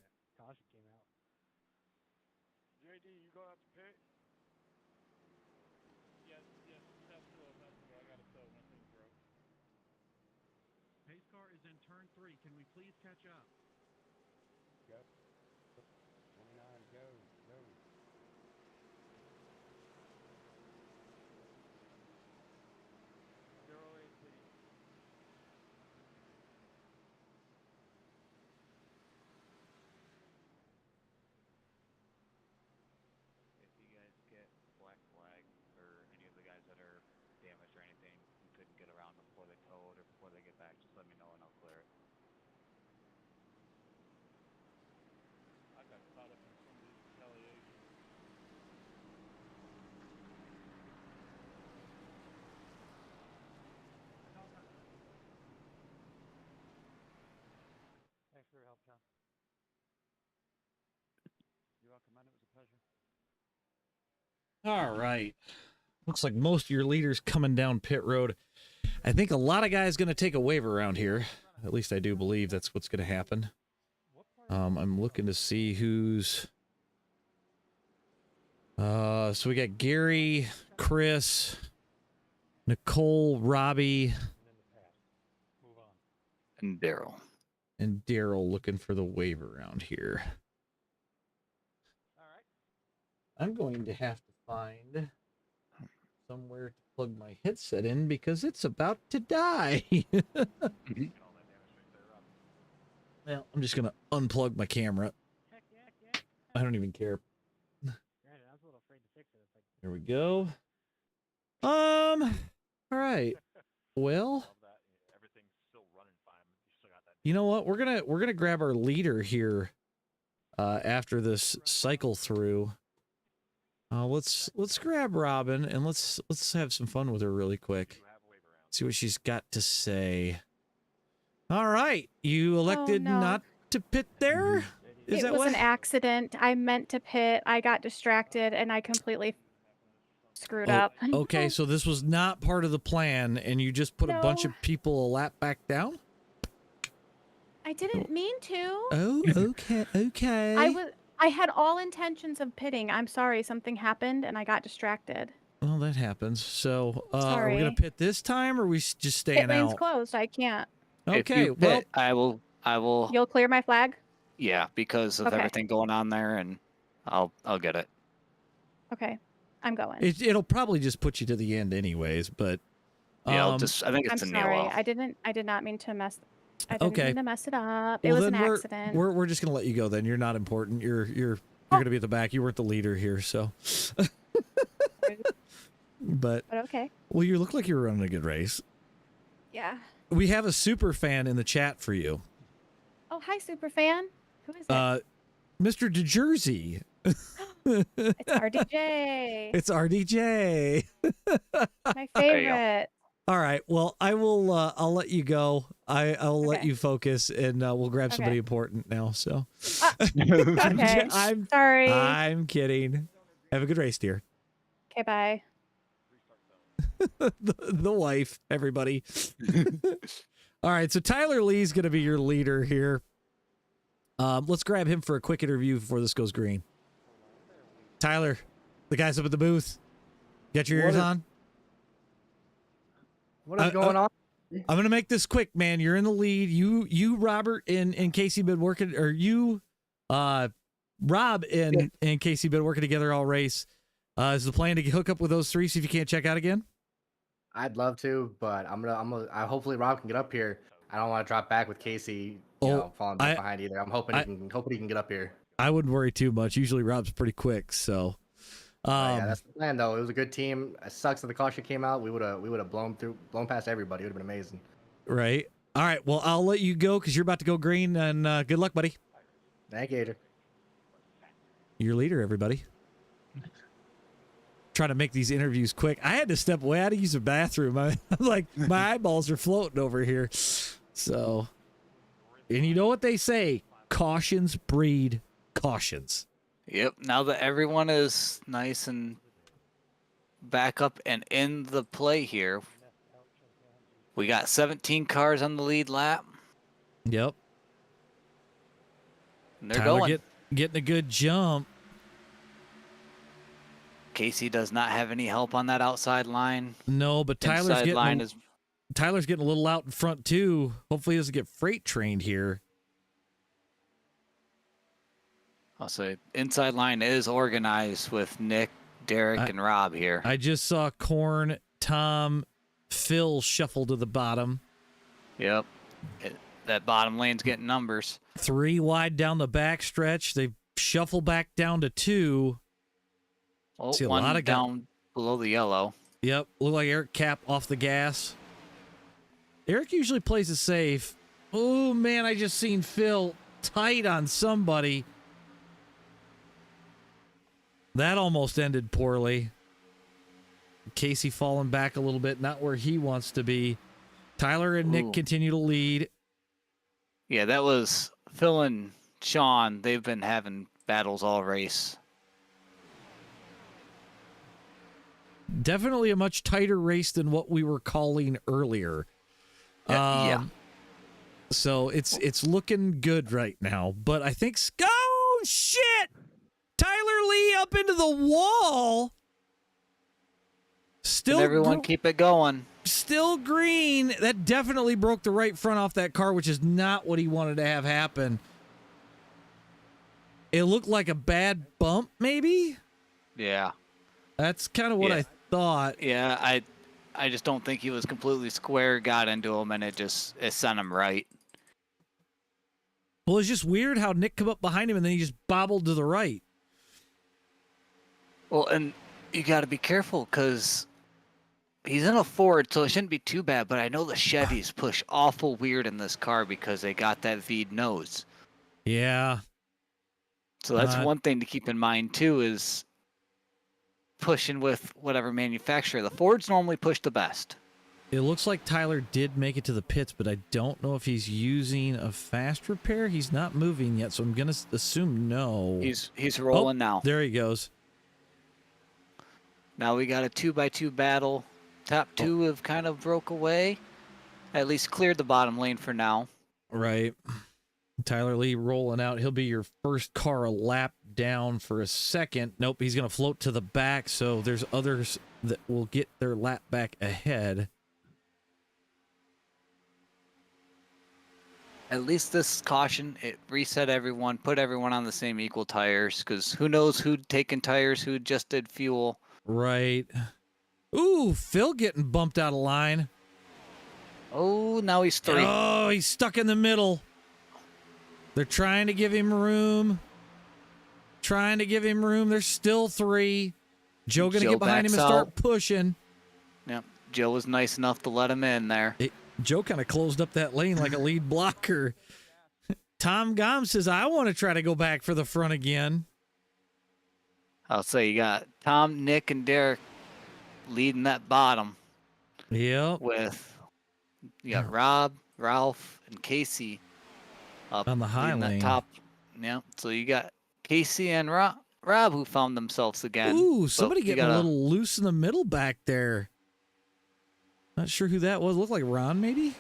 Pace car is in turn 3. Can we please catch up? Go. 29, go, go. If you guys get black flag or any of the guys that are damaged or anything, you couldn't get around them before they towed or before they get back, just let me know and I'll clear it. I got caught up in some of these retaliation. Thanks for your help, John. You're welcome, man. It was a pleasure. All right. Looks like most of your leaders coming down pit road. I think a lot of guys going to take a waiver around here. At least I do believe that's what's going to happen. I'm looking to see who's... so we got Gary, Chris, Nicole, Robbie, And Daryl. and Daryl looking for the waiver around here. I'm going to have to find somewhere to plug my headset in because it's about to die. Well, I'm just going to unplug my camera. I don't even care. There we go. All right. Well, you know what? We're gonna grab our leader here after this cycle through. Let's grab Robin and let's have some fun with her really quick. See what she's got to say. All right, you elected not to pit there. Is It was an accident. I meant to pit. I got distracted and I completely screwed up. Okay, so this was not part of the plan, and you just put a bunch of people a lap back down. I didn't mean to. Oh, okay. I had all intentions of pitting. I'm sorry, something happened and I got distracted. Well, that happens. So, are Sorry. we gonna pit this time, or are we just staying Pit lane's out? closed. I can't. If Okay, you well, pit, I will. You'll clear my flag? Yeah, because of Okay. everything going on there, and I'll get it. Okay. I'm going. it'll probably just put you to the end, anyways. But Yeah, I think it's I'm a nail sorry. off. I did not mean to mess. I didn't Okay. mean to mess it up. It well, was an then accident. we're just gonna let you go. Then you're not important. You're gonna be at the back. You weren't the leader here, so. But okay. well, you look like you were running a good race. Yeah. We have a super fan in the chat for you. Oh, hi, superfan. Who is it? Mr. DeJersey. It's RDJ. It's RDJ. My favorite. All right. Well, I will. I'll let you go. I'll let you focus, and we'll grab somebody important now. So. Okay. I'm sorry. I'm kidding. Have a good race, dear. Okay, bye. the wife, everybody. All right. So Tyler Lee's going to be your leader here. Let's grab him for a quick interview before this goes green. Tyler, the guys up at the booth, got your ears on? What is going on? I'm gonna make this quick, man. You're in the lead. You, Robert, and Casey been working, or you, Rob and Casey been working together all race. Is the plan to hook up with those three? See if you can't check out again. I'd love to, but hopefully Rob can get up here. I don't want to drop back with Casey, falling behind either. I'm hoping he can get up here. I wouldn't worry too much. Usually Rob's pretty quick, so. Yeah, that's the plan though. It was a good team. It sucks that the caution came out. We would have blown past everybody. It would have been amazing. Right. All right. Well, I'll let you go because you're about to go green, and good luck, buddy. Thank you, Adrian. Your leader, everybody. Trying to make these interviews quick. I had to step away. I had to use the bathroom. I'm like, my eyeballs are floating over here. So, and you know what they say? Cautions breed cautions. Yep. Now that everyone is nice and back up and in the play here, we got 17 cars on the lead lap. Yep. And they're Tyler going. getting a good jump. Casey does not have any help on that outside line. No, but Tyler's Inside getting line is Tyler's getting a little out in front too. Hopefully he doesn't get freight trained here. I'll say inside line is organized with Nick, Derek, and Rob here. I just saw Korn, Tom, Phil shuffle to the bottom. Yep. That bottom lane's getting numbers. 3 wide down the back stretch. They shuffle back down to 2. Oh, See a one lot of down below the yellow. Yep. Look like Eric Cap off the gas. Eric usually plays it safe. Oh, man, I just seen Phil tight on somebody. That almost ended poorly. Casey falling back a little bit, not where he wants to be. Tyler and Nick continue to lead. Yeah, that was Phil and Sean. They've been having battles all race. Definitely a much tighter race than what we were calling earlier. Yeah. So it's looking good right now. But I think... Oh, shit! Tyler Lee up into the wall. Still, Can everyone keep it going. Still green. That definitely broke the right front off that car, which is not what he wanted to have happen. It looked like a bad bump, maybe? Yeah. That's kind of what I thought. Yeah, I just don't think he was completely square, got into him, and it sent him right. Well, it's just weird how Nick come up behind him and then he just bobbled to the right. Well, and you got to be careful because he's in a Ford, so it shouldn't be too bad. But I know the Chevys push awful weird in this car because they got that V'd nose. Yeah. So that's one thing to keep in mind, too, is pushing with whatever manufacturer. The Fords normally push the best. It looks like Tyler did make it to the pits, but I don't know if he's using a fast repair. He's not moving yet, so I'm going to assume no. He's rolling now. There he goes. Now we got a 2x2 battle. Top two have kind of broke away. At least cleared the bottom lane for now. Right. Tyler Lee rolling out. He'll be your first car a lap down for a second. Nope, he's going to float to the back, so there's others that will get their lap back ahead. At least this caution, it reset everyone, put everyone on the same equal tires, because who knows who'd taken tires, who just did fuel. Right. Ooh, Phil getting bumped out of line. Oh, now he's 3. Oh, he's stuck in the middle. They're trying to give him room. There's still 3. Joe going to get behind him and start pushing. Yep. Joe was nice enough to let him in there. Joe kind of closed up that lane like a lead blocker. Tom Gom says, I want to try to go back for the front again. I'll say you got Tom, Nick, and Derek leading that bottom. Yep. With you got Rob, Ralph, and Casey up on the high lane. That top. Yeah. So you got Casey and Rob who found themselves again. Ooh, somebody getting a little loose in the middle back there. Not sure who that was. Looked like Ron, maybe?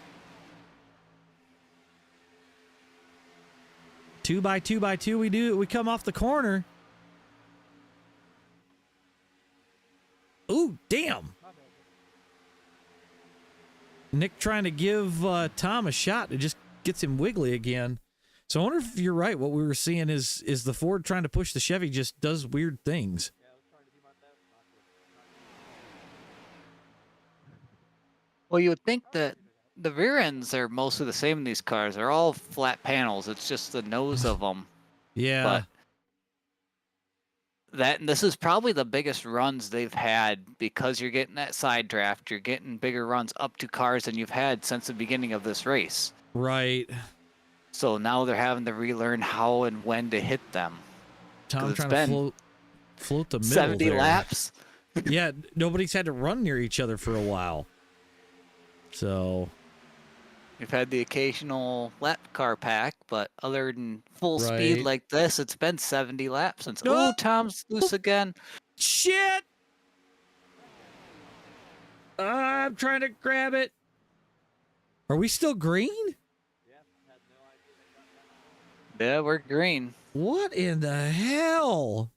2x2x2 we come off the corner. Ooh, damn. Nick trying to give Tom a shot. It just gets him wiggly again. So I wonder if you're right. What we were seeing is the Ford trying to push the Chevy just does weird things. Well, you would think that the rear ends are mostly the same in these cars. They're all flat panels. It's just the nose of them. Yeah. But this is probably the biggest runs they've had because you're getting that side draft. You're getting bigger runs up to cars than you've had since the beginning of this race. Right. So now they're having to relearn how and when to hit them. Tom trying to float the middle 70 there. laps. Yeah, nobody's had to run near each other for a while. So We've had the occasional lap car pack, but other than full speed Right. like this, it's been 70 laps since. No! Oh, Tom's loose again. Shit! I'm trying to grab it. Are we still green? Yeah, we're green. What in the hell?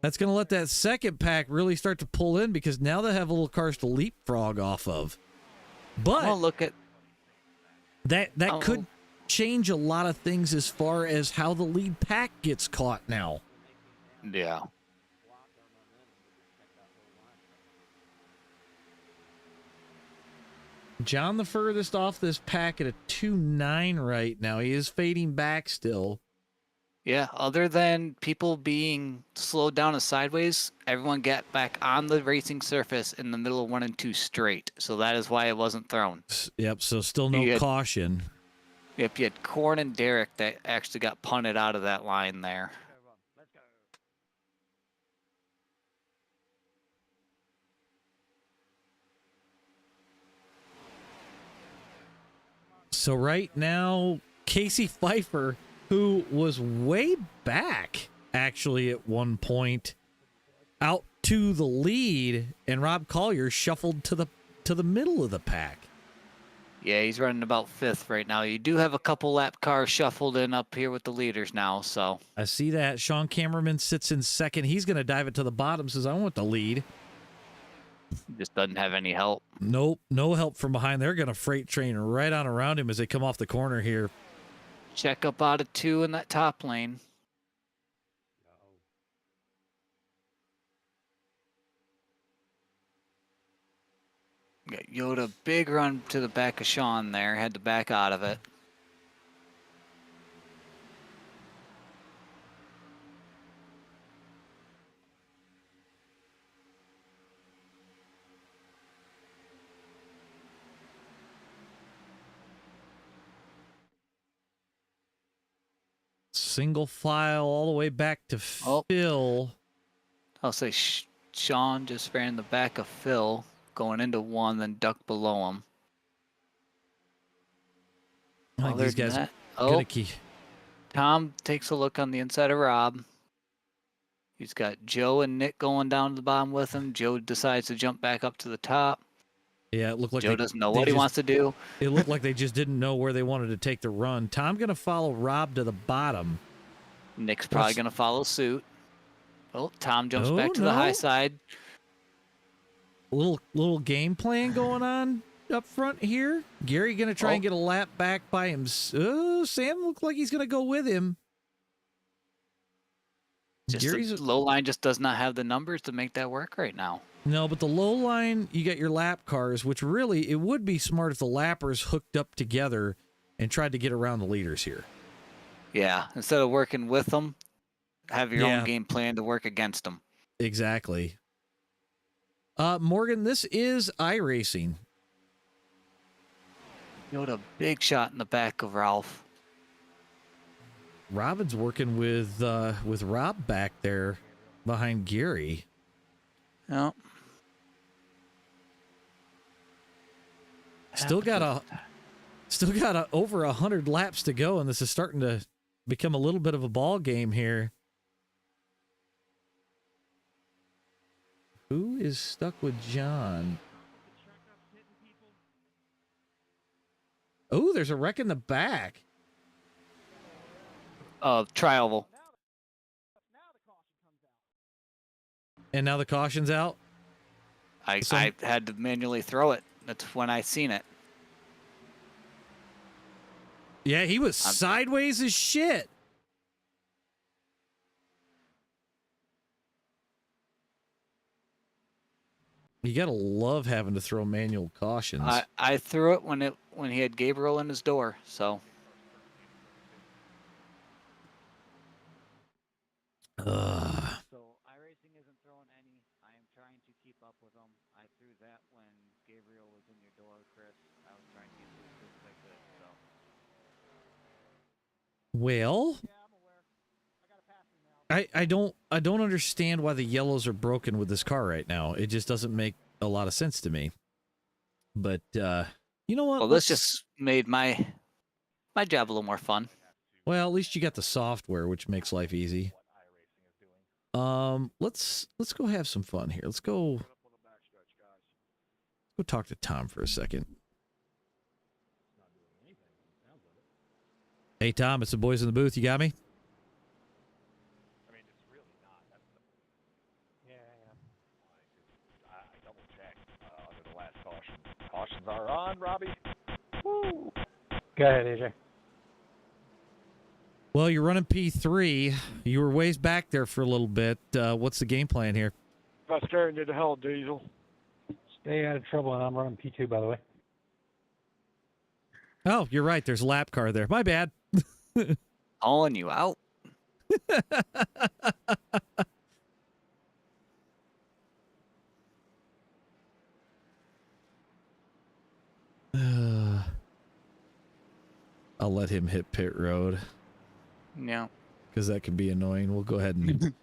That's going to let that second pack really start to pull in because now they have little cars to leapfrog off of. But well, look at that could change a lot of things as far as how the lead pack gets caught now. Yeah. John the furthest off this pack at a 2.9 right now. He is fading back still. Yeah, other than people being slowed down and sideways, everyone got back on the racing surface in the middle of 1 and 2 straight. So that is why it wasn't thrown. Yep, so still no caution. Yep, you had Corn and Derek that actually got punted out of that line there. So right now, Casey Pfeiffer, who was way back actually at one point, out to the lead, and Rob Collier shuffled to the middle of the pack. Yeah, he's running about 5th right now. You do have a couple lap cars shuffled in up here with the leaders now, so. I see that. Sean Cameraman sits in second. He's going to dive it to the bottom, says, I want the lead. Just doesn't have any help. Nope, no help from behind. They're going to freight train right on around him as they come off the corner here. Check up out of 2 in that top lane. Got Yoda, big run to the back of Sean there. Had to back out of it. Single file all the way back to Phil. I'll say Sean just ran the back of Phil, going into 1, then ducked below him. I think these guys that, gonna keep. Tom takes a look on the inside of Rob. He's got Joe and Nick going down to the bottom with him. Joe decides to jump back up to the top. Yeah, it looked like Joe doesn't know what he wants to do. It looked like they just didn't know where they wanted to take the run. Tom going to follow Rob to the bottom. Nick's probably going to follow suit. Oh, Tom jumps back to the high side. Little game plan going on up front here. Gary going to try and get a lap back by him. Oh, Sam looked like he's going to go with him. Gary's the low line just does not have the numbers to make that work right now. No, but the low line, you got your lap cars, which really, it would be smart if the lappers hooked up together and tried to get around the leaders here. Yeah, instead of working with them, have your own game plan to work against them. Exactly. Morgan, this is iRacing. You know, a big shot in the back of Ralph. Robin's working with Rob back there behind Gary. Yep. Still got over 100 laps to go, and this is starting to become a little bit of a ball game here. Who is stuck with John? Oh, there's a wreck in the back. Tri-oval. And now the caution's out? I had to manually throw it. That's when I seen it. Yeah, he was sideways as shit. You gotta love having to throw manual cautions. I threw it when he had Gabriel in his door, so. So iRacing isn't throwing any. I am trying to keep up with them. I threw that when Gabriel was in your door, Chris. I was trying to get as good as I could. So. Well, I don't understand why the yellows are broken with this car right now. It just doesn't make a lot of sense to me. But You know what? Well, this just made my job a little more fun. Well, at least you got the software, which makes life easy. Let's go have some fun here. Let's go talk to Tom for a second. Hey, Tom, it's the boys in the booth. You got me? Cautions are on, Robbie. Woo! Go ahead, AJ. Well, you're running P3. You were ways back there for a little bit. What's the game plan here? If I stare into the hell, Diesel. Stay out of trouble, and I'm running P2, by the way. Oh, you're right. There's a lap car there. My bad. Calling you out. I'll let him hit pit road. Yeah. Because that could be annoying. We'll go ahead and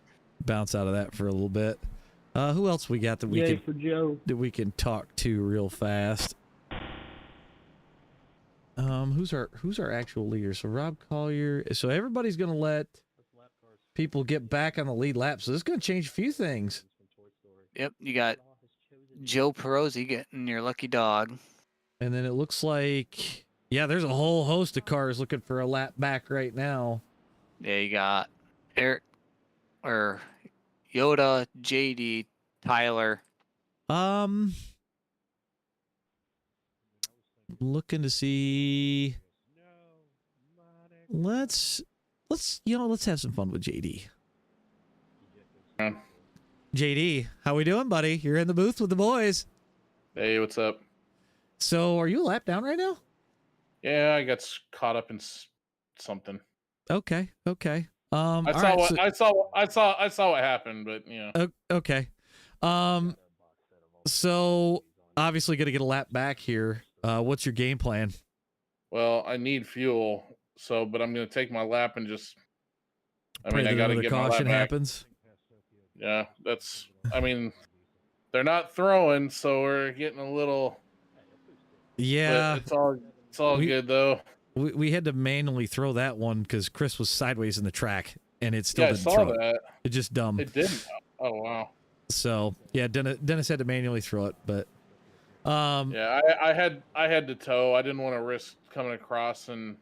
bounce out of that for a little bit. Who else we got that we can talk to real fast? Who's our actual leader? So Rob Collier. So everybody's gonna let people get back on the lead lap. So this is gonna change a few things. Yep, you got Joe Perozzi getting your lucky dog. And then it looks like, yeah, there's a whole host of cars looking for a lap back right now. Yeah, you got Eric or Yoda, JD, Tyler. Looking to see. Let's have some fun with JD. JD, how we doing, buddy? You're in the booth with the boys. Hey, what's up? So, are you a lap down right now? Yeah, I got caught up in something. Okay. I saw what happened, but you know. Okay. So obviously gonna get a lap back here. What's your game plan? Well, I need fuel, but I'm gonna take my lap and just. I Pray mean, I that gotta another get my lap caution back. happens. Yeah, that's. I mean, they're not throwing, so we're getting a little. Yeah, it's all good though. We had to manually throw that one because Chris was sideways in the track, and it still didn't I saw throw that. it. It just dumb. It didn't. Oh wow. So yeah, Dennis had to manually throw it, but yeah, I had to tow. I didn't want to risk coming across and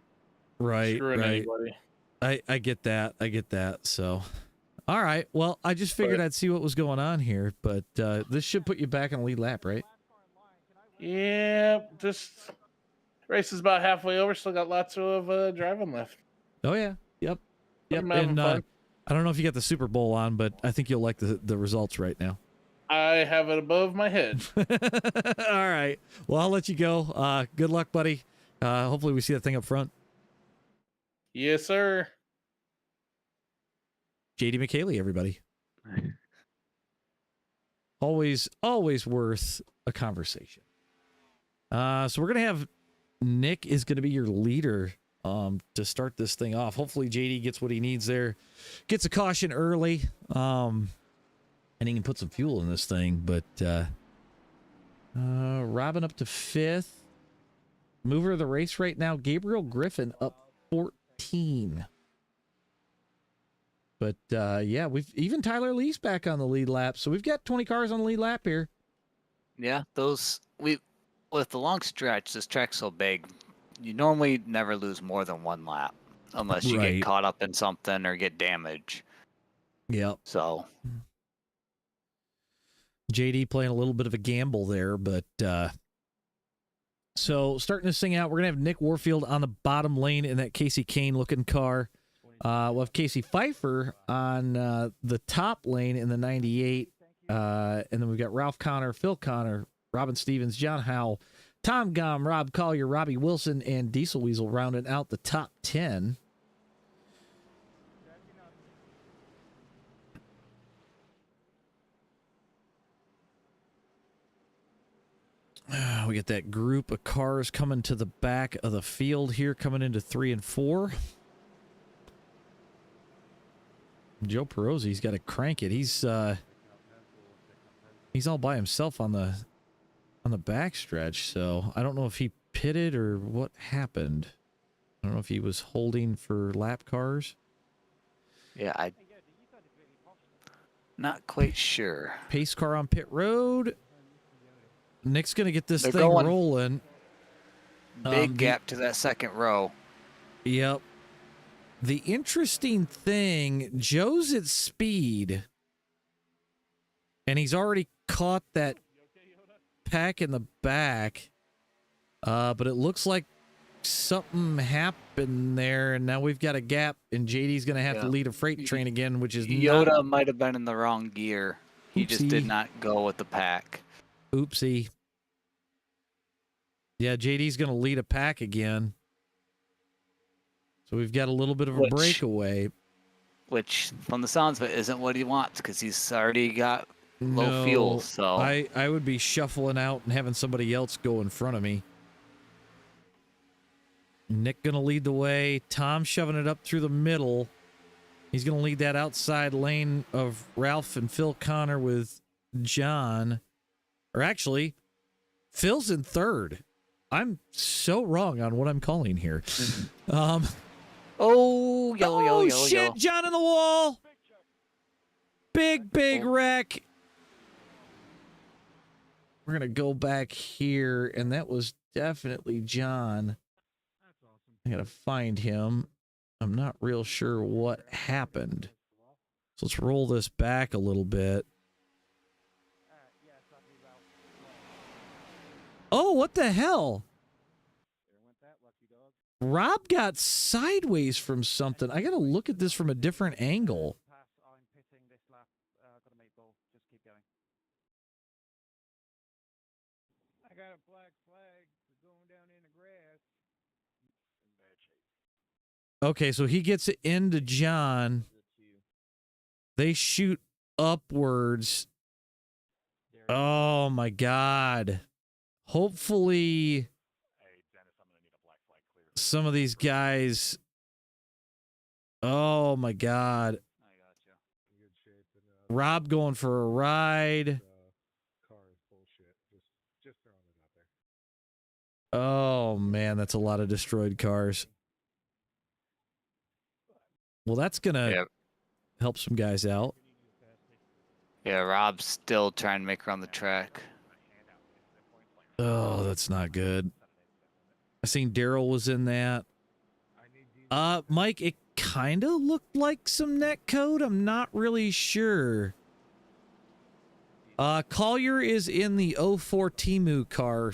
screwing anybody. I get that. So, all right. Well, I just figured I'd see what was going on here, but this should put you back on the lead lap, right? Yeah, just race is about halfway over. Still got lots of driving left. Oh yeah. Yep. I'm having fun. I don't know if you got the Super Bowl on, but I think you'll like the results right now. I have it above my head. All right. Well, I'll let you go. Good luck, buddy. Hopefully we see that thing up front. Yes, sir. JD McKaylee, everybody. Always worth a conversation. So we're going to have Nick is going to be your leader to start this thing off. Hopefully JD gets what he needs there. Gets a caution early. And he can put some fuel in this thing. But Robin up to 5th. Mover of the race right now, Gabriel Griffin up 14. But yeah, we've even Tyler Lee's back on the lead lap. So we've got 20 cars on the lead lap here. Yeah, with the long stretch, this track's so big, you normally never lose more than one lap unless you get caught up in something or get damage. Yep. So JD playing a little bit of a gamble there, but so starting this thing out, we're gonna have Nick Warfield on the bottom lane in that Casey Kane looking car. We'll have Casey Pfeiffer on the top lane in the 98, and then we've got Ralph Connor, Phil Connor, Robin Stevens, John Howell, Tom Gom, Rob Collier, Robbie Wilson, and Diesel Weasel rounding out the top 10. We get that group of cars coming to the back of the field here, coming into 3 and 4. Joe Perozzi's got to crank it. He's all by himself on the back stretch, so I don't know if he pitted or what happened. I don't know if he was holding for lap cars. Yeah, I'm not quite sure. Pace car on pit road. Nick's going to get this They're thing going rolling. Big gap to that second row. Yep. The interesting thing, Joe's at speed, and he's already caught that pack in the back, but it looks like something happened there, and now we've got a gap, and JD's going to have to lead a freight train again, which is Yoda might have been in the wrong gear. He just did not go with the pack. Oopsie. Yeah, JD's going to lead a pack again. So we've got a little bit of a breakaway. Which, from the sounds of it, isn't what he wants because he's already got low fuel. So I would be shuffling out and having somebody else go in front of me. Nick going to lead the way. Tom shoving it up through the middle. He's going to lead that outside lane of Ralph and Phil Connor with John. Or actually, Phil's in third. I'm so wrong on what I'm calling here. Yo, shit, John in the wall. Big wreck. We're going to go back here, and that was definitely John. I got to find him. I'm not real sure what happened. So let's roll this back a little bit. Oh, what the hell? Rob got sideways from something. I got to look at this from a different angle. I got a black flag for going down in the grass. Okay, so he gets it into John. They shoot upwards. Oh, my God. Hopefully some of these guys. Oh, my God. Rob going for a ride. Oh, man, that's a lot of destroyed cars. Well, that's going to help some guys out. Yeah, Rob's still trying to make her on the track. Oh, that's not good. I seen Daryl was in that. Mike, it kind of looked like some net code. I'm not really sure. Collier is in the 04 Temu car.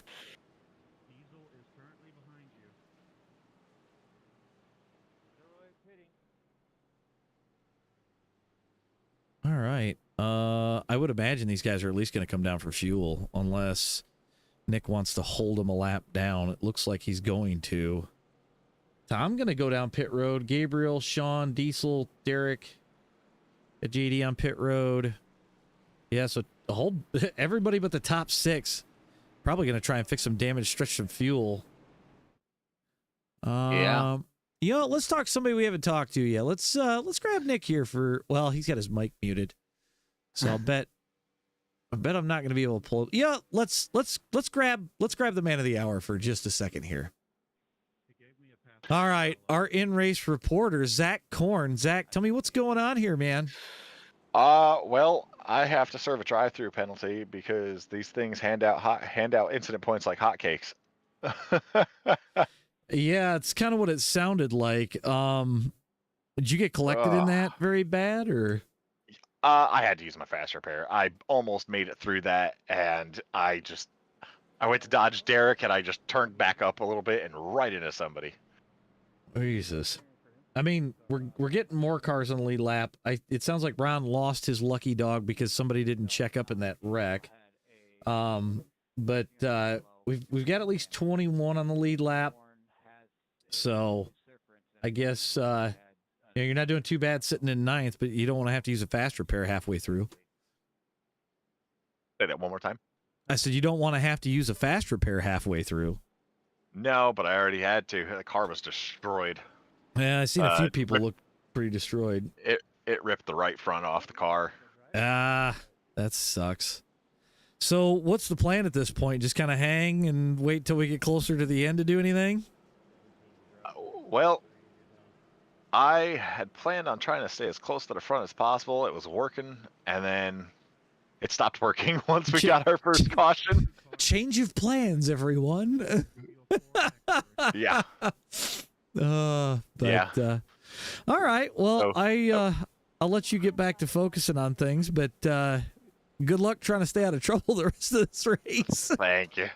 All right. I would imagine these guys are at least going to come down for fuel unless Nick wants to hold him a lap down. It looks like he's going to. So I'm going to go down pit road. Gabriel, Sean, Diesel, Derek, at JD on pit road. Yeah, so the whole everybody but the top six probably going to try and fix some damage, stretch some fuel. Yeah. You know, let's talk to somebody we haven't talked to yet. Let's grab Nick here for, well, he's got his mic muted. So I bet I'm not going to be able to pull it. Yeah, let's grab the man of the hour for just a second here. All right, our in-race reporter, Zach Korn. Zach, tell me what's going on here, man. Well, I have to serve a drive-through penalty because these things hand out incident points like hotcakes. Yeah, it's kind of what it sounded like. Did you get collected in that very bad, or? I had to use my fast repair. I almost made it through that, and I went to dodge Derek, and I just turned back up a little bit and right into somebody. Jesus. I mean, we're getting more cars on the lead lap. It sounds like Ron lost his lucky dog because somebody didn't check up in that wreck. But we've got at least 21 on the lead lap. So I guess you're not doing too bad sitting in ninth, but you don't want to have to use a fast repair halfway through. Say that one more time. I said you don't want to have to use a fast repair halfway through. No, but I already had to. The car was destroyed. Yeah, I've seen a few people look pretty destroyed. It ripped the right front off the car. Ah, that sucks. So what's the plan at this point? Just kind of hang and wait till we get closer to the end to do anything? Well, I had planned on trying to stay as close to the front as possible. It was working, and then it stopped working once we got our first caution. Change of plans, everyone. Yeah. All right. Well, I'll let you get back to focusing on things, but good luck trying to stay out of trouble the rest of this race. Thank you.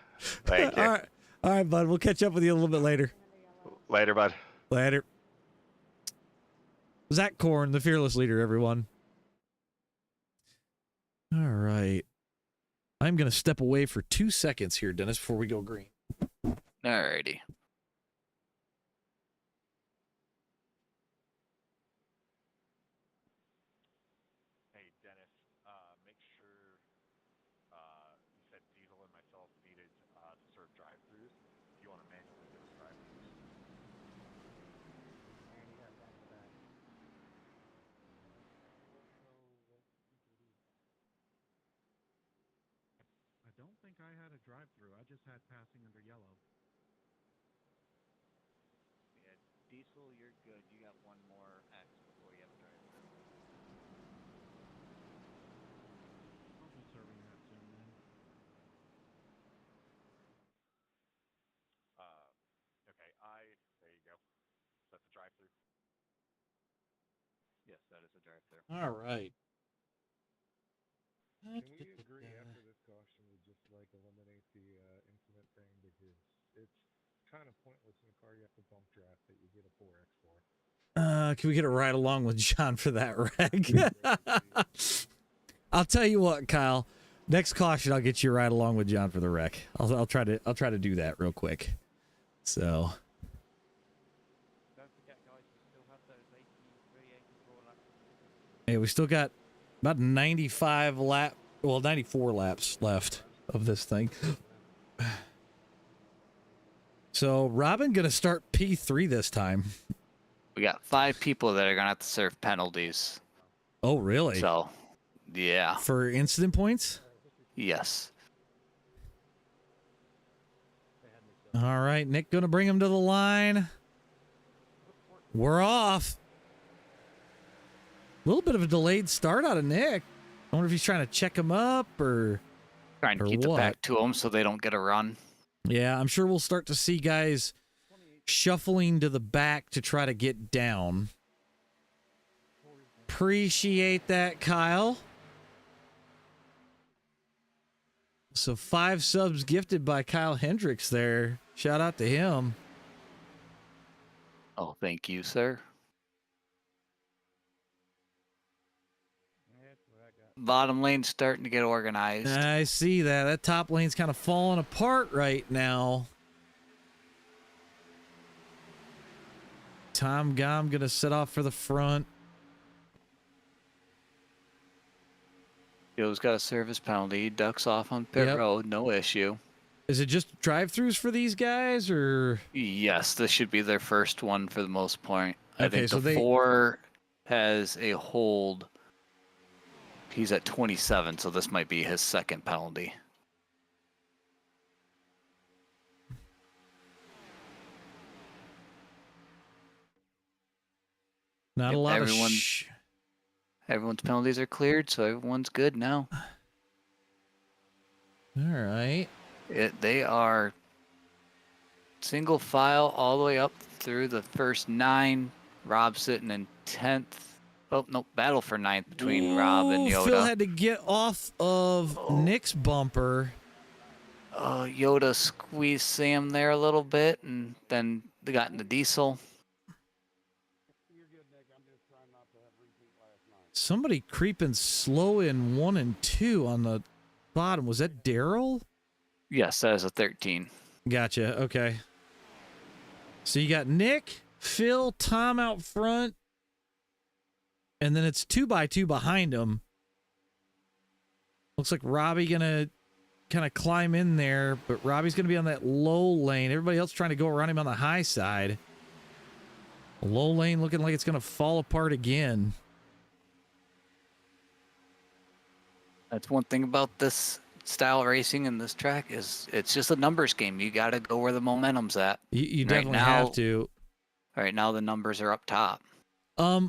Thank you. All right, bud. We'll catch up with you a little bit later. Later, bud. Later. Zach Korn, the fearless leader, everyone. All right. I'm going to step away for 2 seconds here, Dennis, before we go green. Alrighty. Hey, Dennis, make sure you said Diesel and myself needed to serve drive-thrus. If you want to manually give us drive-thrus. I don't think I had a drive-through. I just had passing under yellow. Yeah, Diesel, you're good. You got one more X before you have a drive-through. I'll be serving that soon then. Okay, there you go. That's a drive-through. Yes, that is a drive-through. All right. Can we agree after this caution to just like eliminate the incident thing because it's kind of pointless in a car you have to bump draft that you get a 4X for. Can we get a ride along with John for that wreck? I'll tell you what, Kyle. Next caution, I'll get you a ride along with John for the wreck. I'll try to do that real quick. So. Don't forget, guys, we still have those 83, 84 laps. Hey, we still got about 94 laps left of this thing. So Robin gonna start P3 this time. We got 5 people that are gonna have to serve penalties. Oh, really? So, yeah. For incident points? Yes. All right, Nick gonna bring him to the line. We're off. A little bit of a delayed start out of Nick. I wonder if he's trying to check him up or Trying to keep the back to them so they don't get a run. Yeah, I'm sure we'll start to see guys shuffling to the back to try to get down. Appreciate that, Kyle. So 5 subs gifted by Kyle Hendricks there. Shout out to him. Oh, thank you, sir. Bottom lane's starting to get organized. I see that. That top lane's kind of falling apart right now. Tom Gom gonna set off for the front. Joe's got a service penalty. He ducks off on pit road, no issue. Is it just drive-throughs for these guys, or? Yes, this should be their first one for the most part. I Okay, think so the 4 has a hold. He's at 27, so this might be his second penalty. Not a lot of everyone's penalties are cleared, so everyone's good now. All right. They are single file all the way up through the first 9. Rob sitting in 10th. Oh, no, battle for 9th between Rob and Yoda. Phil had to get off of Nick's bumper. Yoda squeezed Sam there a little bit, and then they got in the diesel. Somebody creeping slow in 1 and 2 on the bottom. Was that Daryl? Yes, that is a 13. Gotcha. Okay. So you got Nick, Phil, Tom out front, and then it's 2x2 behind him. Looks like Robbie gonna kind of climb in there, but Robbie's gonna be on that low lane. Everybody else trying to go around him on the high side. Low lane looking like it's gonna fall apart again. That's one thing about this style racing in this track is it's just a numbers game. You got to go where the momentum's at. You Right definitely now- have to. Right now, the numbers are up top.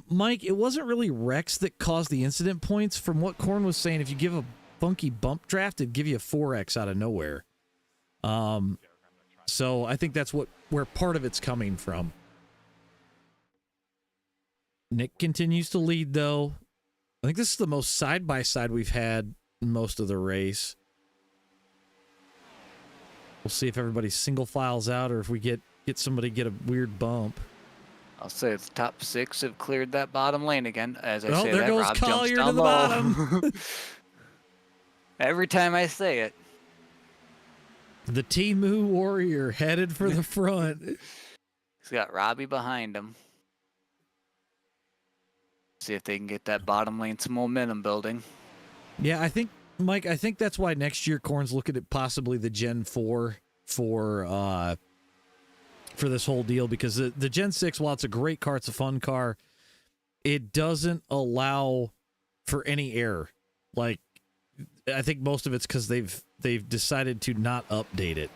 Mike, it wasn't really Rex that caused the incident points. From what Korn was saying, if you give a funky bump draft, it'd give you a 4x out of nowhere. So I think that's where part of it's coming from. Nick continues to lead, though. I think this is the most side-by-side we've had most of the race. We'll see if everybody single files out or if we get somebody get a weird bump. I'll say the top 6 have cleared that bottom lane again. As I Oh, say there that, goes Rob Collier jumps to down the low. bottom. Every time I say it. The Timu Warrior headed for the front. He's got Robbie behind him. See if they can get that bottom lane some momentum building. Yeah, I think, Mike, that's why next year Korn's looking at possibly the Gen 4 for this whole deal, because the Gen 6, while it's a great car, it's a fun car, it doesn't allow for any error. Like, I think most of it's because they've decided to not update it.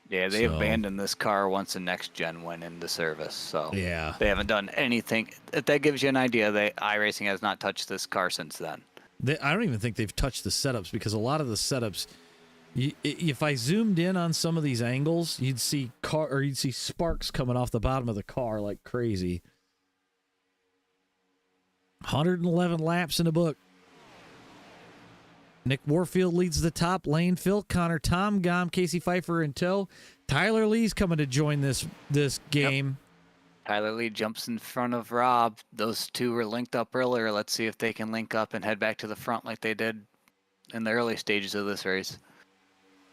Yeah, they So- abandoned this car once the next gen went into service. So Yeah. they haven't done anything. If that gives you an idea, iRacing has not touched this car since then. I don't even think they've touched the setups, because a lot of the setups, if I zoomed in on some of these angles, you'd see sparks coming off the bottom of the car like crazy. 111 laps in the book. Nick Warfield leads the top lane. Phil Connor, Tom Gom, Casey Pfeiffer in tow. Tyler Lee's coming to join this game. Tyler Lee jumps in front of Rob. Those two were linked up earlier. Let's see if they can link up and head back to the front like they did in the early stages of this race.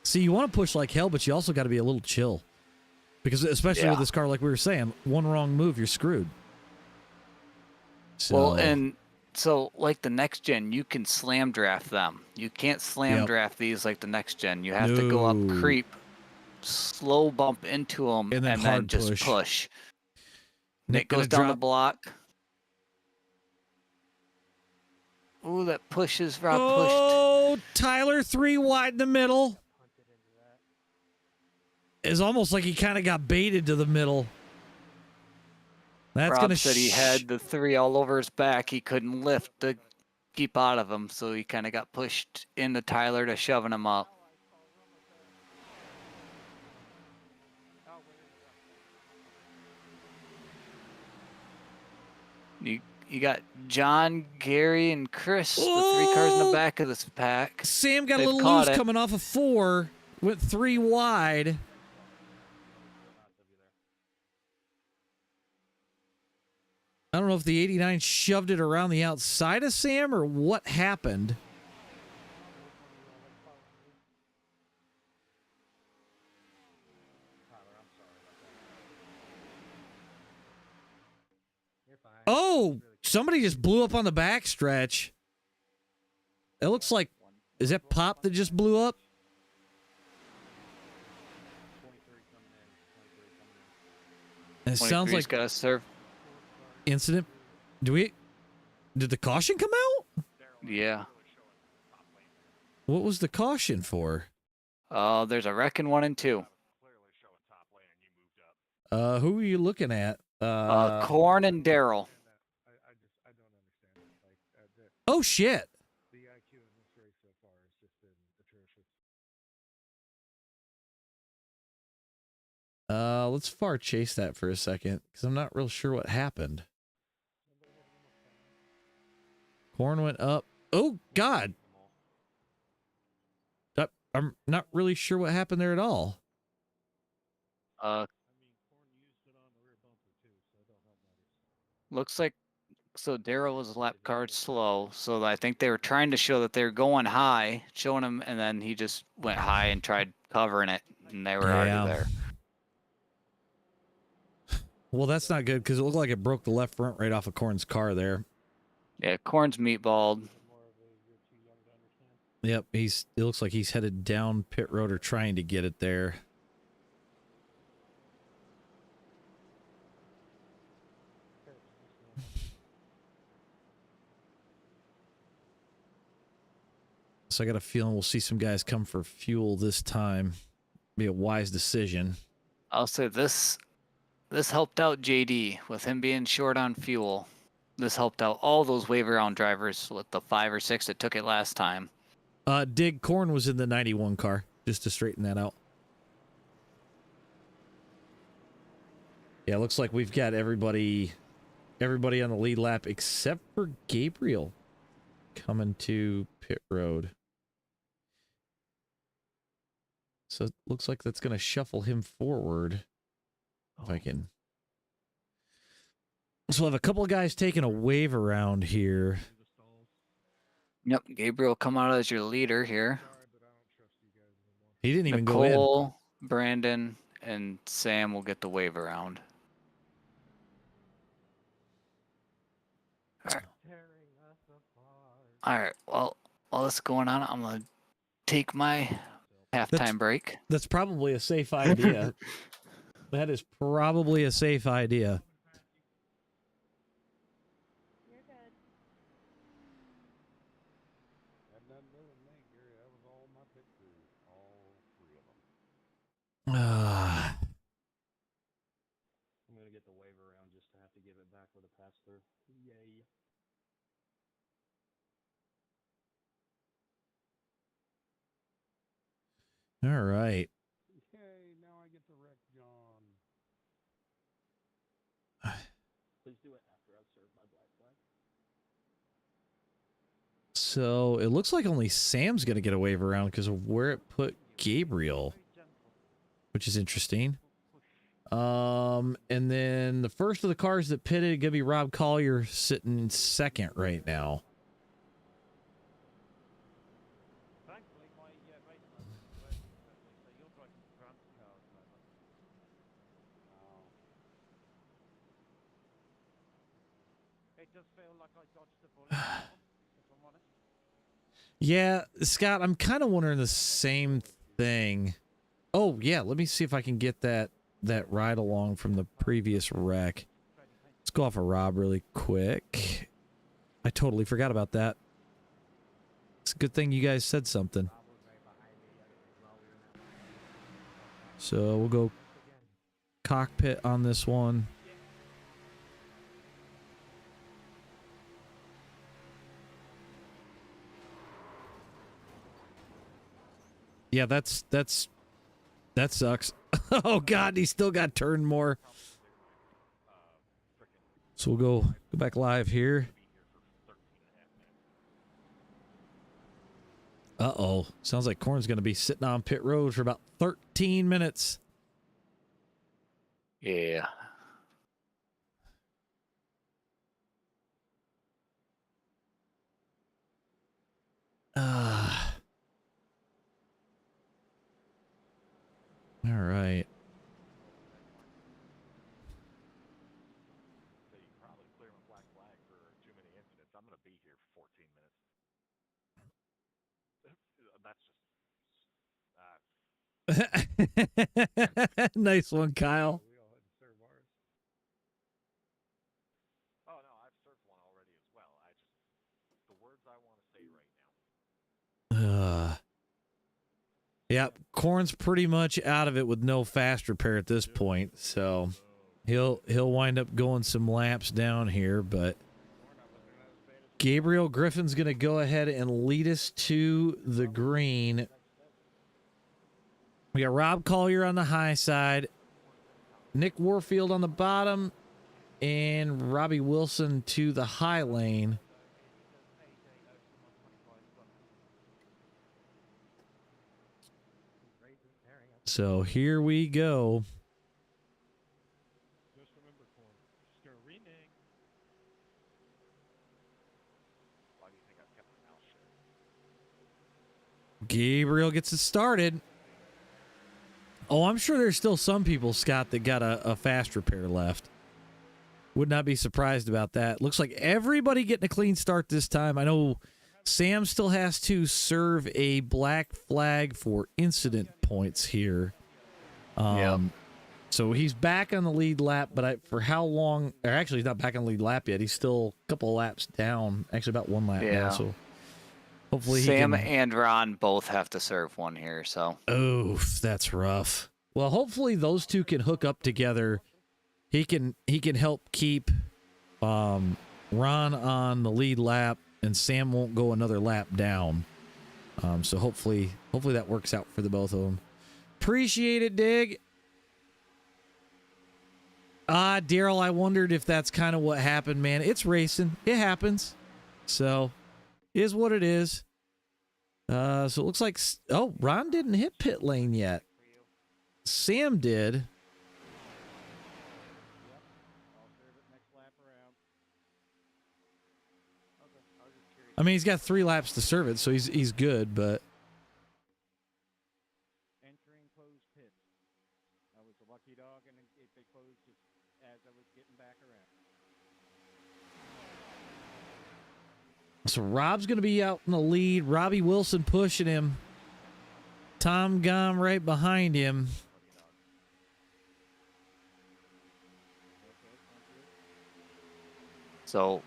See, you want to push like hell, but you also got to be a little chill. Because especially with this car, like we were saying, one wrong move, you're screwed. So, Well, and so like the next gen, you can slam draft them. You can't slam draft these like the next gen. You have to go up, No. creep, slow bump into them, And then hard just push. push. Nick Nick goes gonna down the drop- block. Ooh, that pushes. Rob Oh, Tyler 3 wide in the middle. It's almost like he kind of got baited to the middle. That's Rob gonna said he had the 3 all over his back. He couldn't lift to keep out of him, so he kind of got pushed into Tyler to shoving him up. You got John, Gary, and Chris, the 3 cars in the back of this pack. Sam got a They've little caught loose it. coming off of 4, went 3 wide. I don't know if the 89 shoved it around the outside of Sam or what happened. Oh, somebody just blew up on the backstretch. It looks like, is that Pop that just blew up? And it sounds 23's like got to serve. incident. Did the caution come out? Yeah. What was the caution for? There's a wreck in 1 and 2. Who are you looking at? Korn and Daryl. Oh shit. The IQ in this race so far has just been atrocious. Let's far chase that for a second, because I'm not real sure what happened. Corn went up. Oh God. I'm not really sure what happened there at all. Looks like Daryl was lap card slow, so I think they were trying to show that they were going high, showing him, and then he just went high and tried covering it, and they were already there. Well, that's not good, because it looked like it broke the left front right off of Corn's car there. Yeah, Korn's meatballed. Yep, it looks like he's headed down pit road or trying to get it there. so I got a feeling we'll see some guys come for fuel this time. Be a wise decision. I'll say this helped out JD with him being short on fuel. This helped out all those wave around drivers with the 5 or 6 that took it last time. Dig Corn was in the 91 car, just to straighten that out. Yeah, it looks like we've got everybody on the lead lap except for Gabriel coming to pit road. So it looks like that's going to shuffle him forward. If I can. So we'll have a couple of guys taking a wave around here. Yep, Gabriel come out as your leader here. He didn't even go in. Nicole, Brandon, and Sam will get the wave around. All right. Well, while this is going on, I'm gonna take my halftime break. That's probably a safe idea. That is probably a safe idea. You're good. I'm gonna get the wave around just to have to give it back with a pass through. Yay. All right. Yay, now I get to wreck John. Please do it after I've served my black flag. So it looks like only Sam's going to get a wave around because of where it put Gabriel, which is interesting. And then the first of the cars that pitted going to be Rob Collier sitting in second right now. Yeah, Scott, I'm kind of wondering the same thing. Oh, yeah, let me see if I can get that ride along from the previous wreck. Let's go off of Rob really quick. I totally forgot about that. It's a good thing you guys said something. So we'll go cockpit on this one. Yeah, that sucks. Oh God, he still got turned more. So we'll go back live here. Uh-oh. Sounds like Corn's going to be sitting on pit road for about 13 minutes. Yeah. All right. Nice one, Kyle. Yeah, Corn's pretty much out of it with no fast repair at this point, so he'll wind up going some laps down here, but Gabriel Griffin's going to go ahead and lead us to the green. We got Rob Collier on the high side, Nick Warfield on the bottom, and Robbie Wilson to the high lane. So here we go. Gabriel gets it started. Oh, I'm sure there's still some people, Scott, that got a fast repair left. Would not be surprised about that. Looks like everybody getting a clean start this time. I know Sam still has to serve a black flag for incident points here. So he's back on the lead lap, but for how long? Or actually, he's not back on the lead lap yet. He's still a couple of laps down. Actually, about one lap down. So Hopefully Sam he can... and Ron both have to serve one here, so. Oof, that's rough. Well, hopefully those two can hook up together. He can help keep Ron on the lead lap, and Sam won't go another lap down. So hopefully that works out for the both of them. Appreciate it, Dig. Daryl, I wondered if that's kind of what happened, man. It's racing. It happens. So, is what it is. So it looks like... Oh, Ron didn't hit pit lane yet. Sam did. I mean, he's got 3 laps to serve it, so he's good, but... Entering closed pits. I was a lucky dog, and they closed just as I was getting back around. So Rob's going to be out in the lead. Robbie Wilson pushing him. Tom Gom right behind him. So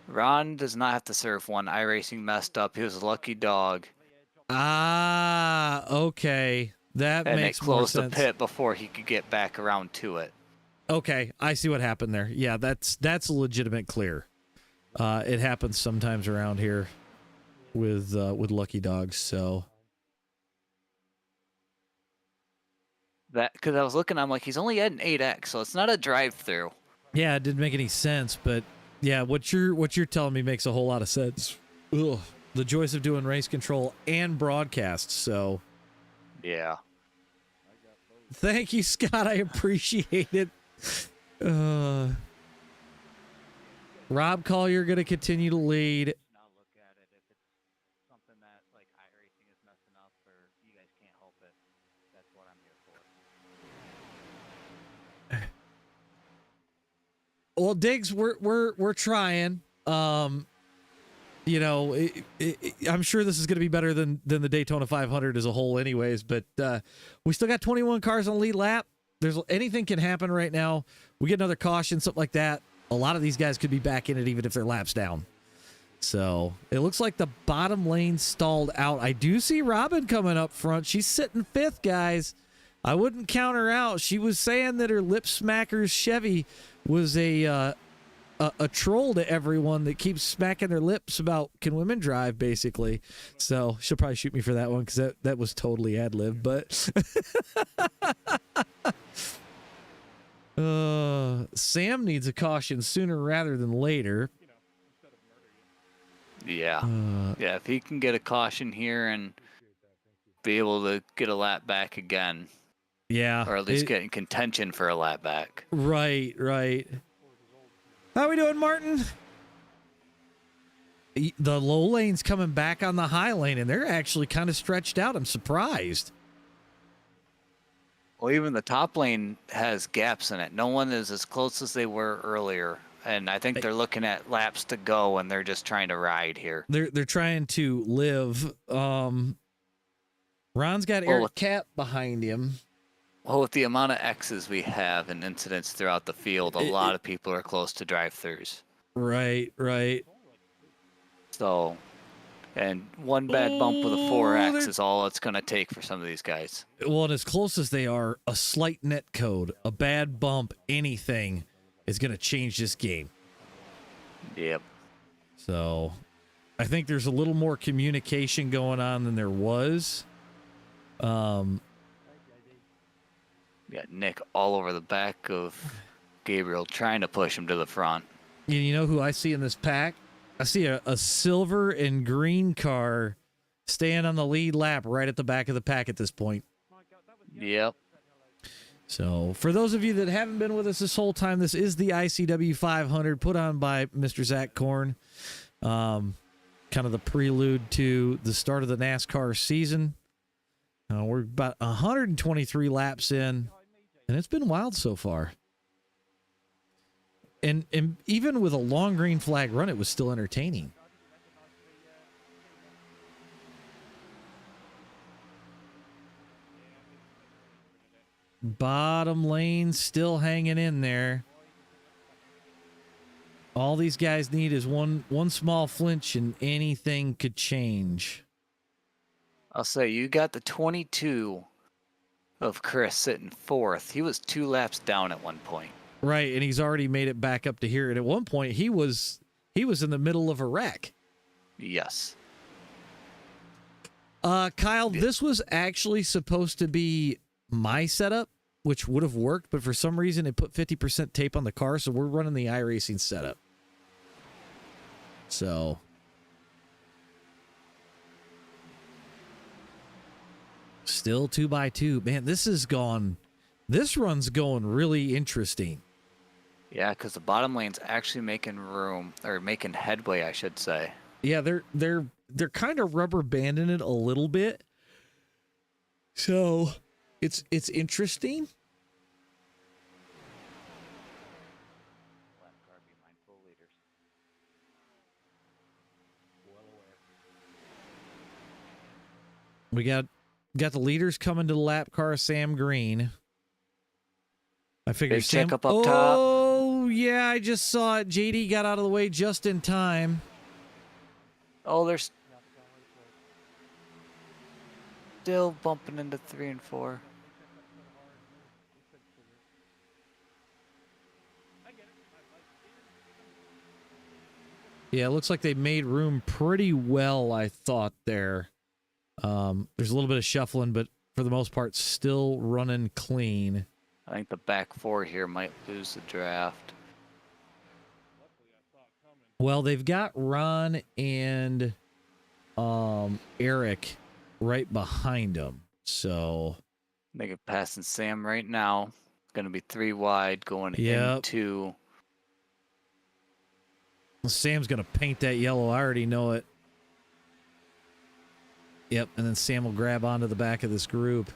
Ron does not have to serve one. iRacing messed up. He was a lucky dog. Okay. That and makes it more closed sense. the pit before he could get back around to it. Okay, I see what happened there. Yeah, that's a legitimate clear. It happens sometimes around here with lucky dogs. So that because I was looking, I'm like, he's only at an 8X, so it's not a drive-through. yeah, it didn't make any sense, but yeah, what you're telling me makes a whole lot of sense. Ugh, the joys of doing race control and broadcast. So yeah. Thank you, Scott. I appreciate it. Rob Collier going to continue to lead. Now look at it. If it's something that like iRacing is messing up or you guys can't help it, that's what I'm here for. Well, Diggs, we're trying. You know, I'm sure this is going to be better than the Daytona 500 as a whole, anyways. But we still got 21 cars on the lead lap. There's anything can happen right now. We get another caution, something like that. A lot of these guys could be back in it, even if their lap's down. So it looks like the bottom lane stalled out. I do see Robin coming up front. She's sitting 5th, guys. I wouldn't count her out. She was saying that her lip smacker's Chevy was a troll to everyone that keeps smacking their lips about can women drive, basically. So she'll probably shoot me for that one because that was totally ad-lib. But Sam needs a caution sooner rather than later. Yeah. Yeah, if he can get a caution here and be able to get a lap back again. Yeah. Or at least get in contention for a lap back. Right. How we doing, Martin? The low lane's coming back on the high lane, and they're actually kind of stretched out. I'm surprised. Well, even the top lane has gaps in it. No one is as close as they were earlier. And I think they're looking at laps to go, and they're just trying to ride here. They're trying to live. Ron's got Eric Cat behind him. Well, with the amount of X's we have and incidents throughout the field, a lot of people are close to drive-thrus. Right. So, and one bad bump with a 4X is all it's going to take for some of these guys. Well, and as close as they are, a slight net code, a bad bump, anything is going to change this game. Yep. So, I think there's a little more communication going on than there was. Got Nick all over the back of Gabriel trying to push him to the front. You know who I see in this pack? I see a silver and green car staying on the lead lap right at the back of the pack at this point. Yep. So for those of you that haven't been with us this whole time, this is the ICW 500 put on by Mr. Zach Korn. Kind of the prelude to the start of the NASCAR season. We're about 123 laps in, and it's been wild so far. And even with a long green flag run, it was still entertaining. Bottom lane still hanging in there. All these guys need is one small flinch and anything could change. I'll say you got the 22 of Chris sitting fourth. He was 2 laps down at one point. Right, and he's already made it back up to here. And at one point, he was in the middle of a wreck. Yes. Kyle, this was actually supposed to be my setup, which would have worked, but for some reason it put 50% tape on the car, so we're running the iRacing setup. So still 2x2. Man, this run's going really interesting. Yeah, because the bottom lane's actually making room, or making headway, I should say. Yeah, they're kind of rubber banding it a little bit. So it's interesting. We got the leaders coming to the lap car, Sam Green. I figured Big Sam check up top. Oh, yeah, I just saw it. JD got out of the way just in time. Oh, there's still bumping into 3 and 4. Yeah, it looks like they made room pretty well, I thought there. There's a little bit of shuffling, but for the most part, still running clean. I think the back 4 here might lose the draft. Well, they've got Ron and Eric right behind them. So They get passing Sam right now. Going to be 3 wide going Yep. into. Sam's going to paint that yellow. I already know it. Yep, and then Sam will grab onto the back of this group.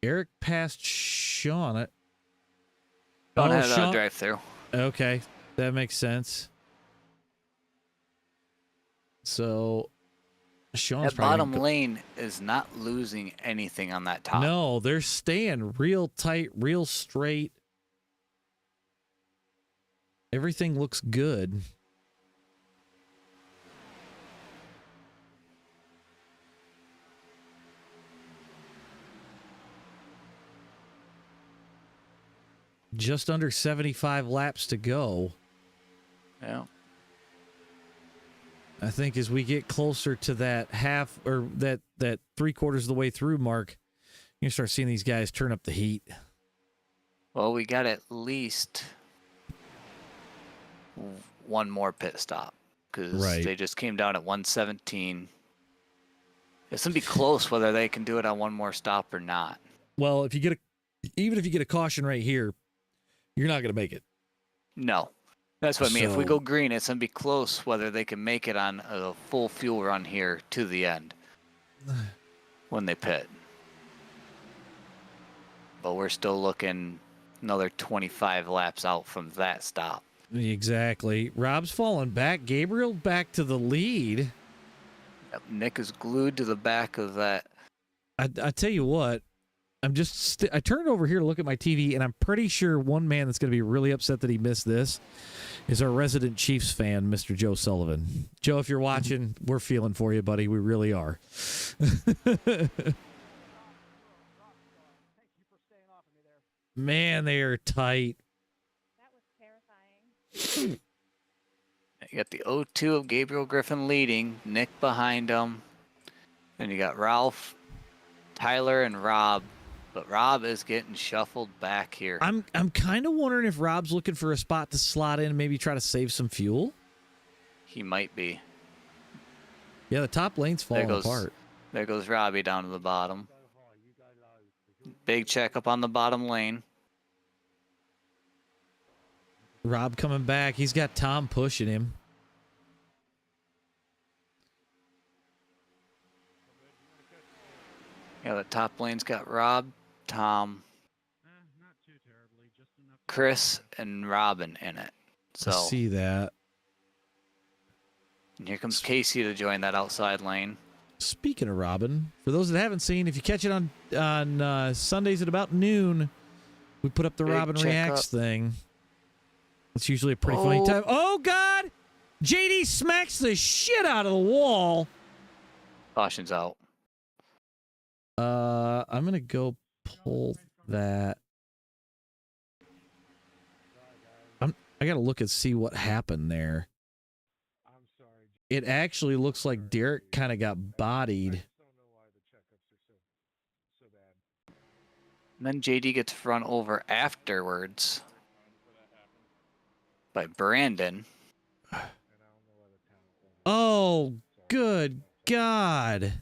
Eric passed Sean. Sean had a drive through. Okay, that makes sense. So Sean's That probably bottom lane is not losing anything on that top. No, they're staying real tight, real straight. Everything looks good. Just under 75 laps to go. Yeah. I think as we get closer to that half or that 3/4 of the way through mark, you start seeing these guys turn up the heat. Well, we got at least one more pit stop because Right. they just came down at 117. It's gonna be close whether they can do it on one more stop or not. Well, even if you get a caution right here, you're not going to make it. No, that's what I mean. If we So- go green, it's gonna be close whether they can make it on a full fuel run here to the end when they pit. But we're still looking another 25 laps out from that stop. Exactly. Rob's falling back. Gabriel back to the lead. Yep, Nick is glued to the back of that. I tell you what, I turned over here to look at my TV, and I'm pretty sure one man that's going to be really upset that he missed this is our resident Chiefs fan, Mr. Joe Sullivan. Joe, if you're watching, we're feeling for you, buddy. We really are. Man, they are tight. You got the 0-2 of Gabriel Griffin leading, Nick behind him. Then you got Ralph, Tyler, and Rob. But Rob is getting shuffled back here. I'm kind of wondering if Rob's looking for a spot to slot in and maybe try to save some fuel. He might be. Yeah, the top lane's falling apart. There goes Robbie down to the bottom. Big check up on the bottom lane. Rob coming back. He's got Tom pushing him. Yeah, the top lane's got Rob, Tom, Chris, and Robin in it. So I see that. And here comes Casey to join that outside lane. Speaking of Robin, for those that haven't seen, if you catch it on Sundays at about noon, we put up the Big Robin checkup. Reacts thing. It's usually a pretty funny time. Oh, God! JD smacks the shit out of the wall. Caution's out. I'm going to go pull that. I got to look and see what happened there. It actually looks like Derek kind of got bodied. And then JD gets run over afterwards by Brandon. Oh, good God.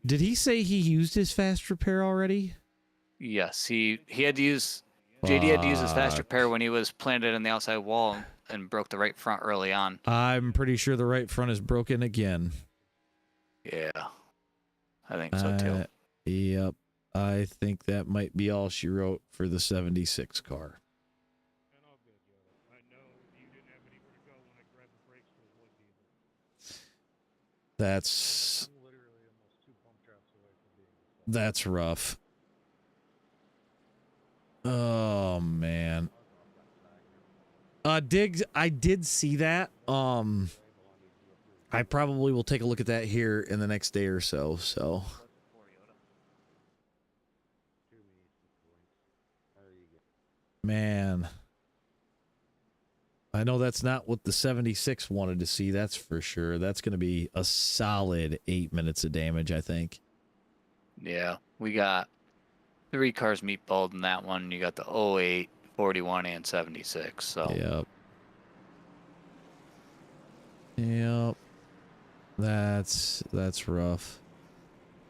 Did he say he used his fast repair already? Yes, he had to use JD had to use his fast repair when he was planted in the outside wall and broke the right front early on. I'm pretty sure the right front is broken again. Yeah, I think so too. Yep. I think that might be all she wrote for the 76 car. That's rough. Oh man. Diggs, I did see that. I probably will take a look at that here in the next day or so. So man, I know that's not what the 76 wanted to see, that's for sure. That's going to be a solid 8 minutes of damage, I think. Yeah, we got 3 cars meatballed in that one. You got the 08, 41, and 76. So Yep. That's rough.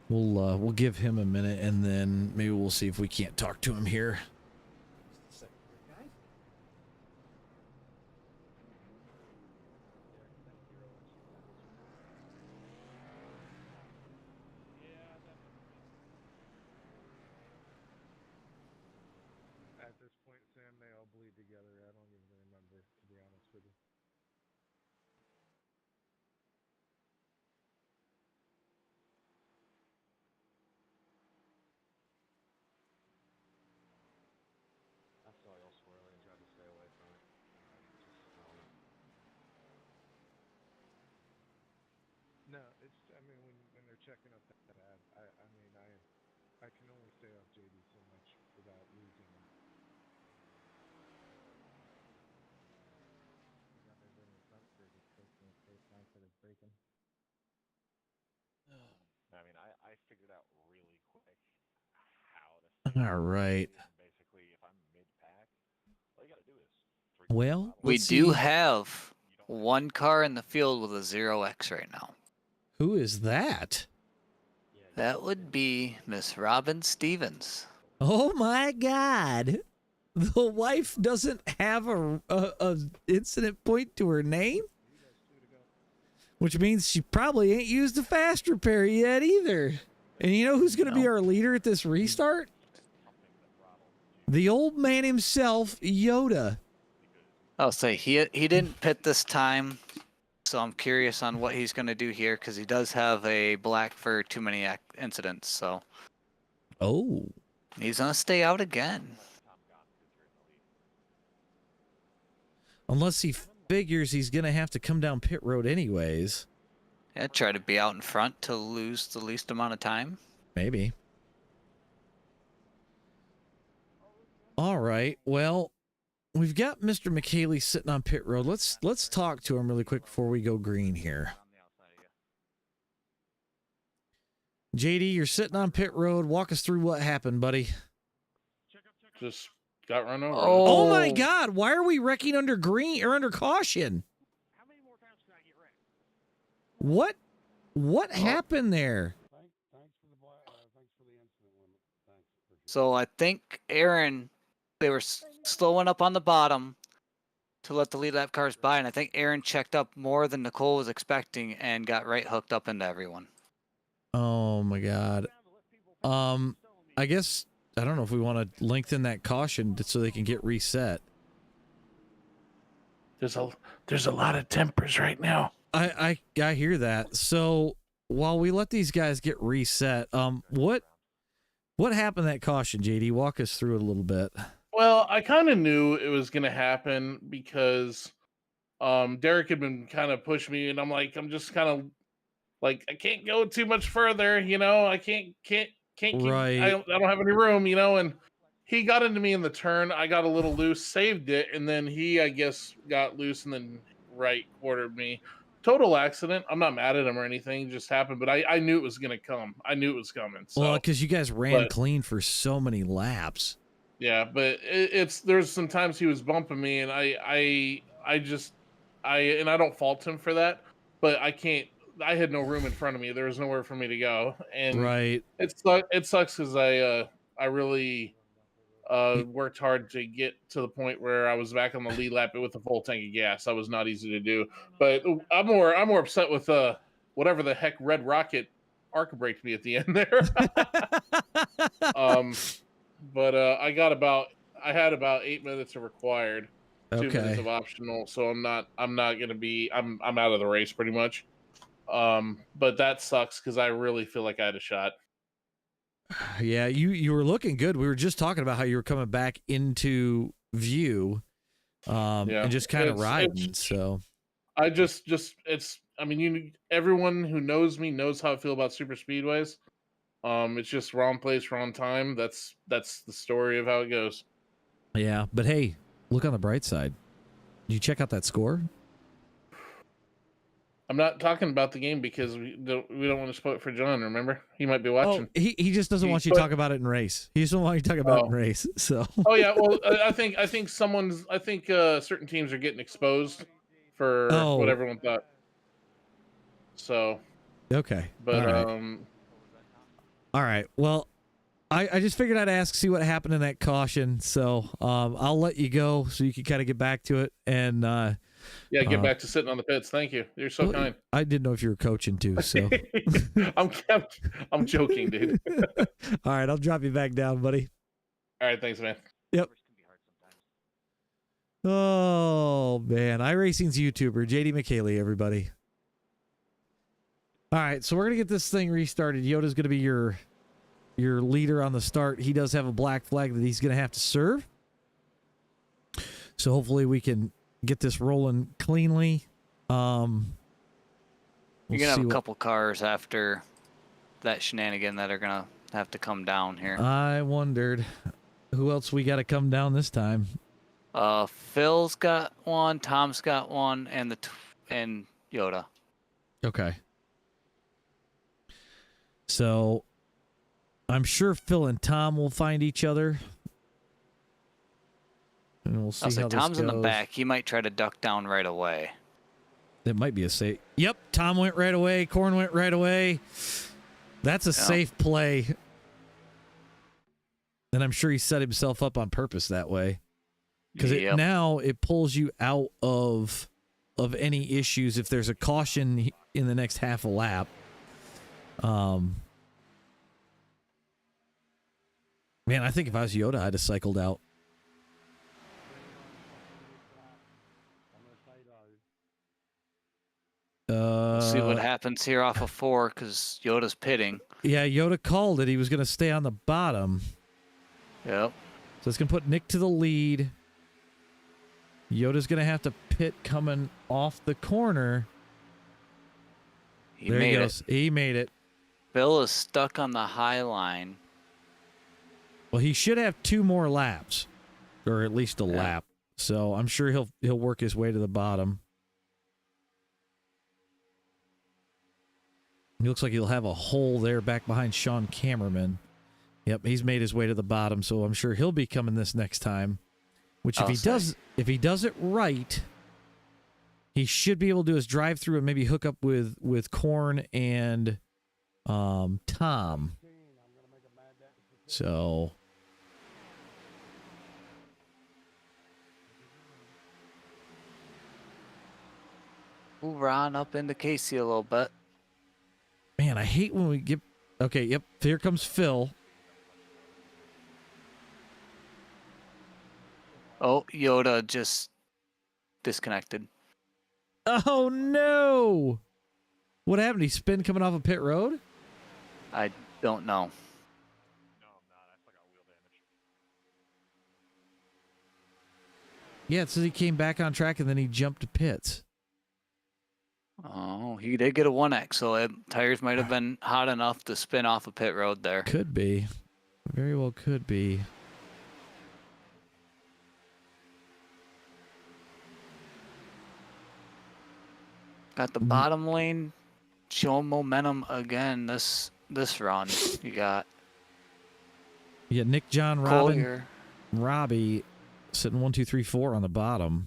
We'll give him a minute and then maybe we'll see if we can't talk to him here. At this point, Sam, they all bleed together. I don't even remember, to be honest with you. I saw y'all swirling and tried to stay away from it. No, it's, I mean, when they're checking up that bad, I mean, I can only stay off JD so much without losing him. I mean, I figured out really quick how to All right. basically if I'm mid-pack, all you gotta do is Well, we let's do see. have one car in the field with a 0x right now. Who is that? That would be Miss Robin Stevens. Oh my God. The wife doesn't have a incident point to her name? Which means she probably ain't used a fast repair yet either. And you know who's going to be our leader at this restart? The old man himself, Yoda. I'll say he didn't pit this time, so I'm curious on what he's going to do here because he does have a black for too many incidents. So he's going to stay out again. Unless he figures he's going to have to come down pit road anyways. Yeah, try to be out in front to lose the least amount of time. Maybe. All right. Well, we've got Mr. McKaylee sitting on pit road. Let's talk to him really quick before we go green here. JD, you're sitting on pit road. Walk us through what happened, buddy. Just got run over. Oh my God! Why are we wrecking under green or under caution? What happened there? So I think Aaron, they were slowing up on the bottom to let the lead lap cars by, and I think Aaron checked up more than Nicole was expecting and got right hooked up into everyone. Oh my God. I guess I don't know if we want to lengthen that caution so they can get reset. there's a lot of tempers right now. I hear that. So while we let these guys get reset, what happened that caution, JD? Walk us through it a little bit. Well, I kind of knew it was going to happen because Derek had been kind of pushing me, and I'm just kind of like, I can't go too much further, I can't keep, Right. I don't have any room, and he got into me in the turn. I got a little loose, saved it, and then he, I guess, got loose and then right quartered me. Total accident. I'm not mad at him or anything. It just happened, but I knew it was going to come. I knew it was coming. So. Well, because you guys ran clean for so many laps. Yeah, but there's some times he was bumping me, and I don't fault him for that, but I had no room in front of me. There was nowhere for me to go, and right. It sucks because I really worked hard to get to the point where I was back on the lead lap with a full tank of gas. That was not easy to do, but I'm more upset with whatever the heck Red Rocket arc braked me at the end there. But I had about 8 minutes of required, 2 minutes of optional, so I'm not gonna be I'm out of the race pretty much. But that sucks because I really feel like I had a shot. Yeah, you were looking good. We were just talking about how you were coming back into view, and just kind of riding. So I just everyone who knows me knows how I feel about super speedways. It's just wrong place, wrong time. That's the story of how it goes. Yeah, but hey, look on the bright side. Did you check out that score? I'm not talking about the game because we don't want to spoil it for John. Remember, he might be watching. Oh, he just doesn't want you to talk about it in race. He just doesn't want you to talk about it in race. So. Oh yeah, well, I think certain teams are getting exposed for what everyone thought. So. Okay. But all right. Well, I just figured I'd ask, see what happened in that caution. So I'll let you go so you can kind of get back to it and get back to sitting on the pits. Thank you. You're so kind. I didn't know if you were coaching too. So I'm joking, dude. All right, I'll drop you back down, buddy. All right, thanks, man. Yep. Oh man, iRacing's YouTuber JD McKaylee, everybody. All right, so we're gonna get this thing restarted. Yoda's gonna be your leader on the start. He does have a black flag that he's gonna have to serve. So hopefully we can get this rolling cleanly. You're gonna have a couple cars after that shenanigan that are gonna have to come down here. I wondered who else we got to come down this time. Phil's got one, Tom's got one, and and Yoda. Okay. So I'm sure Phil and Tom will find each other. And we'll see how this Tom's goes. in the back. He might try to duck down right away. That might be a safe. Yep, Tom went right away. Corn went right away. That's a safe play. And I'm sure he set himself up on purpose that way. Because now it pulls you out of any issues if there's a caution in the next half a lap. Man, I think if I was Yoda, I'd have cycled out. We'll see what happens here off of 4 because Yoda's pitting. Yeah, Yoda called it. He was going to stay on the bottom. Yep. So it's going to put Nick to the lead. Yoda's going to have to pit coming off the corner. He made it. He made it. Bill is stuck on the high line. Well, he should have 2 more laps, or at least a lap. So I'm sure he'll work his way to the bottom. He looks like he'll have a hole there back behind Sean Cameraman. Yep, he's made his way to the bottom, so I'm sure he'll be coming this next time. Which if he does it right, he should be able to do his drive through and maybe hook up with Korn and Tom. So We'll run up into Casey a little bit. Man, I hate when we get... Okay, yep, here comes Phil. Oh, Yoda just disconnected. Oh no! What happened? He spin coming off a pit road? I don't know. No, I'm not. I still got wheel damage. Yeah, it says he came back on track and then he jumped to pits. Oh, he did get a 1X, so tires might have been hot enough to spin off a pit road there. Could be. Very well could be. Got the bottom lane showing momentum again this run. You got Nick, John, Robin, Collier. Robbie sitting 1, 2, 3, 4 on the bottom.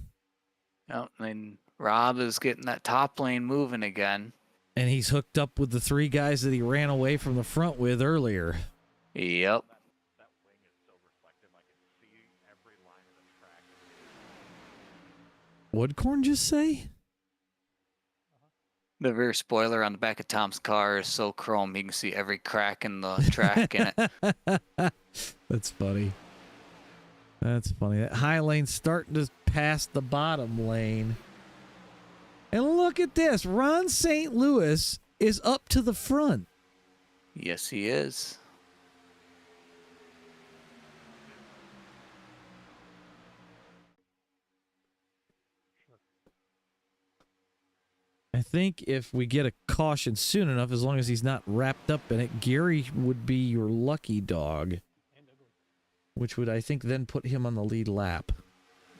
Yep, and Rob is getting that top lane moving again. And he's hooked up with the 3 guys that he ran away from the front with earlier. Yep. That wing is so reflective. I can see every line of the track. What'd Corn just say? The rear spoiler on the back of Tom's car is so chrome you can see every crack in the track in it. That's funny. That's funny. That high lane's starting to pass the bottom lane. And look at this. Ron St. Louis is up to the front. Yes, he is. I think if we get a caution soon enough, as long as he's not wrapped up in it, Gary would be your lucky dog, which would, I think, then put him on the lead lap.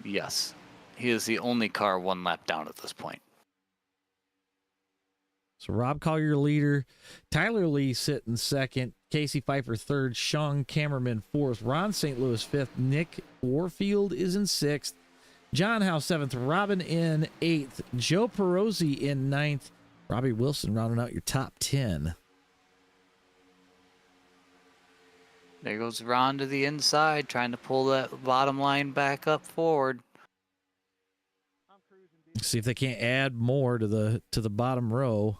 Yes. He is the only car 1 lap down at this point. So Rob Collier leader, Tyler Lee sitting second, Casey Pfeiffer third, Sean Cameraman fourth, Ron St. Louis fifth, Nick Warfield is in sixth, John Howe 7th, Robin in 8th, Joe Perosi in 9th, Robbie Wilson rounding out your top 10. There goes Ron to the inside, trying to pull that bottom line back up forward. See if they can't add more to the bottom row.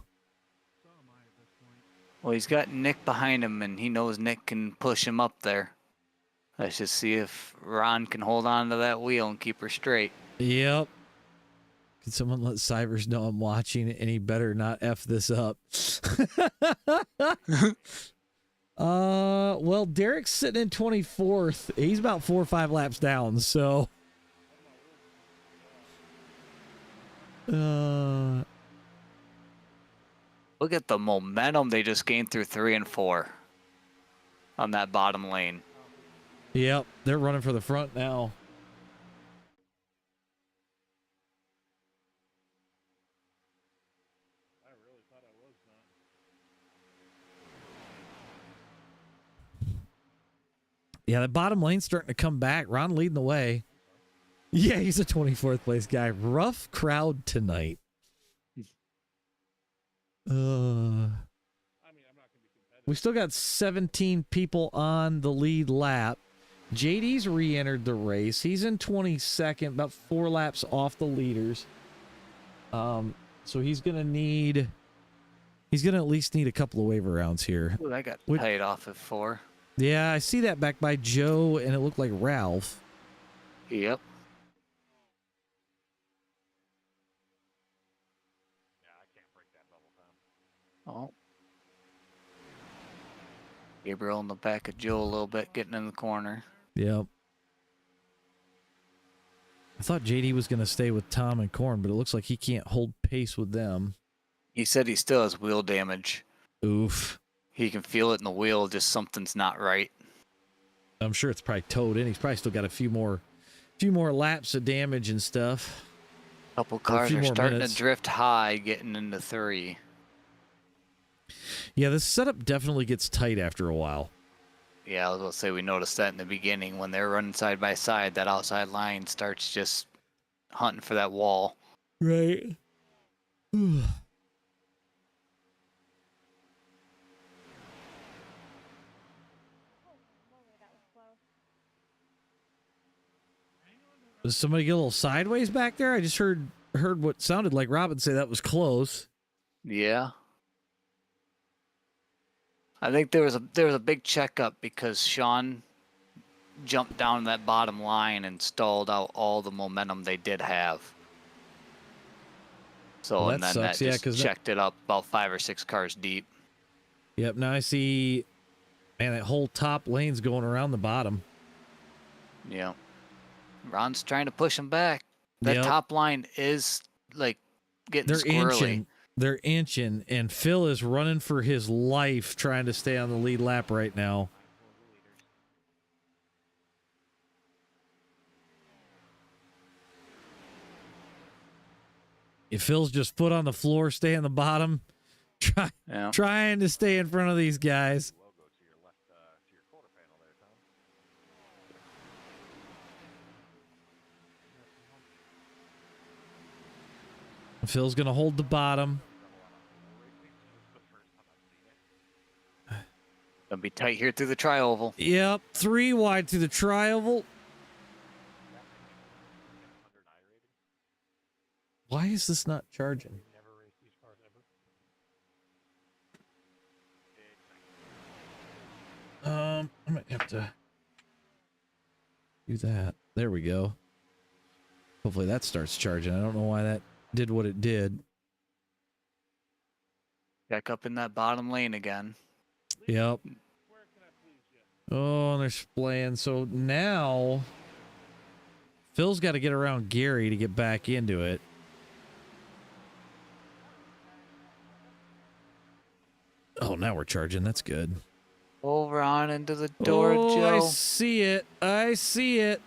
Well, he's got Nick behind him, and he knows Nick can push him up there. Let's just see if Ron can hold on to that wheel and keep her straight. Yep. Can someone let Cybers know I'm watching and he better not F this up? Well, Derek's sitting in 24th. He's about 4 or 5 laps down, so. Look at the momentum they just gained through 3 and 4 on that bottom lane. Yep, they're running for the front now. I really thought I was not. Yeah, the bottom lane's starting to come back. Ron leading the way. Yeah, he's a 24th place guy. Rough crowd tonight. We still got 17 people on the lead lap. JD's re-entered the race. He's in 22nd, about 4 laps off the leaders. So he's gonna at least need a couple of waiver rounds here. Ooh, that got tied off at 4. Yeah, I see that back by Joe, and it looked like Ralph. Yep. Oh. Gabriel in the back of Joe a little bit, getting in the corner. Yep. I thought JD was going to stay with Tom and Korn, but it looks like he can't hold pace with them. He said he still has wheel damage. Oof. He can feel it in the wheel, just something's not right. I'm sure it's probably towed in. He's probably still got a few more laps of damage and stuff. Couple cars are starting to drift high, getting into 3. Yeah, this setup definitely gets tight after a while. Yeah, I was going to say we noticed that in the beginning when they're running side by side. That outside line starts just hunting for that wall. Right. Did somebody get a little sideways back there? I just heard what sounded like Robin say that was close. Yeah. I think there was a big checkup because Sean jumped down that bottom line and stalled out all the momentum they did have. So Well, and that then sucks, that yeah, just 'cause checked it up about 5 or 6 cars deep. Yep, now I see, man, that whole top lane's going around the bottom. Yeah. Ron's trying to push him back. That Yep. top line is like getting They're squirrely. inching. They're inching, and Phil is running for his life trying to stay on the lead lap right now. If Phil's just foot on the floor, stay on the bottom, trying to stay in front of these guys. Phil's going to hold the bottom. Gonna be tight here through the tri-oval. Yep, 3 wide through the tri-oval. Why is this not charging? I might have to do that. There we go. Hopefully that starts charging. I don't know why that did what it did. Back up in that bottom lane again. Yep. Oh, and they're splaying. So now Phil's got to get around Gary to get back into it. Oh, now we're charging. That's good. Over on into the door, oh, Joe. I see it. I see it.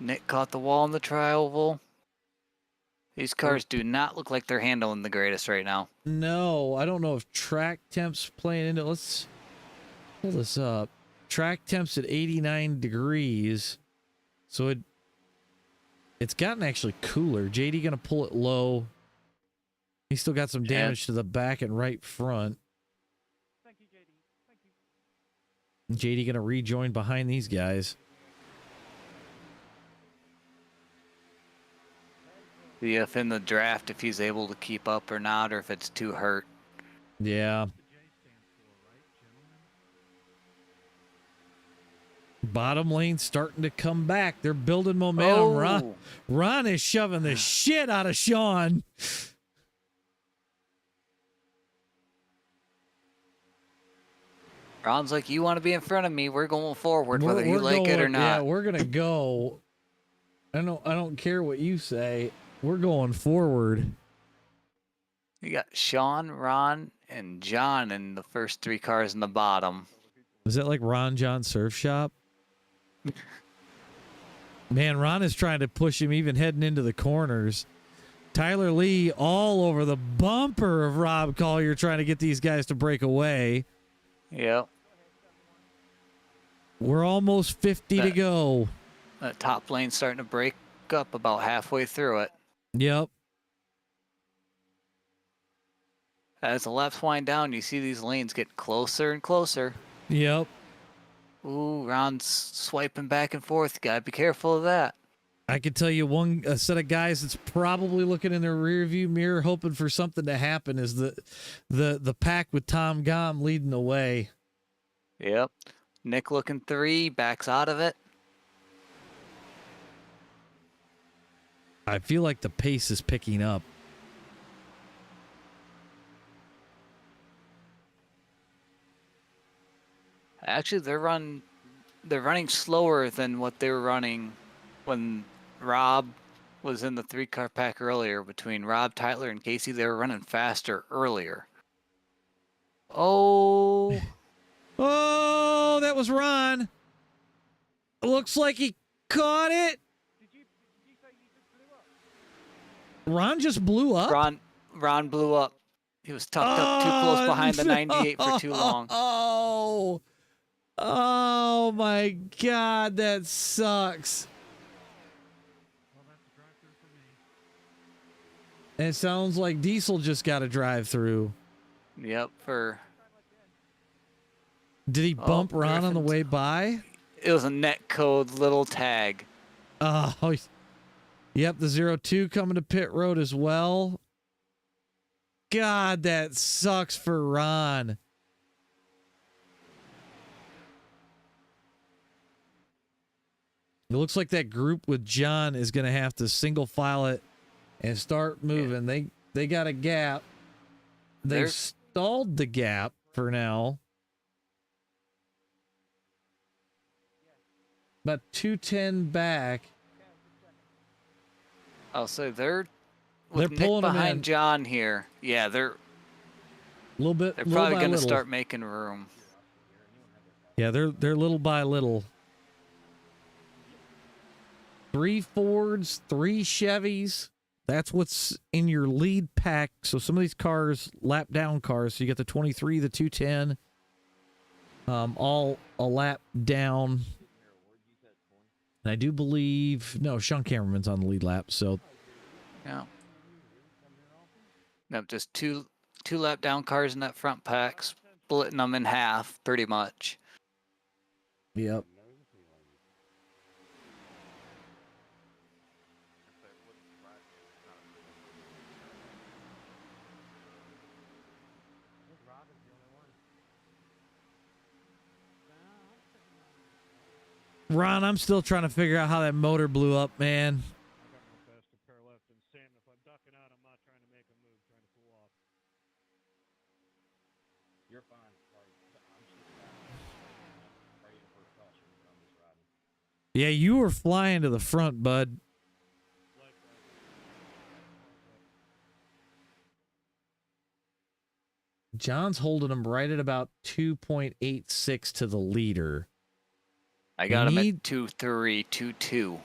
Nick caught the wall in the tri-oval. These cars do not look like they're handling the greatest right now. No, I don't know if track temps playing into. Let's pull this up. Track temps at 89 degrees. So it's gotten actually cooler. JD gonna pull it low. He's still got some damage to the back and right front. Thank you, JD. Thank you. JD gonna rejoin behind these guys. See if in the draft if he's able to keep up or not, or if it's too hurt. Yeah. Bottom lane starting to come back. They're building momentum. Oh. Ron is shoving the shit out of Sean. Ron's like, you want to be in front of me? We're going forward, whether you like it or not. Yeah, we're gonna go. I don't care what you say. We're going forward. You got Sean, Ron, and John in the first 3 cars in the bottom. Is that like Ron John Surf Shop? Man, Ron is trying to push him even heading into the corners. Tyler Lee all over the bumper of Rob Collier trying to get these guys to break away. Yep. We're almost 50 to go. That top lane starting to break up about halfway through it. Yep. As the laps wind down, you see these lanes get closer and closer. Yep. Ooh, Ron's swiping back and forth. Gotta be careful of that. I can tell you a set of guys that's probably looking in their rearview mirror hoping for something to happen is the pack with Tom Gom leading the way. Yep. Nick looking 3, backs out of it. I feel like the pace is picking up. Actually, they're running slower than what they were running when Rob was in the 3-car pack earlier. Between Rob, Tyler, and Casey, they were running faster earlier. Oh. Oh, that was Ron. Looks like he caught it. Ron just blew up? Ron blew up. He was tucked up too close behind the 98 for too long. Oh my God, that sucks. And it sounds like Diesel just got a drive through. Yep, Did he bump Ron on the way by? It was a net code little tag. Oh, yep, the 02 coming to pit road as well. God, that sucks for Ron. It looks like that group with John is going to have to single file it and start moving. They got a gap. They've They're- stalled the gap for now. About 210 back. I'll say they're They're with pulling Nick 'em in. behind John here. Yeah, they're Little bit. they're little probably by going to little. start making room. Yeah, they're little by little. 3 Fords, 3 Chevys. That's what's in your lead pack. So some of these cars, lap down cars. So you got the 23, the 210, all a lap down. And I do believe Sean Cameron's on the lead lap. So Yeah. No, just two lap down cars in that front pack, splitting them in half pretty much. yep. Ron, I'm still trying to figure out how that motor blew up, man. You're fine. Like, I'm just ready for caution. I'm just riding. Yeah, you were flying to the front, bud. John's holding him right at about 2.86 to the leader. I got him at 2.322.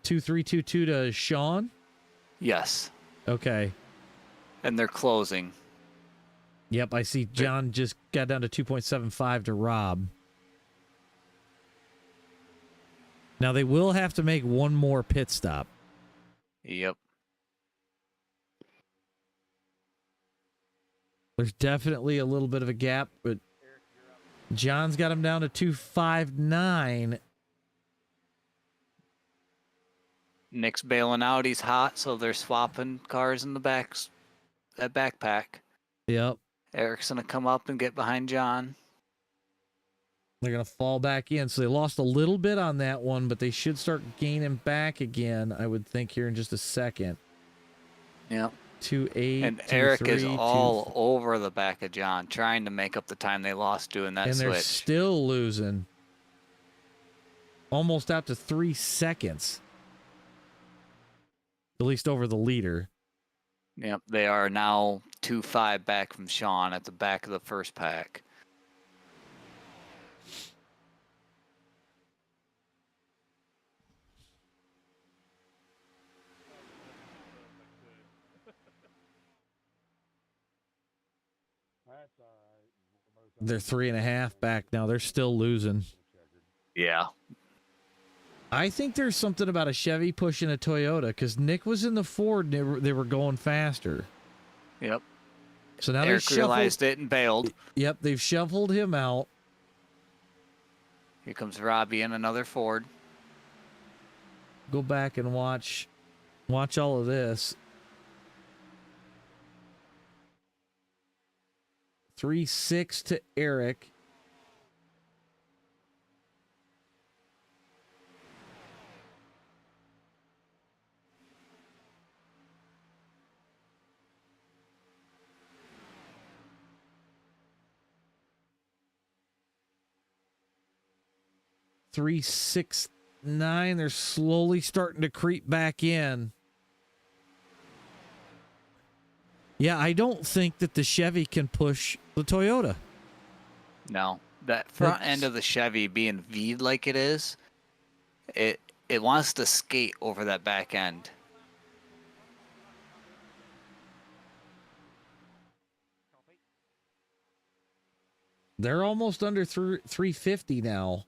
2.322 to Sean? Yes. Okay. And they're closing. Yep, I see John just got down to 2.75 to Rob. Now they will have to make one more pit stop. Yep. There's definitely a little bit of a gap, but John's got him down to 2.59. Nick's bailing out. He's hot, so they're swapping cars in the that backpack. Yep. Eric's going to come up and get behind John. They're going to fall back in. So they lost a little bit on that one, but they should start gaining back again, I would think, here in just a second. Yep. 2.8. And Eric is all over the back of John, trying to make up the time they lost doing that and switch. they're still losing. Almost out to 3 seconds. At least over the leader. Yep, they are now 2.5 back from Sean at the back of the first pack. They're 3.5 back now. They're still losing. Yeah. I think there's something about a Chevy pushing a Toyota because Nick was in the Ford and they were going faster. Yep. So now Eric realized it and bailed. Yep, they've shuffled him out. Here comes Robbie in another Ford. Go back and watch all of this. 3.6 to Eric. $3.69. They're slowly starting to creep back in. Yeah, I don't think that the Chevy can push the Toyota. No, that front end of the Chevy being V'd like it is, it wants to skate over that back end. They're almost under 350 now.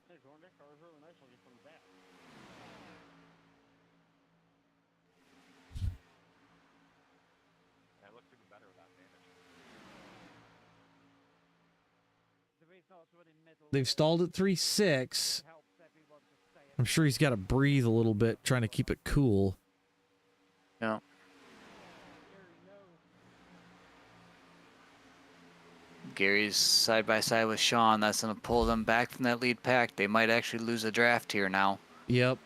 They've stalled at 3.6. I'm sure he's got to breathe a little bit, trying to keep it cool. Yeah. Gary's side by side with Sean. That's going to pull them back from that lead pack. They might actually lose a draft here now. Yep.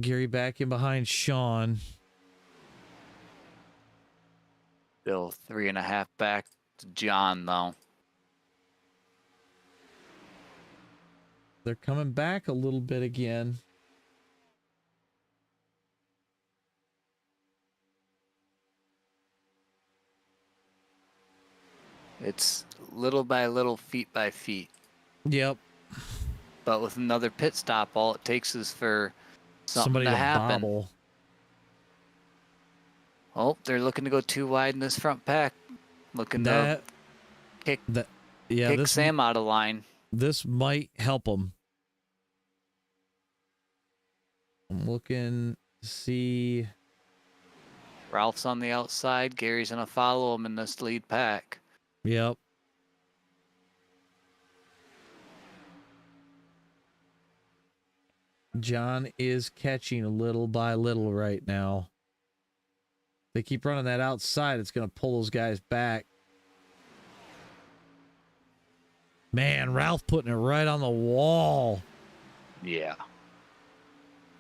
Gary back in behind Sean. Still 3.5 back to John, though. They're coming back a little bit again. It's little by little, feet by feet. Yep. But with another pit stop, all it takes is for something Somebody to happen. bobble. Oh, they're looking to go too wide in this front pack. Looking to kick Sam out of line. This might help them. I'm looking to see. Ralph's on the outside. Gary's going to follow him in this lead pack. Yep. John is catching little by little right now. They keep running that outside. It's going to pull those guys back. Man, Ralph putting it right on the wall. Yeah.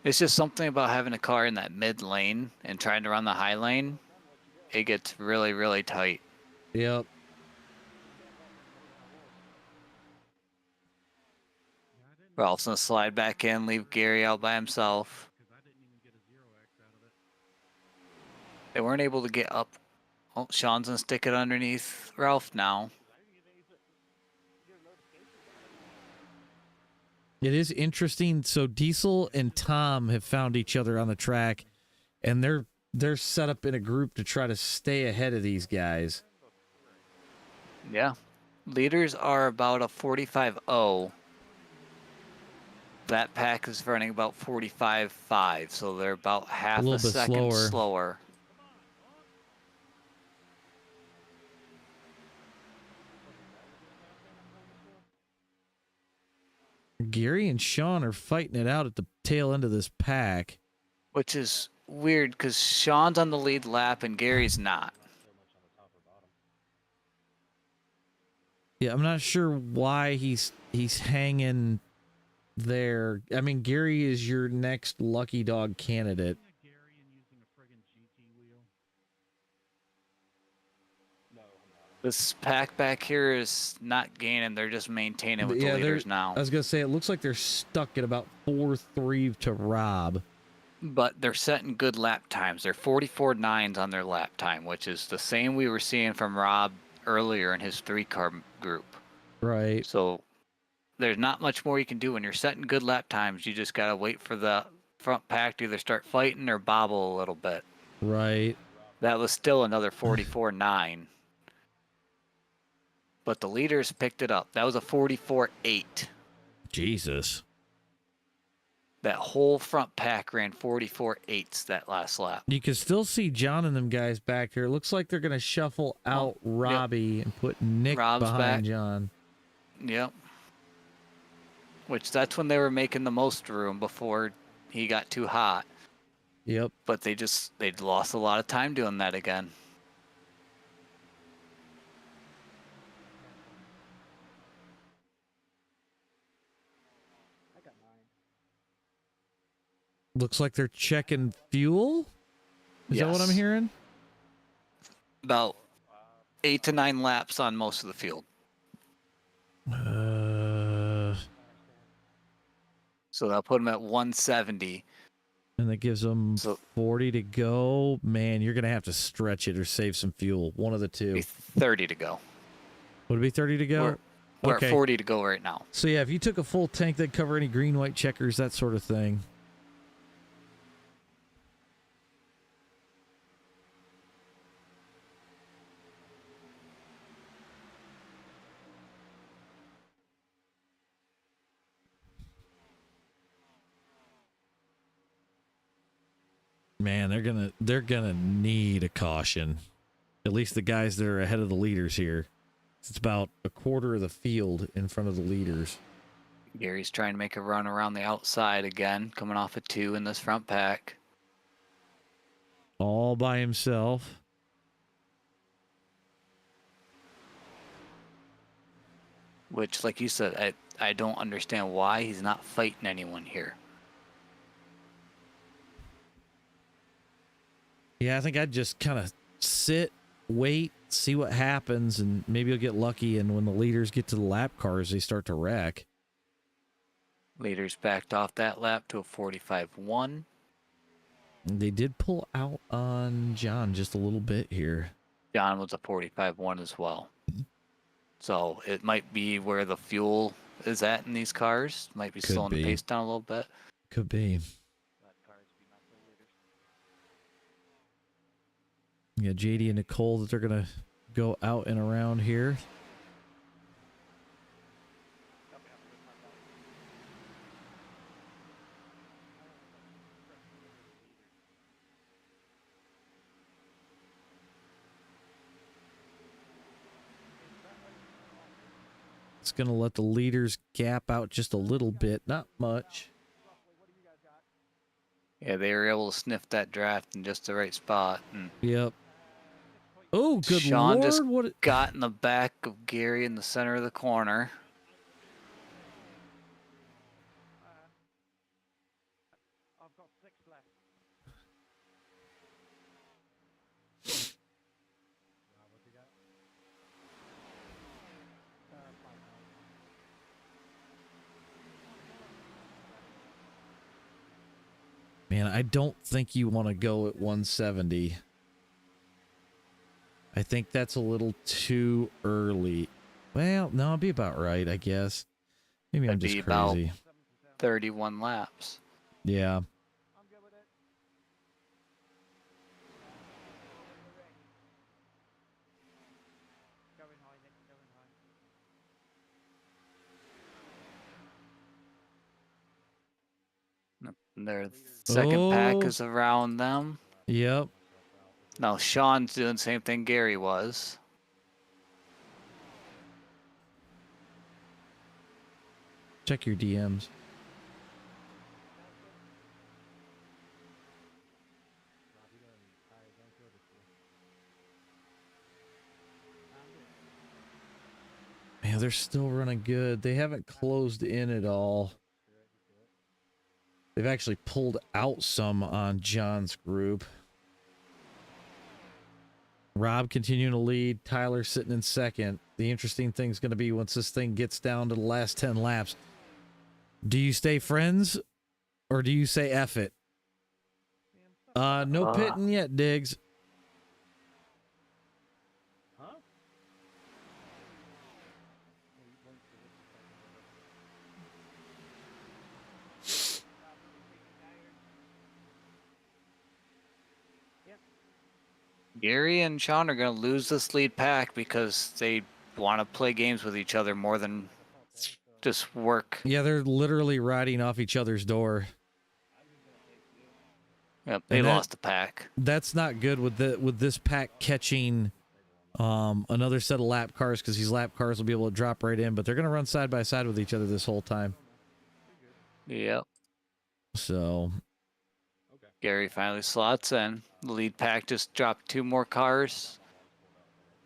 It's just something about having a car in that mid lane and trying to run the high lane. It gets really, really tight. Yep. Ralph's going to slide back in, leave Gary out by himself. They weren't able to get up. Oh, Sean's going to stick it underneath Ralph now. It is interesting. So Diesel and Tom have found each other on the track, and they're set up in a group to try to stay ahead of these guys. Yeah. Leaders are about a 45.0. That pack is running about 45.5, so they're about half a second slower. Gary and Sean are fighting it out at the tail end of this pack. Which is weird because Sean's on the lead lap and Gary's not. Yeah, I'm not sure why he's hanging there. I mean, Gary is your next lucky dog candidate. This pack back here is not gaining. They're just maintaining with the leaders now. I was going to say, it looks like they're stuck at about 4.3 to Rob. But they're setting good lap times. They're 44.9s on their lap time, which is the same we were seeing from Rob earlier in his 3-car group. Right. So there's not much more you can do when you're setting good lap times. You just got to wait for the front pack to either start fighting or bobble a little bit. Right. That was still another 44.9. But the leaders picked it up. That was a 44.8. Jesus. That whole front pack ran 44.8s that last lap. You can still see John and them guys back there. It looks like they're going to shuffle out Robbie and put Nick Rob's behind back. John. Yep. Which that's when they were making the most room before he got too hot. Yep. But they'd lost a lot of time doing that again. Looks like they're checking fuel. Is that what I'm hearing? About 8 to 9 laps on most of the field. So they'll put them at 170. And that gives them 40 to go. Man, you're going to have to stretch it or save some fuel. One of the two. 30 to go. Would it be 30 to go? We're at 40 to go right now. So yeah, if you took a full tank, that'd cover any green, white checkers, that sort of thing. Man, they're gonna need a caution. At least the guys that are ahead of the leaders here. It's about a quarter of the field in front of the leaders. Gary's trying to make a run around the outside again, coming off a 2 in this front pack. All by himself. Which, like you said, I don't understand why he's not fighting anyone here. Yeah, I think I'd just kind of sit, wait, see what happens, and maybe you'll get lucky. And when the leaders get to the lap cars, they start to wreck. Leaders backed off that lap to a 45-1. They did pull out on John just a little bit here. John was a 45-1 as well. So it might be where the fuel is at in these cars. Might be Could slowing be. the pace down a little bit. Could be. Yeah, JD and Nicole that they're going to go out and around here. It's going to let the leaders gap out just a little bit, not much. Yeah, they were able to sniff that draft in just the right spot. And Yep. Oh, good Sean Lord. just What? got in the back of Gary in the center of the corner. I've got 6 left. What's he got? Man, I don't think you want to go at 170. I think that's a little too early. Well, no, it'll be about right, I guess. Maybe I'm That'd just be about crazy. 31 laps. Yeah. Their second pack Oh. is around them. Yep. Now Sean's doing the same thing Gary was. Check your DMs. Man, they're still running good. They haven't closed in at all. They've actually pulled out some on John's group. Rob continuing to lead. Tyler sitting in second. The interesting thing is going to be once this thing gets down to the last 10 laps. Do you stay friends or do you say F it? No pitting yet, Diggs. Gary and Sean are going to lose this lead pack because they want to play games with each other more than just work. Yeah, they're literally riding off each other's door. Yep, they lost the pack. That's not good with this pack catching another set of lap cars, because these lap cars will be able to drop right in, but they're going to run side by side with each other this whole time. Yep. So Gary finally slots in. The lead pack just dropped 2 more cars.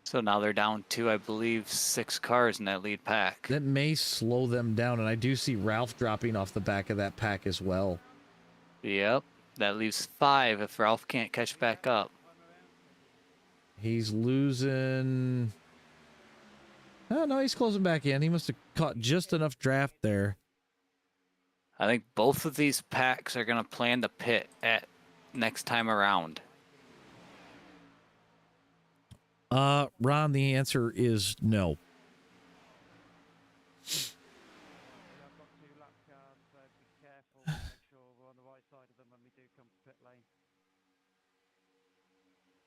So now they're down to, I believe, 6 cars in that lead pack. that may slow them down, and I do see Ralph dropping off the back of that pack as well. Yep. That leaves 5 if Ralph can't catch back up. He's losing. Oh, no, he's closing back in. He must have caught just enough draft there. I think both of these packs are going to plan to pit at next time around. Ron, the answer is no.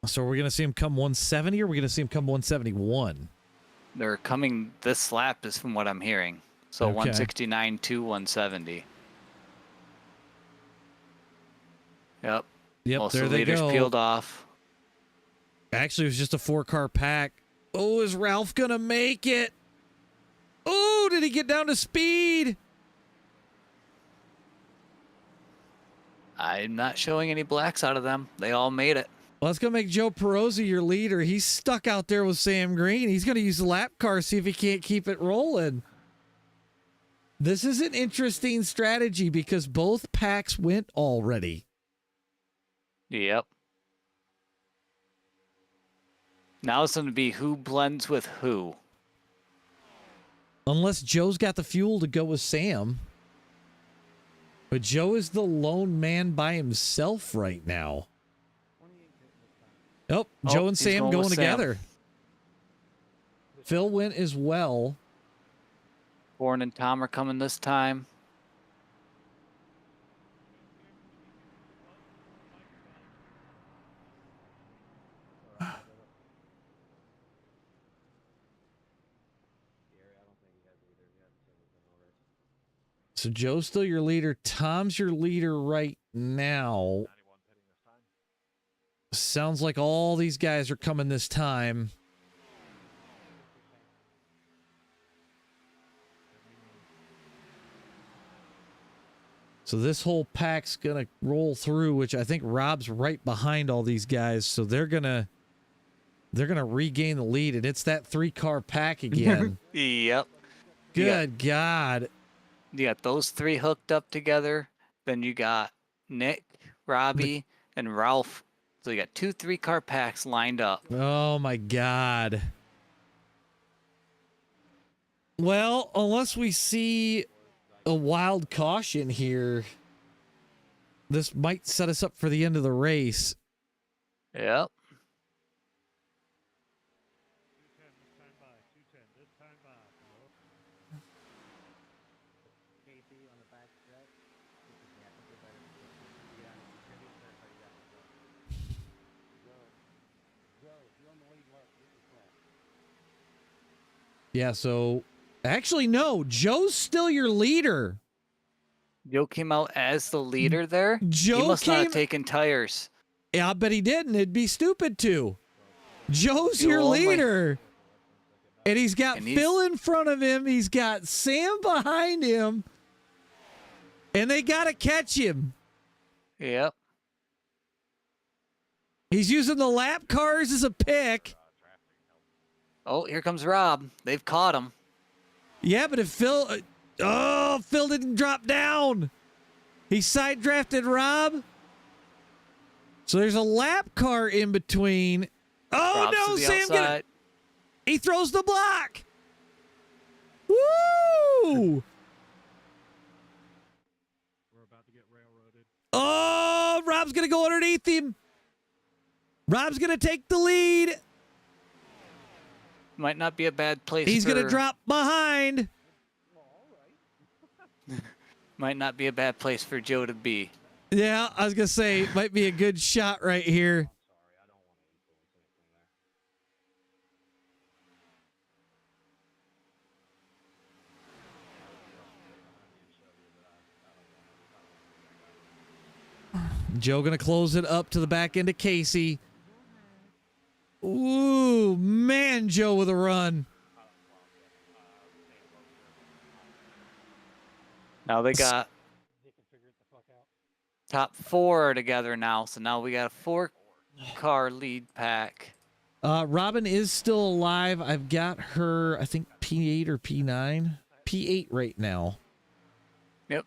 So we're going to see him come 170, or we're going to see him come 171? They're coming this lap is from what I'm hearing. So Okay. 169 to 170. Yep. Yep, Most there of the they leaders go. peeled off. Actually, it was just a 4-car pack. Oh, is Ralph going to make it? Oh, did he get down to speed? I'm not showing any blacks out of them. They all made it. Well, that's going to make Joe Perozzi your leader. He's stuck out there with Sam Green. He's going to use the lap car, see if he can't keep it rolling. This is an interesting strategy because both packs went already. Yep. Now it's going to be who blends with who. Unless Joe's got the fuel to go with Sam. But Joe is the lone man by himself right now. Oh, Joe and Sam going together. Phil went as well. Warren and Tom are coming this time. So Joe's still your leader. Tom's your leader right now. Sounds like all these guys are coming this time. So this whole pack's gonna roll through, which I think Rob's right behind all these guys. So they're gonna regain the lead, and it's that 3-car pack again. Yep. Good God. You got those 3 hooked up together. Then you got Nick, Robbie, and Ralph. So you got 2 3-car packs lined up. Oh my God. Well, unless we see a wild caution here, this might set us up for the end of the race. Yep. Yeah, so actually, no, Joe's still your leader. Joe came out as the leader there. Joe he must not have taken tires. Yeah, I bet he didn't. It'd be stupid to. Joe's You your only- leader. And he's got Phil in front of him. He's got Sam behind him. And they got to catch him. Yep. He's using the lap cars as a pick. Oh, here comes Rob. They've caught him. Yeah, but if Phil... Phil didn't drop down. He side drafted Rob. So there's a lap car in between. Oh, Rob's no, to the Sam outside. he throws the block. Woo! Oh, Rob's going to go underneath him. Rob's going to take the lead. Might not be a bad place. He's going to drop behind. Might not be a bad place for Joe to be. Yeah, I was going to say, might be a good shot right here. Joe going to close it up to the back end of Casey. Ooh, man, Joe with a run. Now they got top 4 together now. So now we got a 4-car lead pack. Robin is still alive. I've got her, I think, P8 or P9. P8 right now. Yep.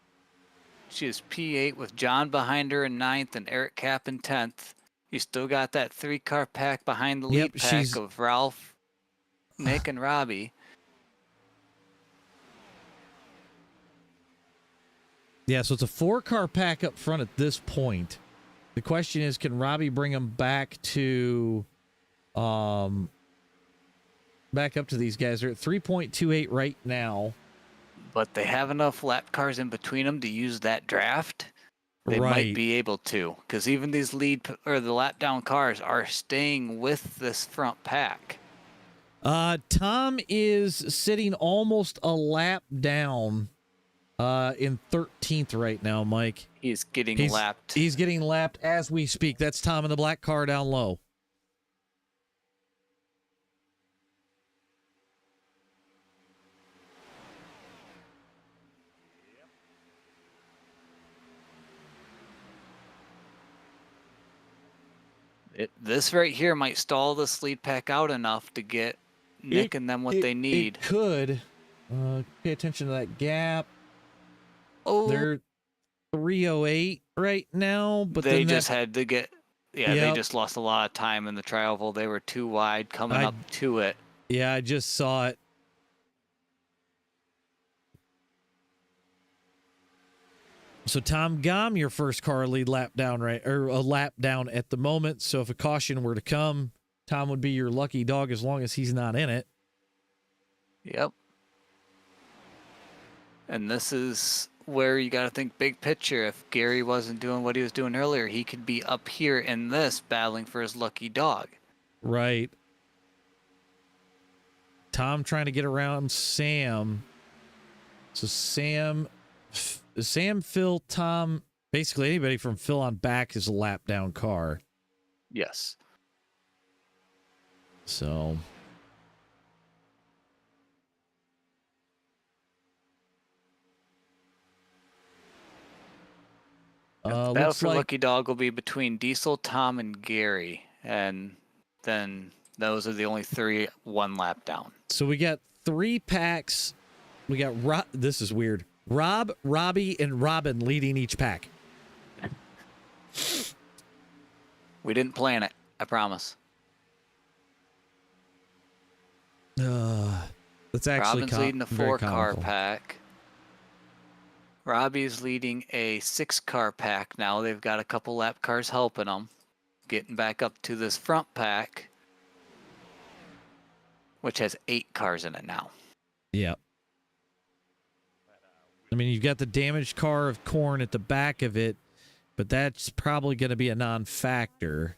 She is P8 with John behind her in 9th and Eric Cap in 10th. You still got that 3-car pack behind the lead pack of Ralph, Nick, and Robbie. Yeah, so it's a 4-car pack up front at this point. The question is, can Robbie bring them back to, back up to these guys? They're at 3.28 right now. But they have enough lap cars in between them to use that draft. They might be able to, because even these the lap down cars are staying with this front pack. Tom is sitting almost a lap down in 13th right now, Mike. He's getting lapped. He's getting lapped as we speak. That's Tom in the black car down low. This right here might stall this lead pack out enough to get Nick and them what they need. It could. Pay attention to that gap. Oh, they're 308 right now, but they just had to get Yeah, they Yep. just lost a lot of time in the tri-oval. They were too wide coming up to it. Yeah, I just saw it. So Tom Gom, your first car lead lap down, right? Or a lap down at the moment. So if a caution were to come, Tom would be your lucky dog as long as he's not in it. Yep. And this is where you got to think big picture. If Gary wasn't doing what he was doing earlier, he could be up here in this battling for his lucky dog. Right. Tom trying to get around Sam. So Sam, Phil, Tom, basically anybody from Phil on back is a lap down car. Yes. So. The battle for lucky dog will be between Diesel, Tom, and Gary. And then those are the only 3 one lap down. So we got 3 packs. We got this is weird. Rob, Robbie, and Robin leading each pack. We didn't plan it, I promise. That's actually Robin's leading a very 4-car comical. pack. Robbie's leading a 6-car pack now. They've got a couple lap cars helping them. Getting back up to this front pack, which has 8 cars in it now. Yep. I mean, you've got the damaged car of corn at the back of it, but that's probably going to be a non-factor.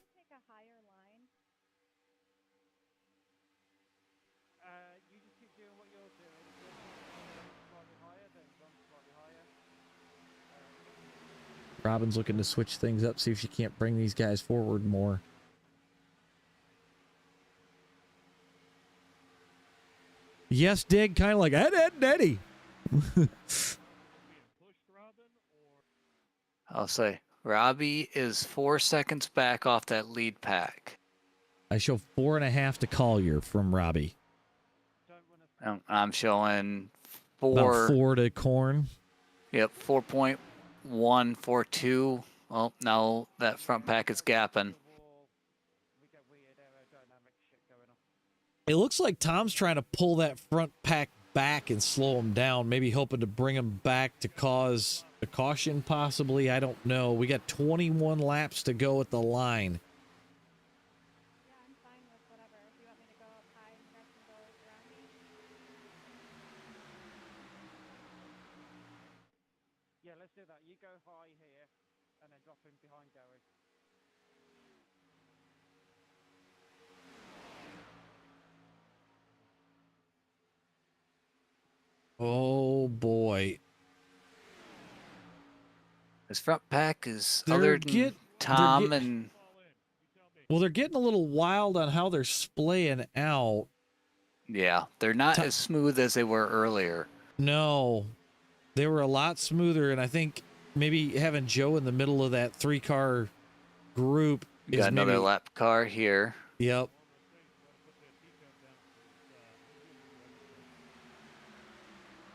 You just keep doing what you're doing. Slightly higher, then run slightly higher. Robin's looking to switch things up, see if she can't bring these guys forward more. Yes, Dig, kind of like Ed, Eddie. I'll say Robbie is 4 seconds back off that lead pack. I show 4.5 to Collier from Robbie. I'm showing 4. About 4 to Corn. Yep, 4.142. Well, now that front pack is gapping. It looks like Tom's trying to pull that front pack back and slow him down, maybe hoping to bring him back to cause a caution possibly. I don't know. We got 21 laps to go at the line. Yeah, let's do that. You go high here, and then drop in behind Gary. Oh boy. This front pack is They're other than Tom they're and Well, they're getting a little wild on how they're splaying out. yeah, they're not as smooth as they were earlier. No, they were a lot smoother, and I think maybe having Joe in the middle of that 3-car group You is got another maybe, lap car here. Yep.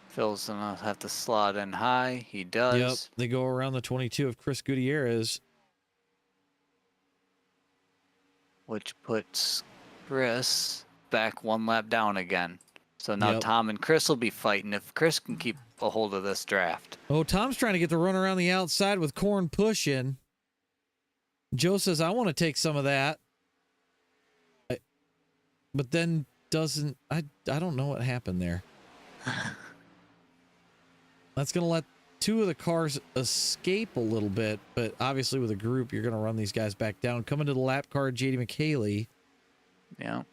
Phil's gonna have to slot in high. He does. Yep. They go around the 22 of Chris Gutierrez. Which puts Chris back 1 lap down again. So now Yep. Tom and Chris will be fighting if Chris can keep a hold of this draft. Oh, Tom's trying to get the run around the outside with Corn pushing. Joe says, I want to take some of that. But then doesn't, I don't know what happened there. That's going to let 2 of the cars escape a little bit, but obviously with a group, you're going to run these guys back down. Coming to the lap car, JD McHaley. Yeah.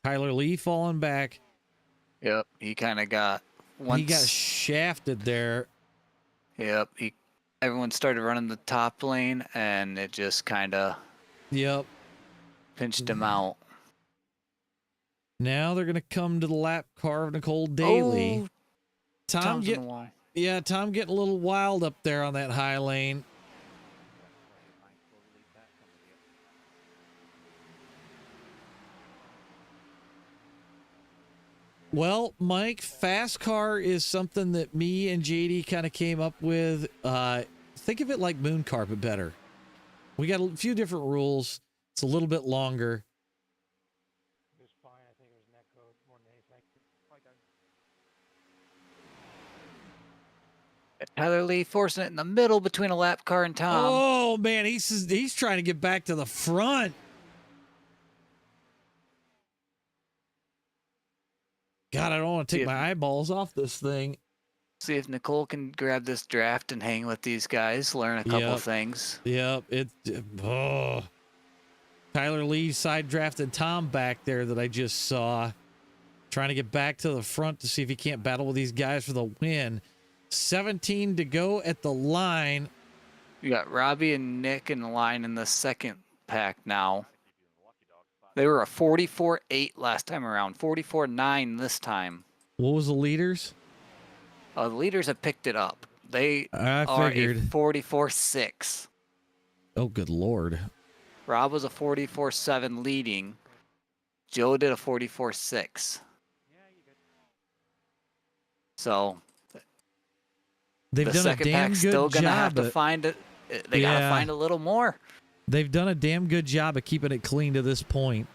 Tyler Lee falling back. Yep. He kind of got He got shafted there. Yep. Everyone started running the top lane, and it just kind of Yep. pinched him out. Now they're going to come to the lap car of Nicole Daly. Oh, Tom Tom's in get, the wire. yeah, Tom getting a little wild up there on that high lane. Well, Mike, fast car is something that me and JD kind of came up with. Think of it like moon car, but better. We got a few different rules. It's a little bit longer. It was fine. I think it was net code more than anything. Tyler Lee forcing it in the middle between a lap car and Tom. Oh man, he's trying to get back to the front. God, I don't want to take my eyeballs off this thing. See if Nicole can grab this draft and hang with these guys, learn a couple things. Yep, Tyler Lee side drafted Tom back there that I just saw. Trying to get back to the front to see if he can't battle with these guys for the win. 17 to go at the line. You got Robbie and Nick in the line in the second pack now. They were a 44.8 last time around, 44.9 this time. What was the leaders? The leaders have picked it up. They I are figured. a 44.6. Oh, good Lord. Rob was a 44.7 leading. Joe did a 44.6. So they've the done a second damn pack's good still gonna job. have to find it. They gotta find a little more. They've done a damn good job of keeping it clean to this point.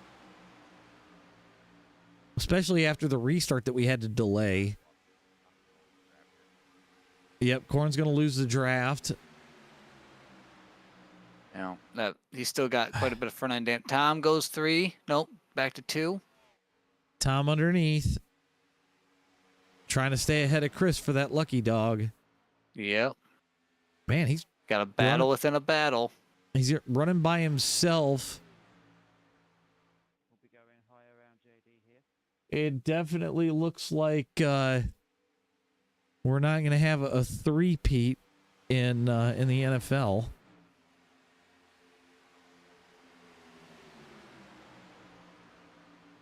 Especially after the restart that we had to delay. Yep, Corn's going to lose the draft. You know, he's still got quite a bit of front end damp. Tom goes 3. Nope, back to 2. Tom underneath. Trying to stay ahead of Chris for that lucky dog. Yep. Man, he's got a battle within a battle. He's running by himself. It definitely looks like we're not going to have a three-peat in the NFL.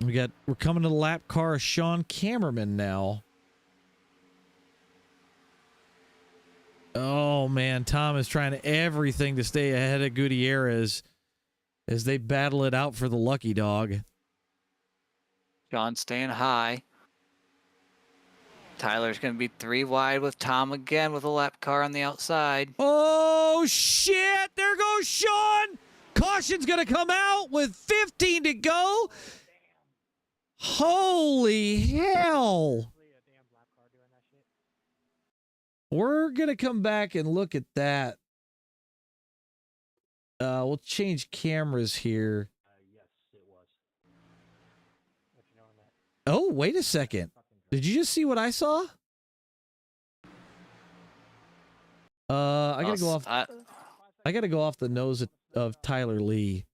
We're coming to the lap car of Sean Cameraman now. Oh man, Tom is trying everything to stay ahead of Gutierrez as they battle it out for the lucky dog. Sean staying high. Tyler's going to be 3 wide with Tom again with a lap car on the outside. Oh shit, there goes Sean. Caution's going to come out with 15 to go. Holy hell. We're going to come back and look at that. We'll change cameras here. Yes, it was. Let you know on that. Oh, wait a second. Did you just see what I saw? I got to go off. I got to go off the nose of Tyler Lee.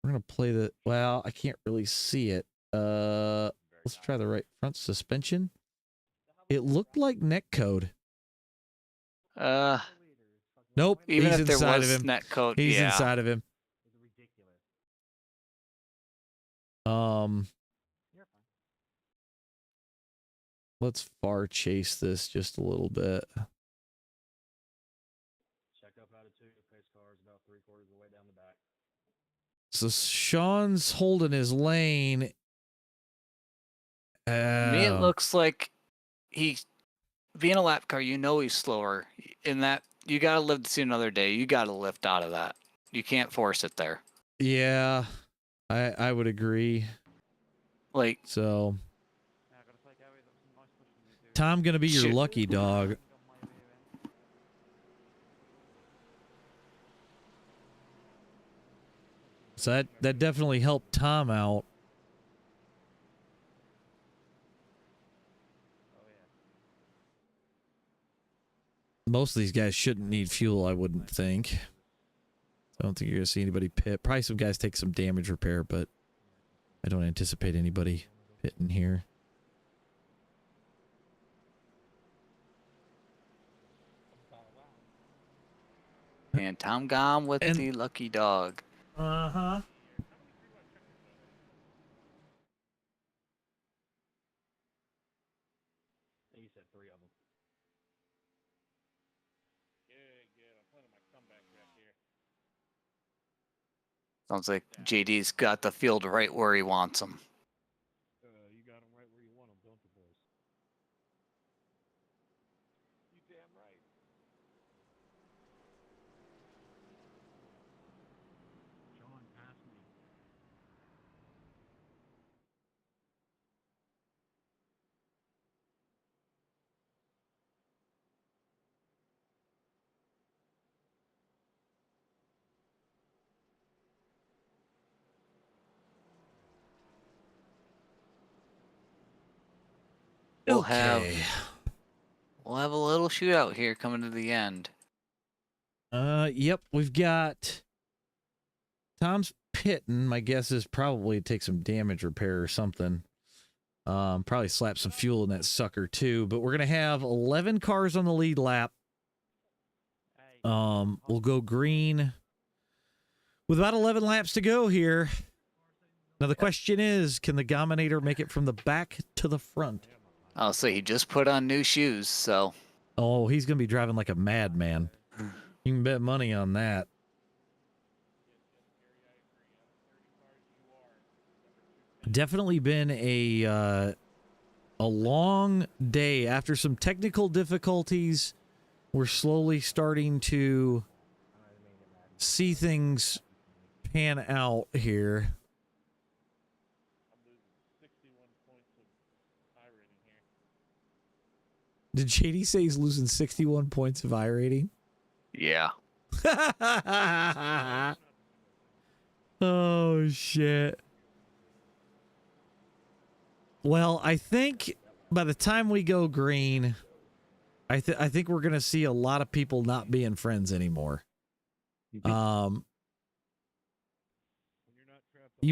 We're going to play the, well, I can't really see it. Let's try the right front suspension. It looked like netcode. Nope. Even he's if there inside was of him. netcode, He's yeah. inside of him. Let's far chase this just a little bit. Check up attitude. Pace car is about 3/4 of the way down the back. So Sean's holding his lane. To me, it looks like he's being a lap car. You know he's slower. In that, you got to live to see another day. You got to lift out of that. You can't force it there. Yeah, I would agree. Like, so Tom gonna be your lucky dog. So that definitely helped Tom out. Most of these guys shouldn't need fuel, I wouldn't think. I don't think you're gonna see anybody pit. Probably some guys take some damage repair, but I don't anticipate anybody pitting here. And Tom Gom with the lucky dog. Uh-huh. You said 3 of them. Good. I'm planning my comeback back here. Sounds like JD's got the field right where he wants him. You got them right where you want them. we'll Okay. have a little shootout here coming to the end. Yep, we've got Tom's pitting. My guess is probably take some damage repair or something. Probably slap some fuel in that sucker too. But we're gonna have 11 cars on the lead lap. We'll go green with about 11 laps to go here. Now the question is, can the Dominator make it from the back to the front? I'll say he just put on new shoes, so. Oh, he's gonna be driving like a madman. You can bet money on that. Definitely been a long day. After some technical difficulties, we're slowly starting to see things pan out here. Did JD say he's losing 61 points of iRating? Yeah. Oh, shit. Well, I think by the time we go green, I think we're going to see a lot of people not being friends anymore. You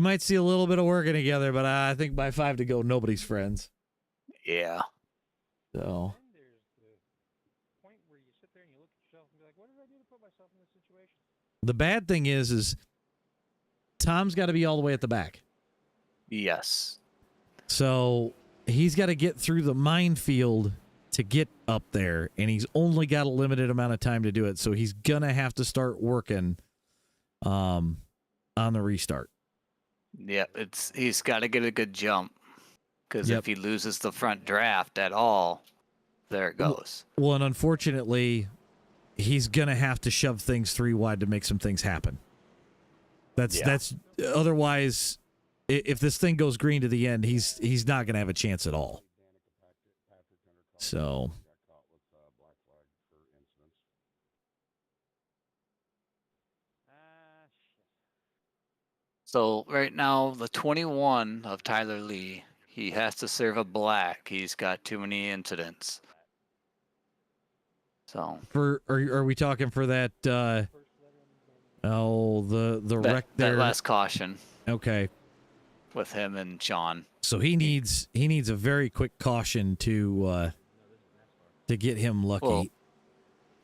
might see a little bit of working together, but I think by 5 to go, nobody's friends. Yeah. So. The bad thing is Tom's got to be all the way at the back. Yes. So he's got to get through the minefield to get up there, and he's only got a limited amount of time to do it. So he's gonna have to start working on the restart. Yeah, he's got to get a good jump, because if he loses the front draft at all, there it goes. Well, and unfortunately, he's gonna have to shove things 3 wide to make some things happen. That's otherwise, if this thing goes green to the end, he's not gonna have a chance at all. So. So right now, the 21 of Tyler Lee, he has to serve a black. He's got too many incidents. So Are we talking for that? The wreck there. That last caution. Okay. With him and Sean. So he needs a very quick caution to get him lucky.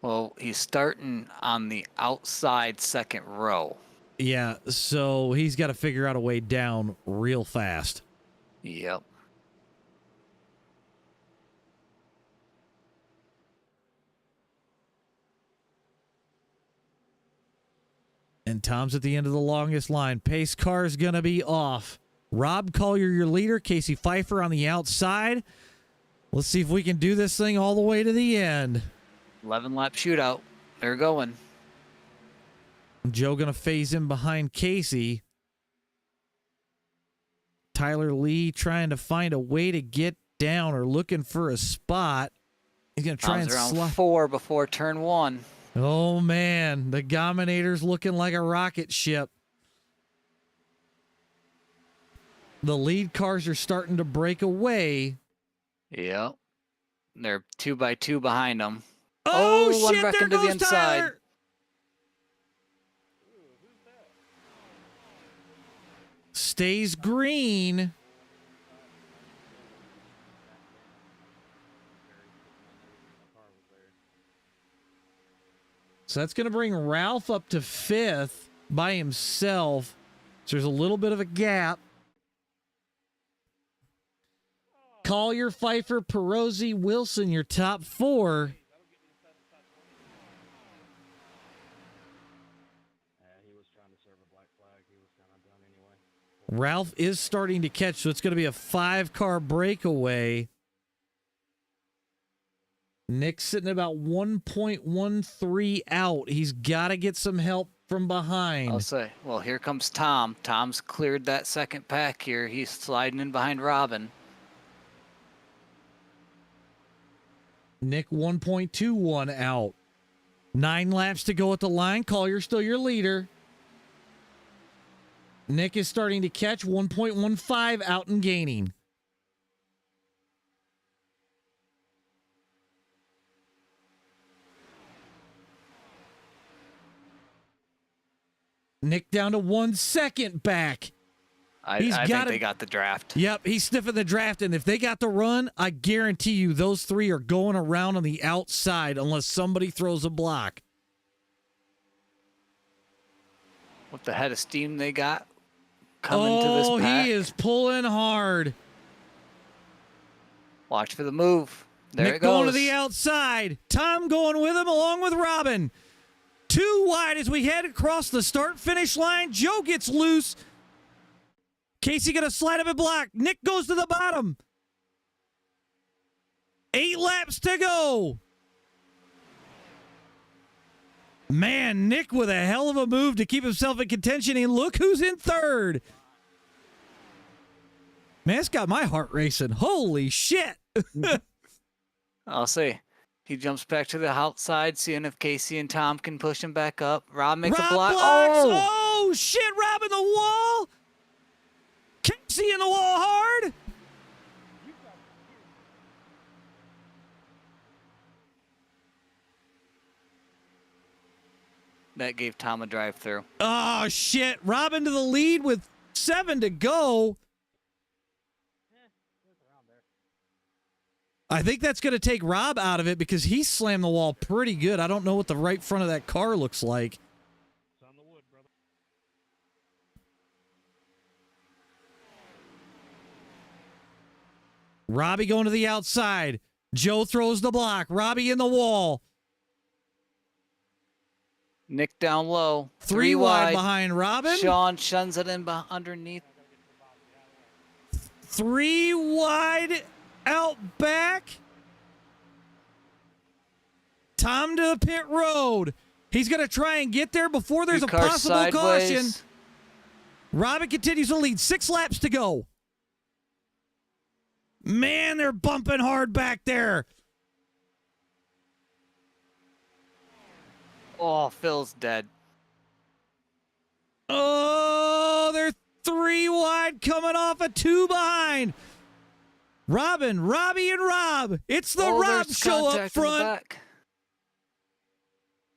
Well, he's starting on the outside second row. Yeah, so he's got to figure out a way down real fast. Yep. And Tom's at the end of the longest line. Pace car is going to be off. Rob Collier, your leader. Casey Pfeiffer on the outside. Let's see if we can do this thing all the way to the end. 11-lap shootout. They're going. Joe going to phase in behind Casey. Tyler Lee trying to find a way to get down or looking for a spot. He's going to try and around 4 before turn 1. Oh, man. The Dominator's looking like a rocket ship. The lead cars are starting to break away. Yep. They're 2 by 2 behind them. Oh, one shit, wrecking there to goes the inside. Tyler. Stays green. So that's going to bring Ralph up to 5th by himself. So there's a little bit of a gap. Collier, Pfeiffer, Perozzi, Wilson, your top 4. Ralph is starting to catch, so it's going to be a 5-car breakaway. Nick's sitting about 1.13 out. He's got to get some help from behind. I'll say, well, here comes Tom. Tom's cleared that second pack here. He's sliding in behind Robin. Nick 1.21 out. 9 laps to go at the line. Collier's still your leader. Nick is starting to catch 1.15 out and gaining. Nick down to 1 second back. I think they got the draft. Yep, he's sniffing the draft, and if they got the run, I guarantee you those three are going around on the outside unless somebody throws a block. With the head of steam they got coming to this pack. He is pulling hard. Watch for the move. There Nick it goes. going to the outside. Tom going with him along with Robin. 2 wide as we head across the start-finish line. Joe gets loose. Casey going to slide up and block. Nick goes to the bottom. 8 laps to go. Man, Nick with a hell of a move to keep himself in contention. And look who's in third. Man, it's got my heart racing. Holy shit. I'll see. He jumps back to the outside, seeing if Casey and Tom can push him back up. Rob makes a block. Blocks. Oh! Oh, shit. Rob in the wall. Casey in the wall hard. That gave Tom a drive through. Oh, shit. Rob into the lead with 7 to go. I think that's going to take Rob out of it because he slammed the wall pretty good. I don't know what the right front of that car looks like. It's on the wood, brother. Robbie going to the outside. Joe throws the block. Robbie in the wall. Nick down low. 3 wide behind Robin. Sean shuns it in underneath. 3 wide out back. Tom to the pit road. He's going to try and get there before there's a possible sideways. caution. Robin continues to lead. 6 laps to go. Man, they're bumping hard back there. Oh, Phil's dead. Oh, they're 3 wide coming off a 2 behind. Robin, Robbie, and Rob. It's the Rob show up front.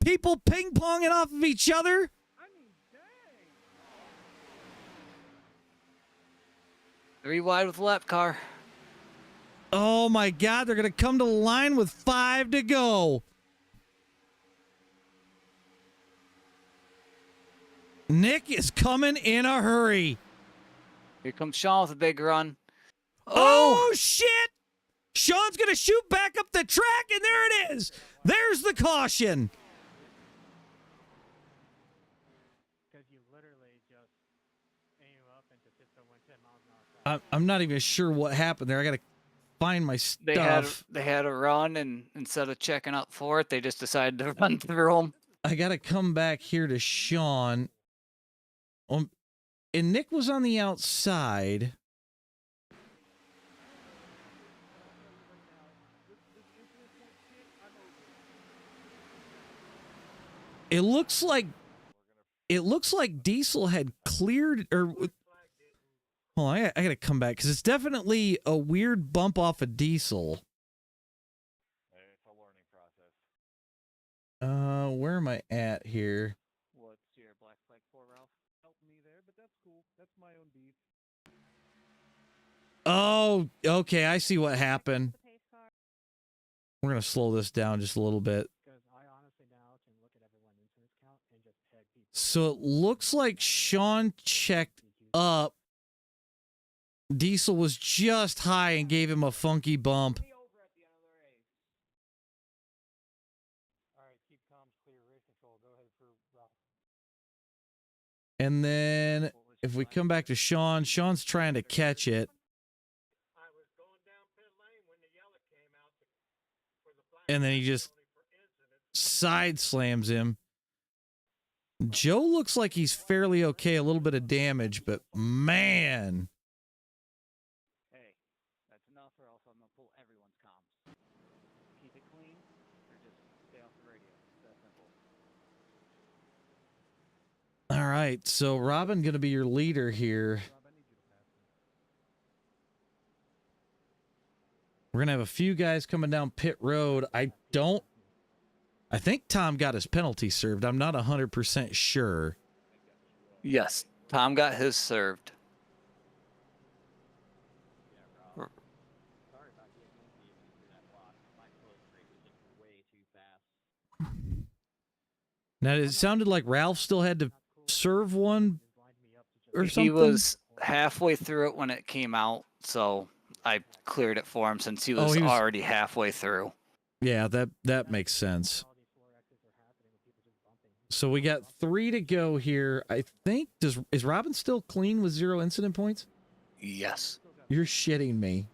People ping-ponging off of each other. Three wide with the lap car. Oh, my God. They're going to come to the line with 5 to go. Nick is coming in a hurry. Here comes Sean with a big run. Oh, shit! Sean's going to shoot back up the track, and there it is. There's the caution. Because you literally just aim up into 110 miles an hour. I'm not even sure what happened there. I got to find my stuff. They had a run, and instead of checking up for it, they just decided to run through them. I got to come back here to Sean. And Nick was on the outside. It looks like Diesel had cleared, or hold on, I gotta come back because it's definitely a weird bump off of Diesel. It's a learning process. Where am I at here? What's your black flag for, Ralph? Help me there, but that's cool. That's my own beef. Oh, okay, I see what happened. We're gonna slow this down just a little bit. So it looks like Sean checked up. Diesel was just high and gave him a funky bump. And then if we come back to Sean, Sean's trying to catch it. And then he just side slams him. Joe looks like he's fairly okay, a little bit of damage, but man. Hey, that's enough, or else I'm gonna pull everyone's comms. Keep it clean, or just stay off the radio. It's that simple. All right, so Robin going to be your leader here. We're going to have a few guys coming down pit road. I think Tom got his penalty served. I'm not 100% sure. Yes, Tom got his served. Sorry about getting into you through that block. My close rate was just way too fast. Now it sounded like Ralph still had to serve one or something. He was halfway through it when it came out, so I cleared it for him since he was, already halfway through. Yeah, that makes sense. So we got 3 to go here. I think is Robin still clean with 0 incident points? Yes. You're shitting me.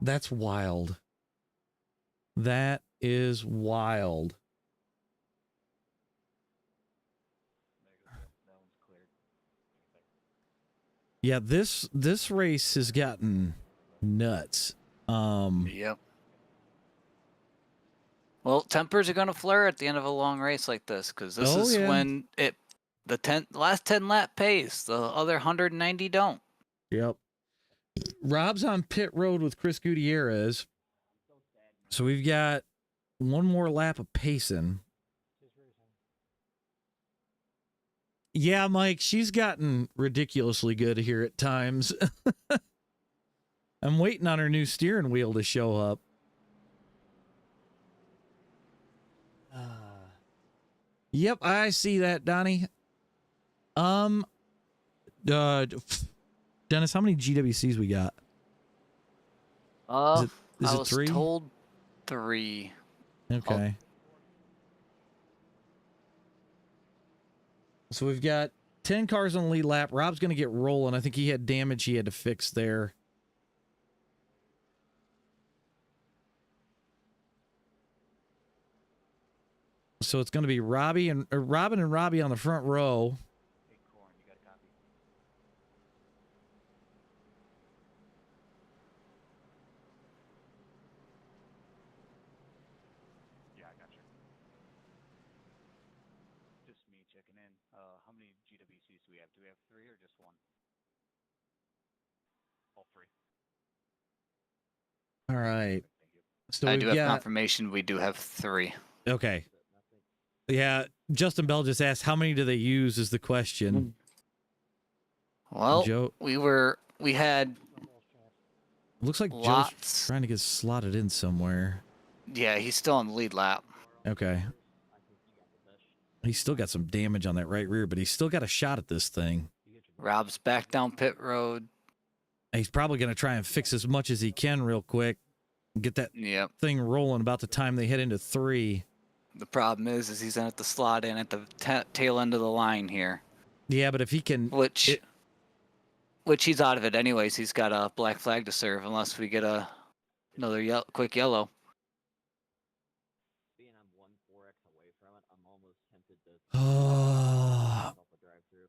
That's wild. That is wild. Yeah, this race has gotten nuts. Yep. Well, tempers are going to flare at the end of a long race like this, because this is when the last 10 lap pays. The other 190 don't. Yep. Rob's on pit road with Chris Gutierrez. So we've got one more lap of pacing. Yeah, Mike, she's gotten ridiculously good here at times. I'm waiting on her new steering wheel to show up. Yep, I see that, Donnie. Dennis, how many GWCs we got? Is I it was 3? told 3. Okay. So we've got 10 cars on the lead lap. Rob's going to get rolling. I think he had damage he had to fix there. So it's going to be Robin and Robbie on the front row. Yeah, I got you. Just me checking in. How many GWCs do we have? Do we have 3 or just 1? All 3. All right. So I do have confirmation we do have 3. Okay. Yeah, Justin Bell just asked how many do they use is the question. Well, we had looks like lots. Joe's trying to get slotted in somewhere. Yeah, he's still on the lead lap. Okay. He's still got some damage on that right rear, but he's still got a shot at this thing. Rob's back down pit road. He's probably going to try and fix as much as he can real quick. Get that thing rolling about the time they head into 3. The problem is he's going to have to slot in at the tail end of the line here. Yeah, but if he can... Which he's out of it anyways. He's got a black flag to serve unless we get another quick yellow. Being I'm 1 4x away from it, I'm almost tempted to drive through.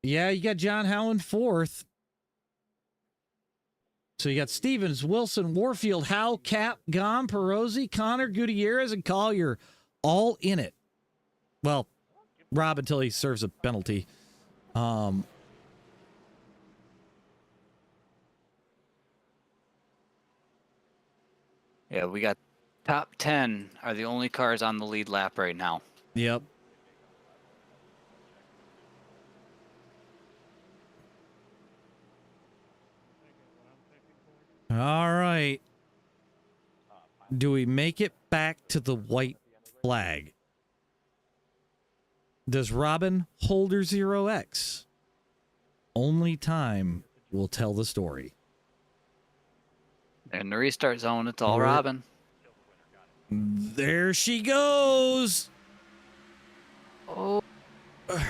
Yeah, you got John Howland 4th. So you got Stevens, Wilson, Warfield, Howe, Cap, Gom, Perozzi, Connor, Gutierrez, and Collier all in it. Well, Rob until he serves a penalty. Yeah, we got top 10 are the only cars on the lead lap right now. Yep. All right. Do we make it back to the white flag? Does Robin hold her 0x? Only time will tell the story. In the restart zone, it's all Robin. There she goes. Oh,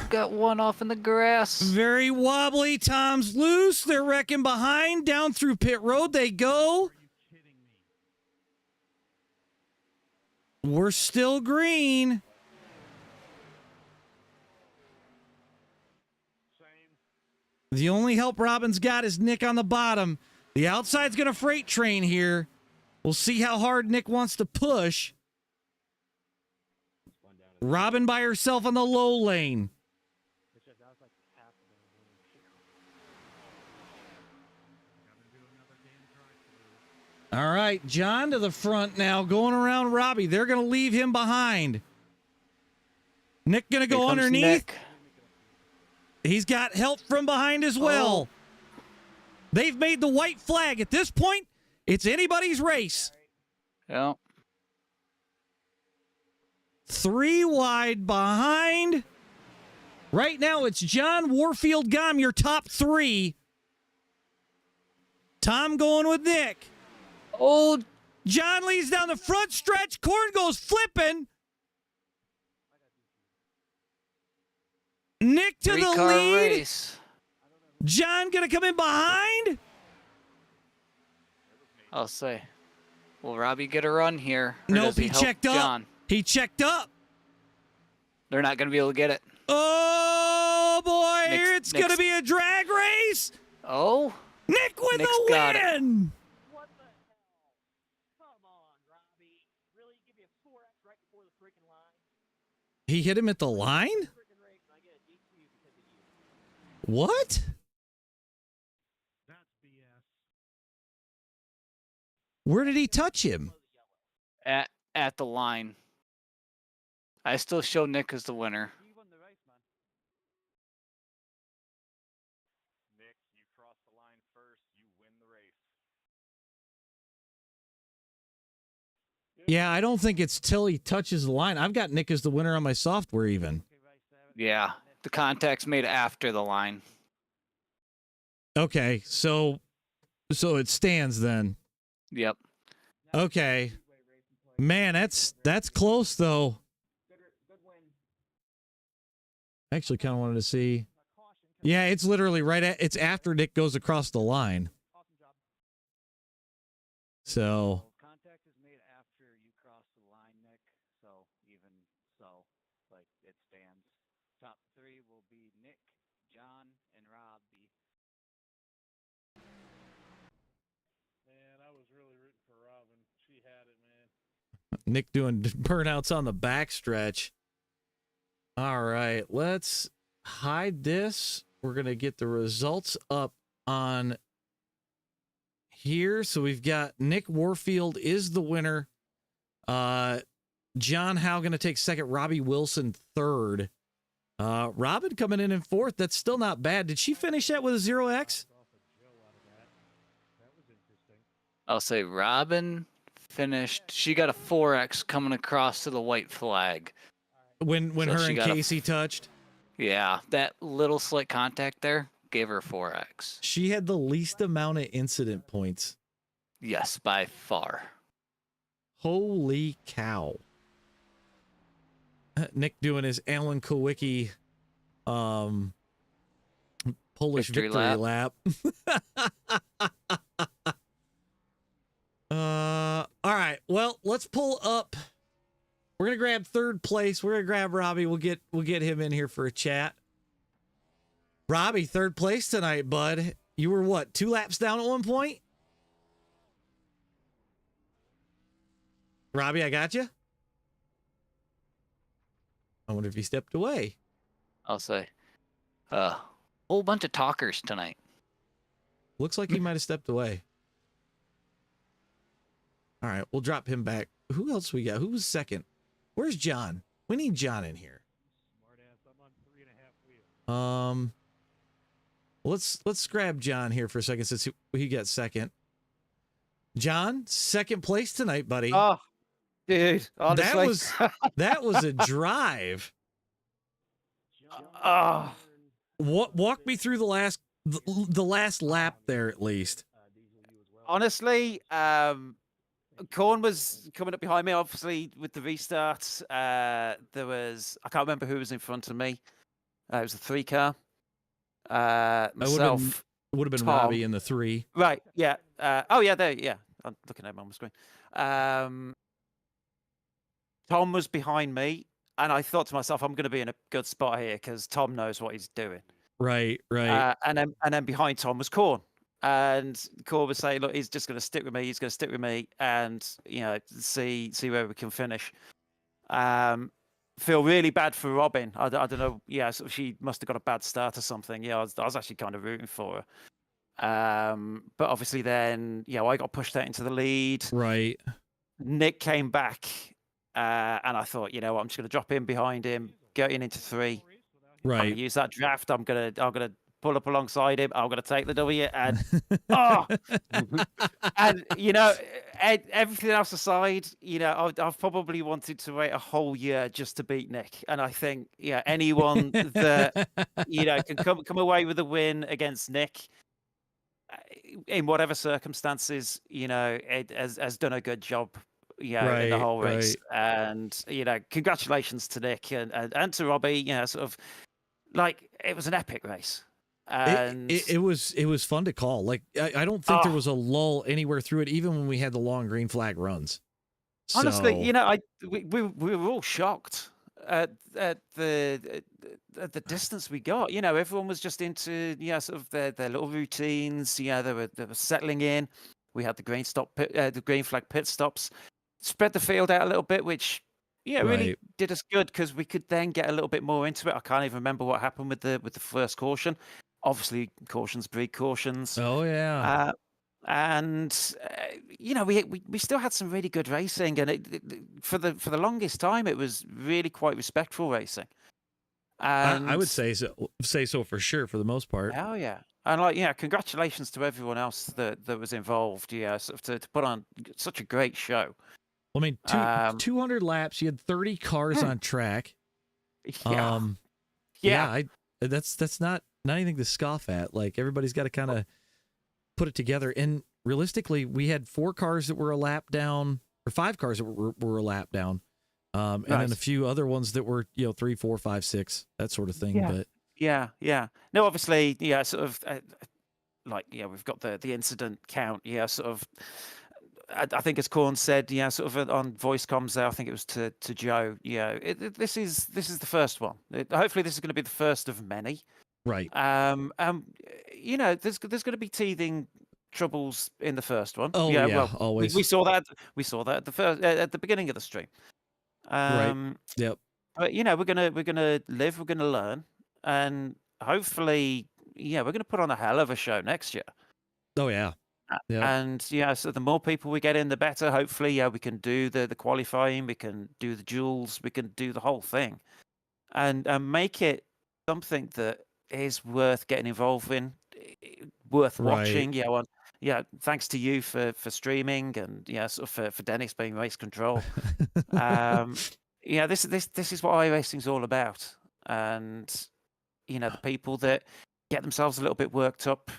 got one off in the grass. Very wobbly. Tom's loose. They're wrecking behind. Down through pit road they go. We're still green. The only help Robin's got is Nick on the bottom. The outside's going to freight train here. We'll see how hard Nick wants to push. Robin by herself on the low lane. All right, John to the front now, going around Robbie. They're going to leave him behind. Nick going to go underneath. Nick. He's got help from behind as well. They've made the white flag. At this point, it's anybody's race. Yeah. 3 wide behind. Right now, it's John, Warfield, Gom, your top 3. Tom going with Nick. Oh, John leads down the front stretch. Corn goes flipping. Nick to the Three-car lead. race. John going to come in behind. I'll say. Will Robbie get a run here? Or Nope, does he help checked up. John? He checked up. They're not going to be able to get it. Oh, boy. Nick's- It's going to Nick's- be a drag race. Oh. Nick with Nick's the got it. win. What the hell? Come on, Robbie. Really? Give me a 4X right before the freaking line? He hit him at the line? Freaking race, and I get a DQ because of you. What? That's BS. Where did he touch him? At the line. I still show Nick as the winner. You won the race, man. Nick, you cross the line first, you win the race. Yeah, I don't think it's till he touches the line. I've got Nick as the winner on my software even. Yeah. The contact's made after the line. Okay, so it stands then. Yep. Okay. Man, that's close though. I actually kind of wanted to see. Yeah, it's literally it's after Nick goes across the line. So, Contact is made after you cross the line, Nick. So even so, like it stands. Top 3 will be Nick, John, and Robbie. Man, I was really rooting for Robin. She had it, man. Nick doing burnouts on the backstretch. All right, let's hide this. We're going to get the results up on here. So we've got Nick Warfield is the winner. John Howe going to take second. Robbie Wilson third. Robin coming in fourth. That's still not bad. Did she finish that with a 0x? I'll say Robin finished. She got a 4X coming across to the white flag. When So her she and got a Casey touched? Yeah, that little slight contact there gave her 4X. She had the least amount of incident points. Yes, by far. Holy cow. Nick doing his Alan Kowicki Polish victory lap. All right. Well, let's pull up. We're gonna grab third place. We're gonna grab Robbie. We'll get him in here for a chat. Robbie, third place tonight, bud. You were what, 2 laps down at one point? Robbie, I got you. I wonder if he stepped away. I'll say. Whole bunch of talkers tonight. Looks like he might have stepped away. All right, we'll drop him back. Who else we got? Who was second? Where's John? We need John in here. Let's grab John here for a second since he got second. John, second place tonight, buddy. Oh, dude, honestly. That was a drive. Walk me through the last lap there at least. Honestly, Korn was coming up behind me, obviously, with the restarts. There was, I can't remember who was in front of me. It was a 3-car. Myself. Would have been Tom. Robbie in the 3. Right, yeah. Oh, yeah, there, yeah. I'm looking at him on the screen. Tom was behind me, and I thought to myself, I'm going to be in a good spot here because Tom knows what he's doing. Right. And then behind Tom was Korn. And Korn was saying, look, he's just going to stick with me. He's going to stick with me and, see where we can finish. Feel really bad for Robin. I don't know. Yeah, she must have got a bad start or something. Yeah, I was actually kind of rooting for But obviously then, I got pushed out into the lead. Right. Nick came back, and I thought, you know what, I'm just going to drop in behind him, getting into 3. I'm Right. gonna use that draft. I'm gonna pull up alongside him. I'm gonna take the W, and and everything else aside, I've probably wanted to wait a whole year just to beat Nick. And I think, anyone that can come away with a win against Nick in whatever circumstances, has done a good job. In the whole race, and congratulations to Nick and to Robbie. Sort of. Like, it was an epic race. And it was fun to call. Like, I don't think there was a lull anywhere through it, even when we had the long green flag runs. Honestly, we were all shocked at the distance we got. Everyone was just into sort of their little routines. They were settling in. We had the green flag pit stops, spread the field out a little bit, which really did us good because we could then get a little bit more into it. I can't even remember what happened with the first caution. Obviously, cautions breed cautions. Oh yeah. And we still had some really good racing, and for the longest time it was really quite respectful racing. And I would say so for sure for the most part. Oh yeah. And congratulations to everyone else that was involved. Sort of to put on such a great show. I mean, 200 laps. You had 30 cars on track. That's not anything to scoff at. Like, everybody's got to kind of put it together. And realistically, we had 4 cars that were a lap down, or 5 cars that were a lap down, and then a few other ones that were 3, 4, 5, 6, that sort of thing. Yeah. But no, obviously, sort of we've got the incident count. Sort of. I think, as Corn said, sort of on voice comms there, I think it was to Joe. This is the first one. Hopefully, this is going to be the first of many. Right. There's going to be teething troubles in the first one. Oh yeah, well, always. We saw that. We saw that at the beginning of the stream. Right. Yep. But we're gonna live. We're gonna learn, and hopefully, we're gonna put on a hell of a show next year. Oh yeah. Yeah. And so the more people we get in, the better. Hopefully, we can do the qualifying, we can do the duels, we can do the whole thing, and make it something that is worth getting involved in, worth watching. Thanks to you for streaming, and sort of for Dennis being race control. This is what iRacing's all about, and the people that get themselves a little bit worked up.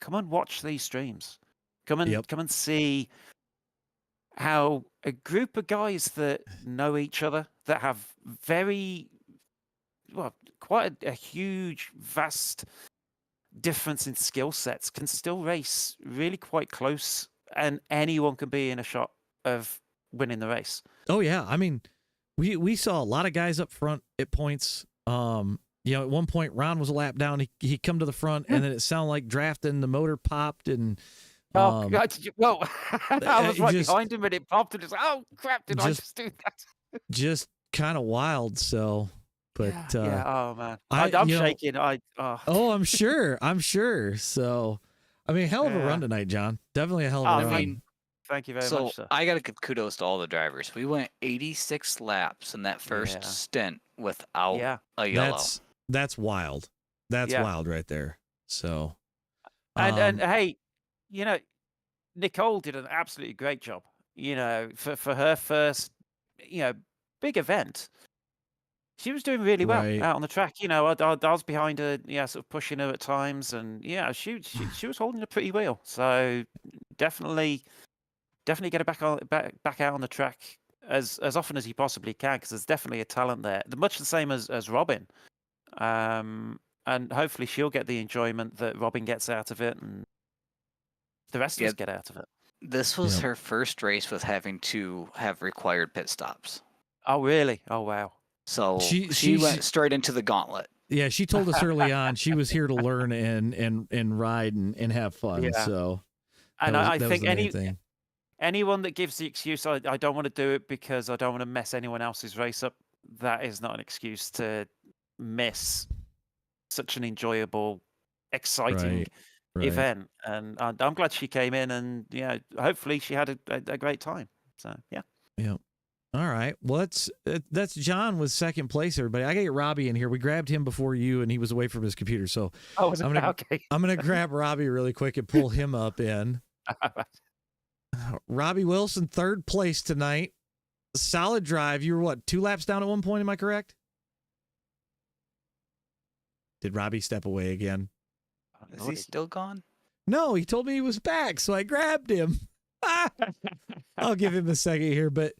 Come and watch these streams. Come and see how a group of guys that know each other, that have quite a huge, vast difference in skill sets, can still race really quite close, and anyone can be in a shot of winning the race. Oh yeah, I mean, we saw a lot of guys up front at points. At one point, Ron was a lap down. He come to the front, and then it sounded like drafting. The motor popped, and I was right behind him, and it popped, and it's oh crap! Did I just do that? Just kind of wild. So, but oh man, I'm shaking. I'm sure. I'm sure. So, I mean, hell of a run tonight, John. Definitely a hell of a run. Thank you very much, sir. I got to give kudos to all the drivers. We went 86 laps in that first stint without a yellow. That's wild. That's wild right there. So, and hey, Nicole did an absolutely great job. For her first, big event, she was doing really well out on the track. I was behind her, sort of pushing her at times, and she was holding a pretty wheel. So definitely get her back out on the track as often as you possibly can, because there's definitely a talent there. Much the same as Robin. And hopefully she'll get the enjoyment that Robin gets out of it, and the rest of us get out of it. This was her first race with having to have required pit stops. Oh, really? Oh, wow. So she went straight into the gauntlet. Yeah, she told us early on she was here to learn and ride and have fun. Yeah. So, and I think anyone that gives the excuse, I don't want to do it because I don't want to mess anyone else's race up, that is not an excuse to miss such an enjoyable, exciting Right. event, and I'm glad she came in, and hopefully she had a great time. So yeah. Yeah. All right. Well, that's John was second place. Everybody, I got to get Robbie in here. We grabbed him before you, and he was away from his computer. So I'm gonna grab Robbie really quick and pull him up in. Robbie Wilson, third place tonight. Solid drive. You were what, 2 laps down at one point? Am I correct? Did Robbie step away again? Is he still gone? No, he told me he was back, so I grabbed him. I'll give him a second here, but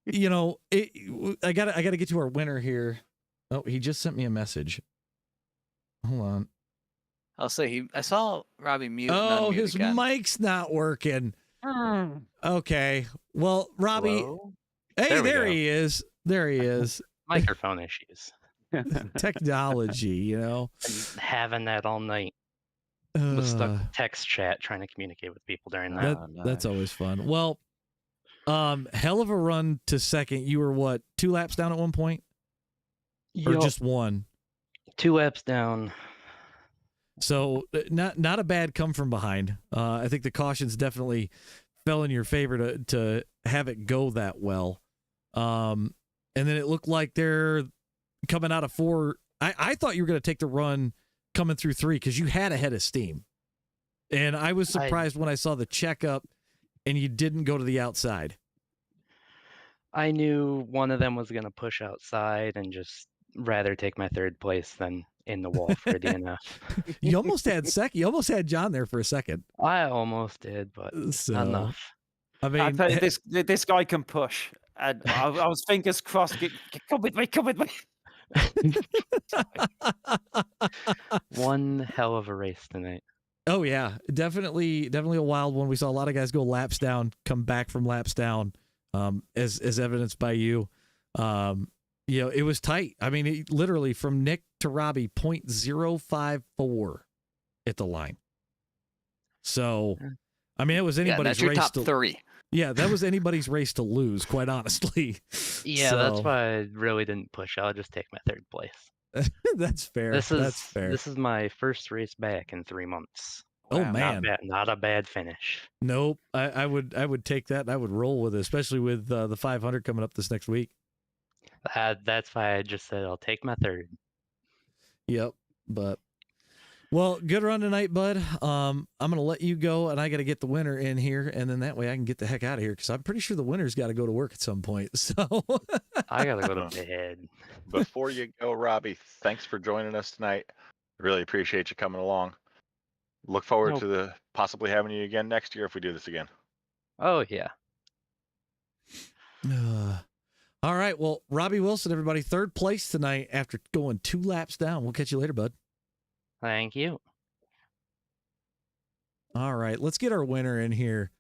I gotta get to our winner here. Oh, he just sent me a message. Hold on. I'll say I saw Robbie mute. Oh, his mic's not working. Okay. Well, Robbie. Hello? Hey, There we he is. There he is. Microphone issues. Technology, Been having that all night. Was stuck with text chat trying to communicate with people during that. That's always fun. Well, hell of a run to second. You were what, 2 laps down at one point? Or Yup. just 1? 2 laps down. So not a bad come from behind. I think the cautions definitely fell in your favor to have it go that well. And then it looked like they're coming out of 4. I thought you were going to take the run coming through 3 because you had a head of steam. And I was surprised when I saw the checkup and you didn't go to the outside. I knew one of them was going to push outside and just rather take my 3rd place than in the wall for a DNF. You almost had second. You almost had John there for a second. I almost did, but not enough. I mean, I tell you, this guy can push. And I was fingers crossed. Come with me. Come with me. One hell of a race tonight. Oh yeah, definitely a wild one. We saw a lot of guys go laps down, come back from laps down, as evidenced by you. It was tight. I mean, literally from Nick to Robbie, 0.054 at the line. So, I mean, it was anybody's that's your race top to 3. Yeah, that was anybody's race to lose, quite honestly. Yeah, that's why I really didn't push. I'll just take my 3rd place. That's fair. That's fair. This is my first race back in 3 months. Oh, Wow, man. not a bad finish. Nope. I would take that and I would roll with it, especially with the 500 coming up this next week. That's why I just said I'll take my 3rd. Yep. But well, good run tonight, bud. I'm gonna let you go, and I got to get the winner in here, and then that way I can get the heck out of here because I'm pretty sure the winner's got to go to work at some point. So I gotta go to bed. Before you go, Robbie, thanks for joining us tonight. Really appreciate you coming along. Look forward to possibly having you again next year if we do this again. Oh yeah. All right. Well, Robbie Wilson, everybody, 3rd place tonight after going 2 laps down. We'll catch you later, bud. Thank you. All right. Let's get our winner in here.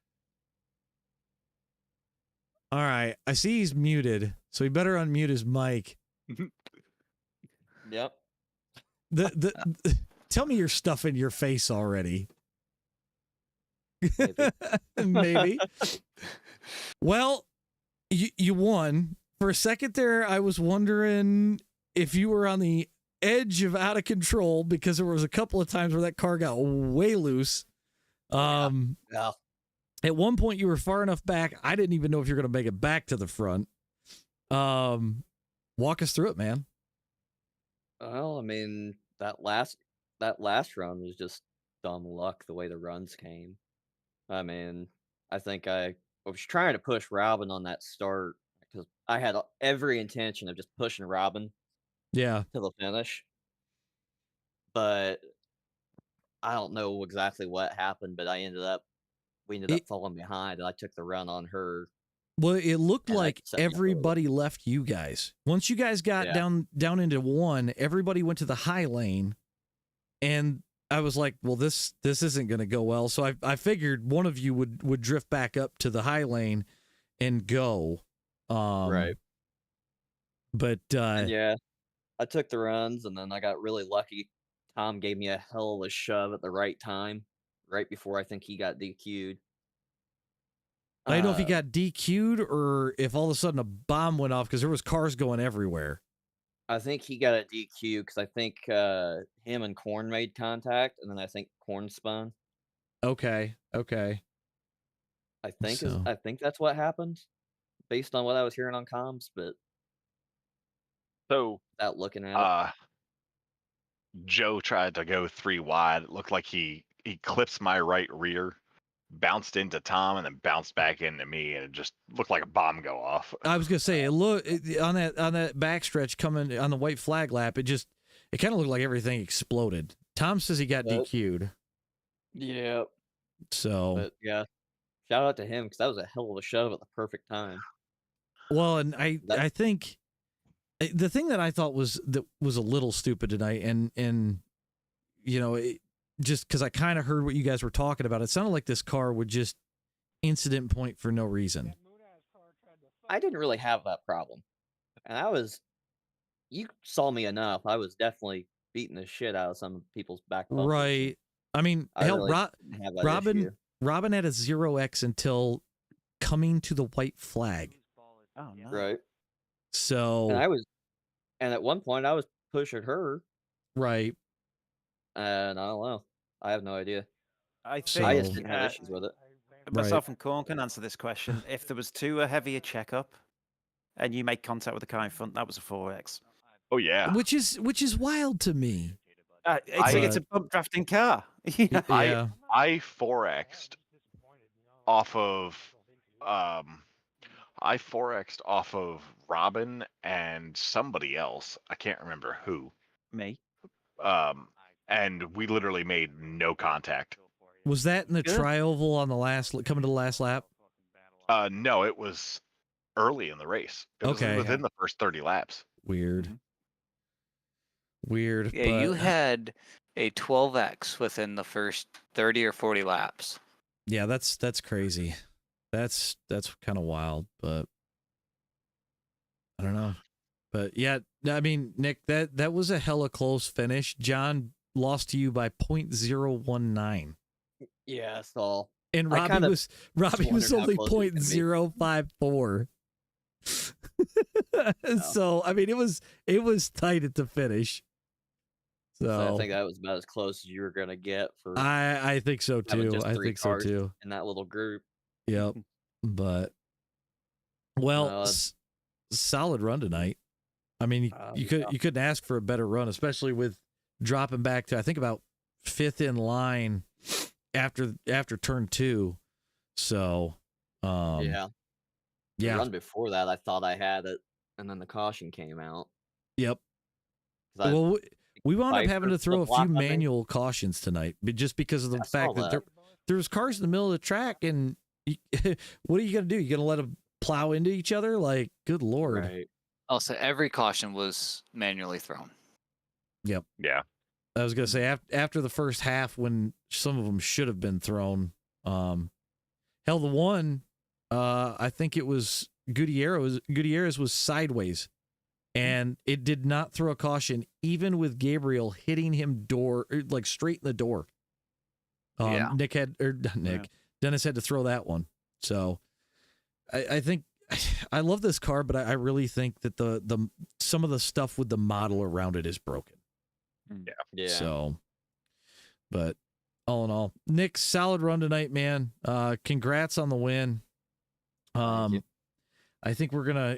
All right. I see he's muted, so he better unmute his mic. Yep. Tell me you're stuffing your face already. Maybe. Maybe. Well, you won. For a second there, I was wondering if you were on the edge of out of control because there was a couple of times where that car got way loose. Yeah. At one point, you were far enough back, I didn't even know if you're going to make it back to the front. Walk us through it, man. Well, I mean, that last run was just dumb luck the way the runs came. I mean, I think I was trying to push Robin on that start because I had every intention of just pushing Robin Yeah. to the finish. But I don't know exactly what happened, but we ended up falling behind, and I took the run on her. Well, it looked And like set me up a little. everybody left you guys. Once you guys got Yeah. down into 1, everybody went to the high lane, and I was like, well, this isn't going to go well. So I figured one of you would drift back up to the high lane and go. Right. But And yeah, I took the runs, and then I got really lucky. Tom gave me a hell of a shove at the right time, right before I think he got DQ'd. I don't know if he got DQ'd or if all of a sudden a bomb went off because there was cars going everywhere. I think he got a DQ because I think him and Corn made contact, and then I think Corn spun. Okay. I think So. I think that's what happened, based on what I was hearing on comms. But So, without looking at it, Joe tried to go 3 wide. It looked like he clips my right rear, bounced into Tom, and then bounced back into me, and it just looked like a bomb go off. I was gonna say, on that backstretch coming on the white flag lap, it kind of looked like everything exploded. Tom says he got DQ'd. Yeah. So. But yeah, shout out to him because that was a hell of a shove at the perfect time. Well, and I think the thing that I thought was a little stupid tonight, and just because I kind of heard what you guys were talking about, it sounded like this car would just incident point for no reason. I didn't really have that problem, and you saw me enough. I was definitely beating the shit out of some people's back bumpers. Right. I mean, hell, really didn't have that issue. Robin had a 0x until coming to the white flag. Oh no. Right. So. And at one point I was pushing her. Right. And I don't know. I have no idea. I just think didn't have issues with it. myself and Corn can answer this question. If there was a heavier checkup, and you make contact with the car in front, that was a 4x. Oh yeah. Which is wild to me. It's a bump drafting car. I 4x'd off of I 4x'd off of Robin and somebody else. I can't remember who. Me. And we literally made no contact. Was that in the tri-oval on coming to the last lap? No, it was early in the race. It was within the first 30 laps. Weird. Yeah, you had a 12x within the first 30 or 40 laps. Yeah, that's crazy. That's kind of wild, but I don't know. But yeah, I mean, Nick, that was a hella close finish. John lost to you by 0.019. Yeah, that's all. And Robbie was only 0.054. So I mean, it was tight at the finish. So I think that was about as close as you were gonna get for. I think so too. I think so too. In that little group. Yep. But solid run tonight. I mean, you couldn't ask for a better run, especially with dropping back to I think about 5th in line after turn 2. So The run before that, I thought I had it, and then the caution came out. Yep. Well, we wound up having to throw a few manual cautions tonight, but just because of the fact that there was cars in the middle of the track, and what are you gonna do? You gonna let them plow into each other? Like, good lord! Right. Also, every caution was manually thrown. Yep. Yeah. I was gonna say after the first half, when some of them should have been thrown. Hell, the one, I think it was Gutierrez was sideways, and it did not throw a caution, even with Gabriel hitting him like straight in the door. Dennis had to throw that one. So I think I love this car, but I really think that the some of the stuff with the model around it is broken. Yeah. So, but all in all, Nick, solid run tonight, man. Congrats on the win. I think we're gonna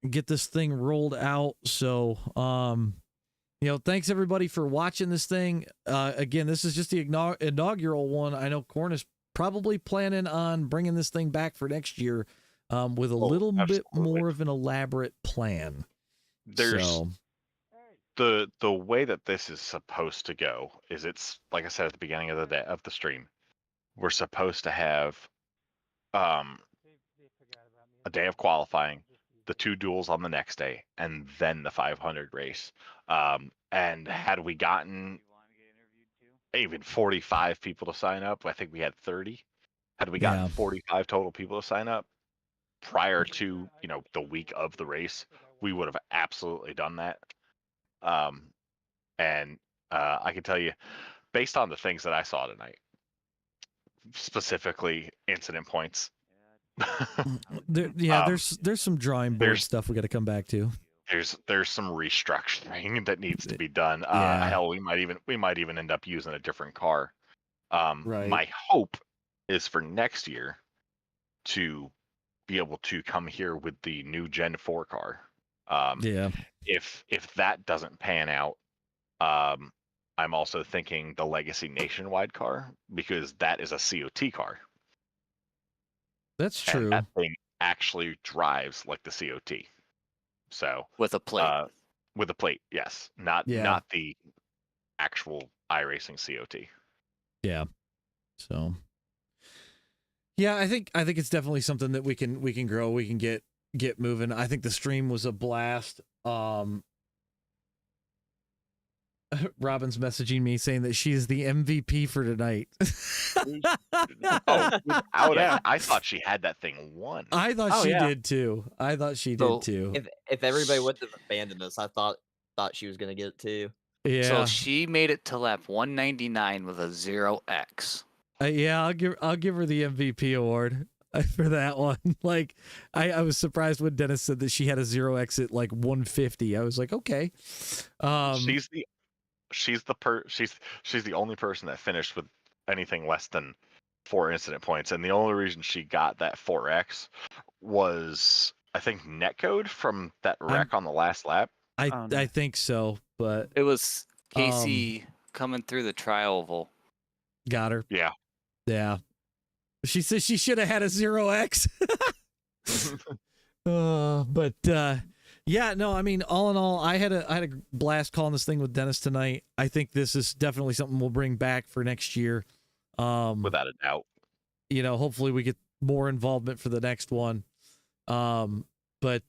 get this thing rolled out. So, thanks everybody for watching this thing. Again, this is just the inaugural one. I know Corn is probably planning on bringing this thing back for next year, with a little bit more of an elaborate plan. There's the way that this is supposed to go is it's like I said at the beginning of the stream, we're supposed to have a day of qualifying, the 2 duels on the next day, and then the 500 race. And had we gotten even 45 people to sign up, I think we had 30. Had we gotten 45 total people to sign up prior to the week of the race, we would have absolutely done that. And I can tell you, based on the things that I saw tonight, specifically incident points. There's some drawing board stuff we got to come back to. there's some restructuring that needs to be done. Yeah. Hell, we might even end up using a different car. Right. My hope is for next year to be able to come here with the new Gen 4 car. Yeah. If that doesn't pan out, I'm also thinking the Legacy Nationwide car, because that is a COT car. That's true. And that thing actually drives like the COT. So with a plate. With a plate, yes. Not the actual iRacing COT. Yeah. So yeah, I think it's definitely something that we can grow, we can get moving. I think the stream was a blast. Robin's messaging me saying that she is the MVP for tonight. Oh, without it. I thought she had that thing won. I thought she did too. If everybody would have abandoned us, I thought she was gonna get it too. Yeah. So she made it to lap 199 with a 0x. Yeah, I'll give her the MVP award for that one. Like, I was surprised when Dennis said that she had a 0x at like 150. I was like, okay. She's the only person that finished with anything less than 4 incident points, and the only reason she got that 4x was, I think, netcode from that wreck on the last lap. I think so, but it was Casey coming through the tri-oval. Got her. Yeah. She says she should have had a 0x. Yeah, no, I mean, all in all, I had a blast calling this thing with Dennis tonight. I think this is definitely something we'll bring back for next year. Without a doubt. You know, hopefully we get more involvement for the next one. But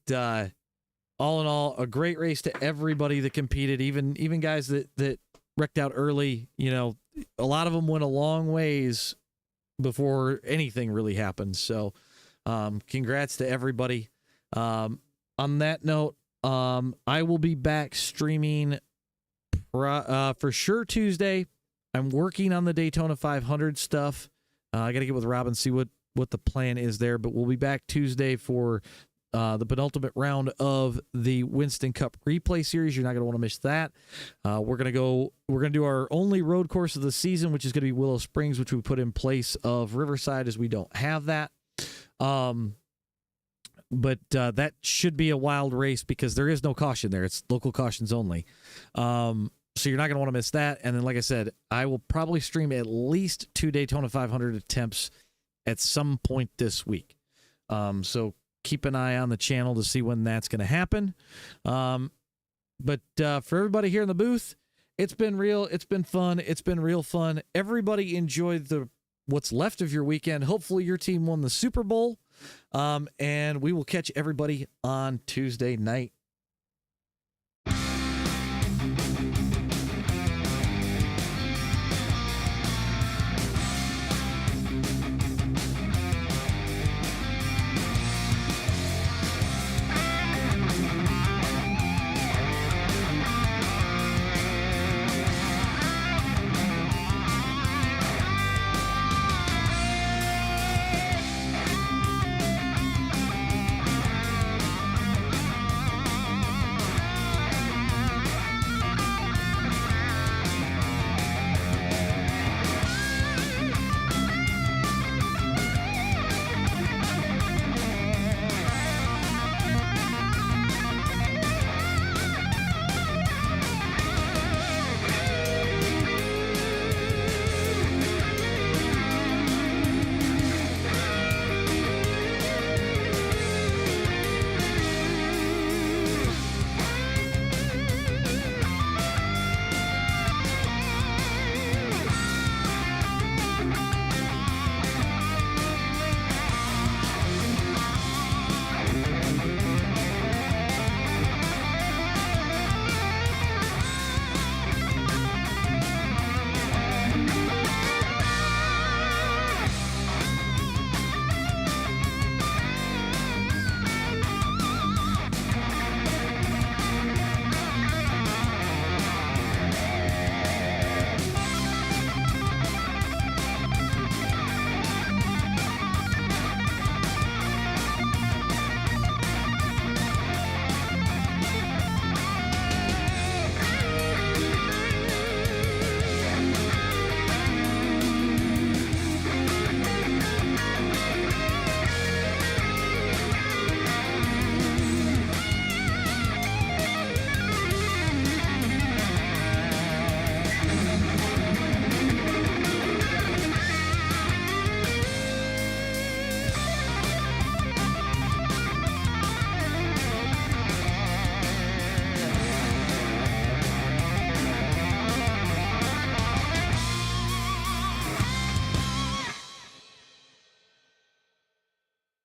all in all, a great race to everybody that competed, even guys that wrecked out early. You know, a lot of them went a long ways before anything really happened. So, congrats to everybody. On that note, I will be back streaming for sure Tuesday. I'm working on the Daytona 500 stuff. I got to get with Rob and see what the plan is there, but we'll be back Tuesday for the penultimate round of the Winston Cup replay series. You're not going to want to miss that. We're going to do our only road course of the season, which is going to be Willow Springs, which we put in place of Riverside, as we don't have that. But that should be a wild race because there is no caution there. It's local cautions only. So you're not going to want to miss that. And then, like I said, I will probably stream at least 2 Daytona 500 attempts at some point this week. So keep an eye on the channel to see when that's going to happen. But for everybody here in the booth, it's been real. It's been fun. It's been real fun. Everybody enjoyed what's left of your weekend. Hopefully your team won the Super Bowl. And we will catch everybody on Tuesday night.